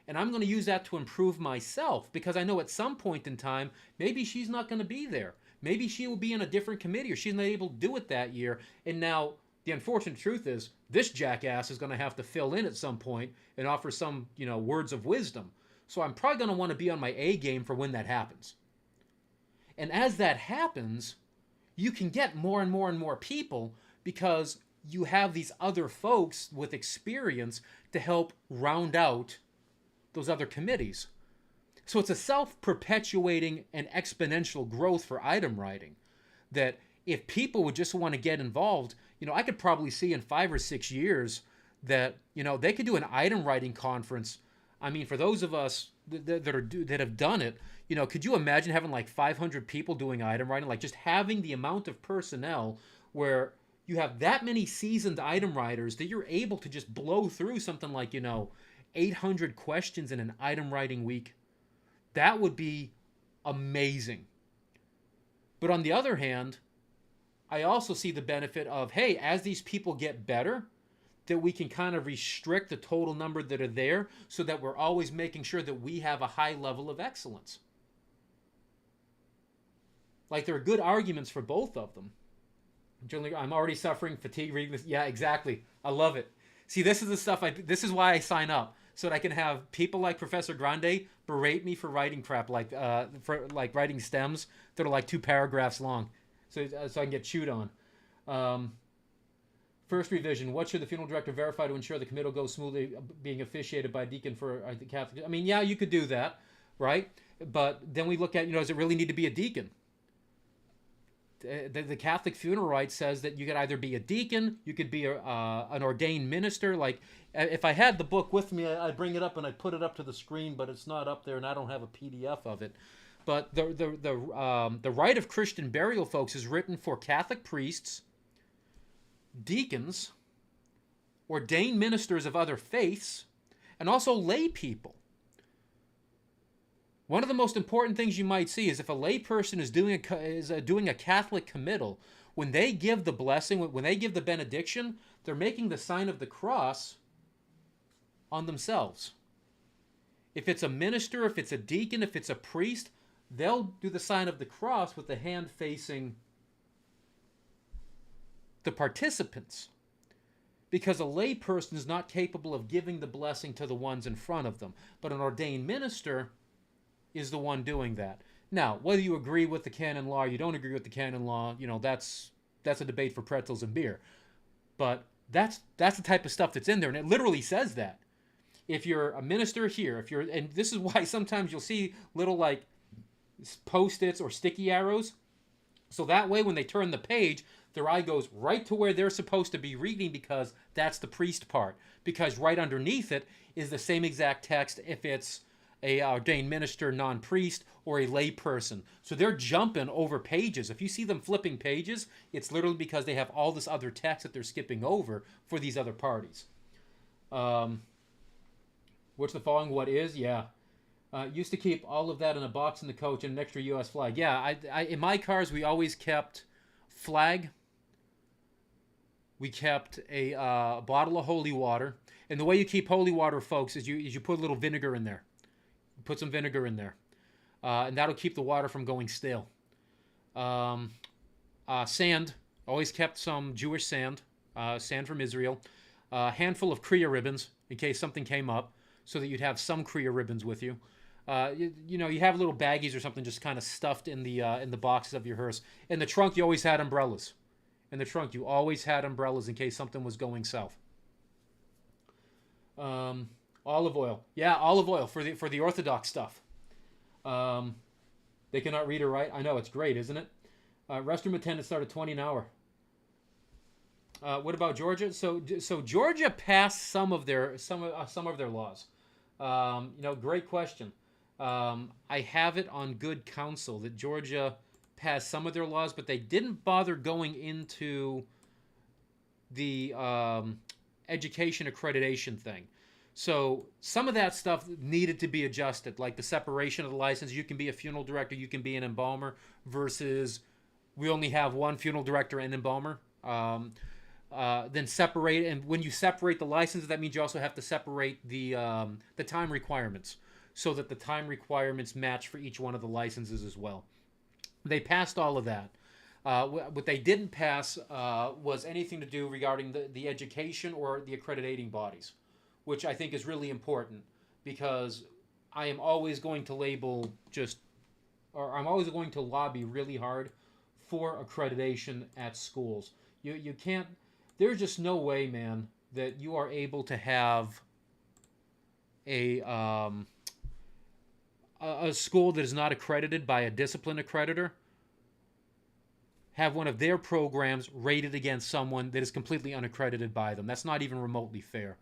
and I'm going to use that to improve myself because I know at some point in time, maybe she's not going to be there. Maybe she will be in a different committee or she's not able to do it that year. And now the unfortunate truth is this jackass is going to have to fill in at some point and offer some, you know, words of wisdom. So I'm probably going to want to be on my A game for when that happens. And as that happens, you can get more and more and more people because you have these other folks with experience to help round out those other committees. So it's a self-perpetuating and exponential growth for item writing that if people would just want to get involved, you know, I could probably see in 5 or 6 years that, you know, they could do an item writing conference. I mean, for those of us that have done it, you know, could you imagine having like 500 people doing item writing? Like just having the amount of personnel where you have that many seasoned item writers that you're able to just blow through something like, you know, 800 questions in an item writing week. That would be amazing. But on the other hand, I also see the benefit of, hey, as these people get better, that we can kind of restrict the total number that are there so that we're always making sure that we have a high level of excellence. Like, there are good arguments for both of them. I'm already suffering fatigue reading this. Yeah, exactly. I love it. See, this is the stuff. This is why I sign up, so that I can have people like Professor Grande berate me for writing crap for like writing stems that are like 2 paragraphs long, so I can get chewed on. Um, First revision. What should the funeral director verify to ensure the committal goes smoothly, being officiated by a deacon for the Catholic? I mean, yeah, you could do that, right? But then we look at, does it really need to be a deacon? The Catholic funeral rite says that you could either be a deacon, you could be an ordained minister. Like, if I had the book with me, I'd bring it up and I'd put it up to the screen, but it's not up there, and I don't have a PDF of it. But the rite of Christian burial, folks, is written for Catholic priests, deacons, ordained ministers of other faiths, and also lay people. One of the most important things you might see is if a lay person is doing a Catholic committal, when they give the blessing, when they give the benediction, they're making the sign of the cross on themselves. If it's a minister, if it's a deacon, if it's a priest, they'll do the sign of the cross with the hand facing the participants, because a lay person is not capable of giving the blessing to the ones in front of them. But an ordained minister is the one doing that. Now, whether you agree with the canon law or you don't agree with the canon law, that's a debate for pretzels and beer. But that's the type of stuff that's in there, and it literally says that. If you're a minister here, and this is why sometimes you'll see little like post-its or sticky arrows, so that way when they turn the page, their eye goes right to where they're supposed to be reading, because that's the priest part. Because right underneath it is the same exact text if it's a ordained minister, non-priest, or a lay person. So they're jumping over pages. If you see them flipping pages, it's literally because they have all this other text that they're skipping over for these other parties. What's the following? What is? Yeah. Used to keep all of that in a box in the coach and an extra U.S. flag. Yeah, I in my cars, we always kept flag. We kept a bottle of holy water. And the way you keep holy water, folks, is you put a little vinegar in there. Put some vinegar in there, and that'll keep the water from going stale. Sand, always kept some Jewish sand, sand from Israel. A handful of Kriya ribbons in case something came up, so that you'd have some Kriya ribbons with you. You have little baggies or something just kind of stuffed in the boxes of your hearse. In the trunk, you always had umbrellas. In the trunk, you always had umbrellas in case something was going south. Olive oil. Yeah, olive oil for the Orthodox stuff. They cannot read or write. I know, it's great, isn't it? Restroom attendants start at $20 an hour. What about Georgia? So Georgia passed some of their laws. Great question. I have it on good counsel that Georgia passed some of their laws, but they didn't bother going into the education accreditation thing. So some of that stuff needed to be adjusted, like the separation of the license. You can be a funeral director, you can be an embalmer, versus we only have one funeral director and embalmer. Then separate, and when you separate the licenses, that means you also have to separate the time requirements, so that the time requirements match for each one of the licenses as well. They passed all of that. What they didn't pass was anything to do regarding the education or the accrediting bodies, which I think is really important, because I am always going to I'm always going to lobby really hard for accreditation at schools. You can't, there's just no way, man, that you are able to have a school that is not accredited by a discipline accreditor have one of their programs rated against someone that is completely unaccredited by them. That's not even remotely fair.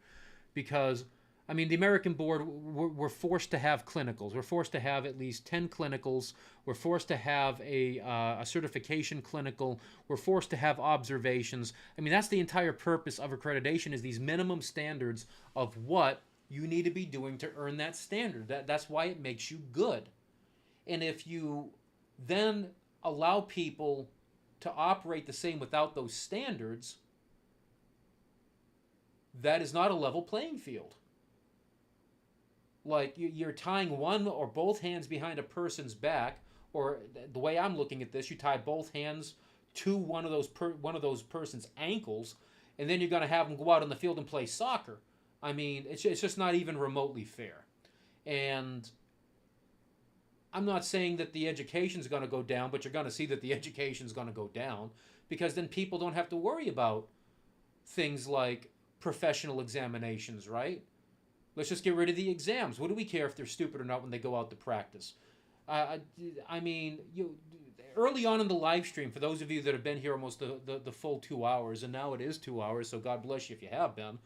Because, I mean, the American board, we're forced to have clinicals. We're forced to have at least 10 clinicals. We're forced to have a certification clinical. We're forced to have observations. I mean, that's the entire purpose of accreditation, is these minimum standards of what you need to be doing to earn that standard. That's why it makes you good. And if you then allow people to operate the same without those standards, that is not a level playing field. Like, you're tying one or both hands behind a person's back, or the way I'm looking at this, you tie both hands to one of those person's ankles, and then you're going to have them go out on the field and play soccer. I mean, it's just not even remotely fair. And I'm not saying that the education's going to go down, but you're going to see that the education's going to go down, because then people don't have to worry about things like professional examinations, right? Let's just get rid of the exams. What do we care if they're stupid or not when they go out to practice? I mean, early on in the live stream, for those of you that have been here almost the full 2 hours, and now it is 2 hours, so God bless you if you have been.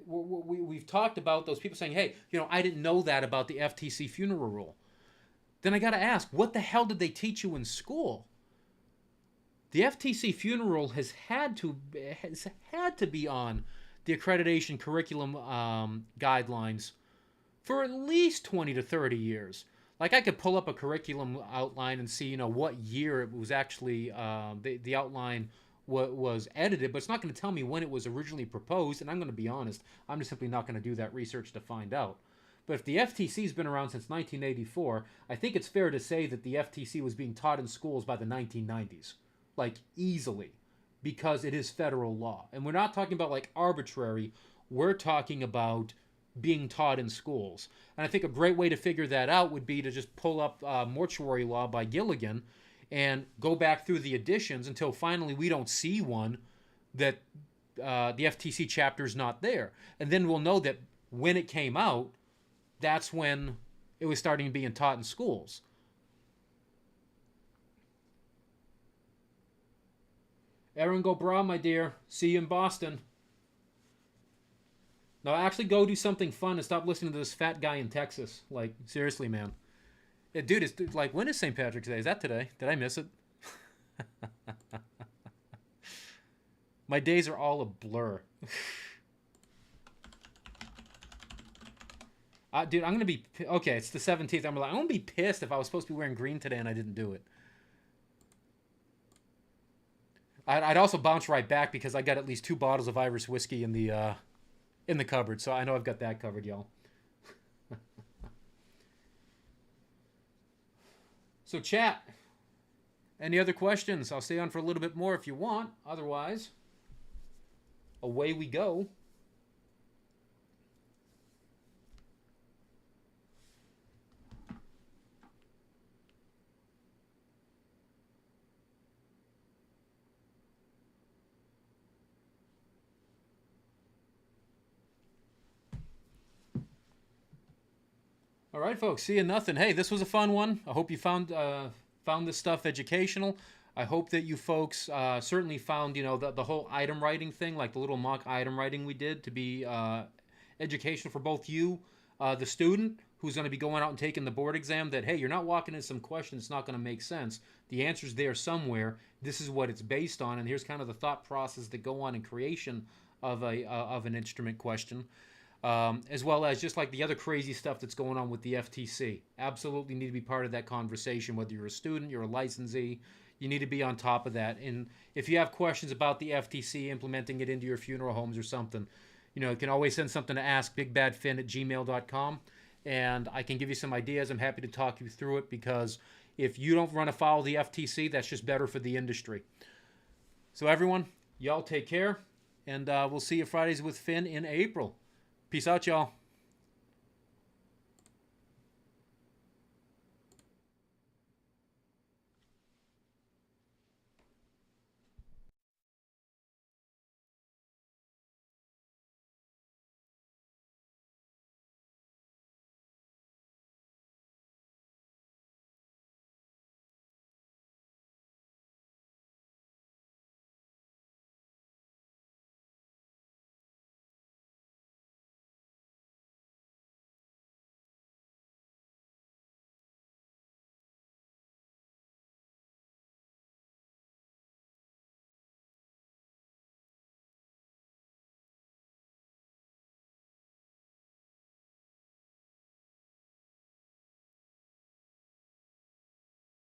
We've talked about those people saying, hey, I didn't know that about the FTC funeral rule. Then I got to ask, what the hell did they teach you in school? The FTC funeral has had to be on the accreditation curriculum guidelines for at least 20 to 30 years. Like, I could pull up a curriculum outline and see, what year it was actually, the outline was edited, but it's not going to tell me when it was originally proposed, and I'm going to be honest, I'm just simply not going to do that research to find out. But if the FTC's been around since 1984, I think it's fair to say that the FTC was being taught in schools by the 1990s. Like, easily. Because it is federal law. And we're not talking about, like, arbitrary. We're talking about being taught in schools. And I think a great way to figure that out would be to just pull up Mortuary Law by Gilligan and go back through the editions until finally we don't see one that the FTC chapter is not there. And then we'll know that when it came out, that's when it was starting being taught in schools. Erin Gobra, my dear, see you in Boston. Now, actually go do something fun and stop listening to this fat guy in Texas. Like, seriously, man. Yeah, dude, it's like, when is St. Patrick's Day? Is that today? Did I miss it? My days are all a blur. Dude, I'm going to be... Okay, it's the 17th. I'm going to be pissed if I was supposed to be wearing green today and I didn't do it. I'd also bounce right back because I got at least 2 bottles of Irish whiskey in the cupboard, so I know I've got that covered, y'all. So, chat, any other questions? I'll stay on for a little bit more if you want. Otherwise, away we go. All right, folks. See you nothing. Hey, this was a fun one. I hope you found this stuff educational. I hope that you folks certainly found, the whole item writing thing, like the little mock item writing we did, to be educational for both you, the student who's going to be going out and taking the board exam, that, hey, you're not walking into some question that's not going to make sense. The answer's there somewhere. This is what it's based on, and here's kind of the thought process that go on in creation of an instrument question. As well as just like the other crazy stuff that's going on with the FTC. Absolutely need to be part of that conversation, whether you're a student, you're a licensee, you need to be on top of that. And if you have questions about the FTC implementing it into your funeral homes or something, you can always send something to askbigbadfinn@gmail.com, and I can give you some ideas. I'm happy to talk you through it, because if you don't run afoul of the FTC, that's just better for the industry. So everyone, y'all take care, and we'll see you Fridays with Finn in April. Peace out, y'all.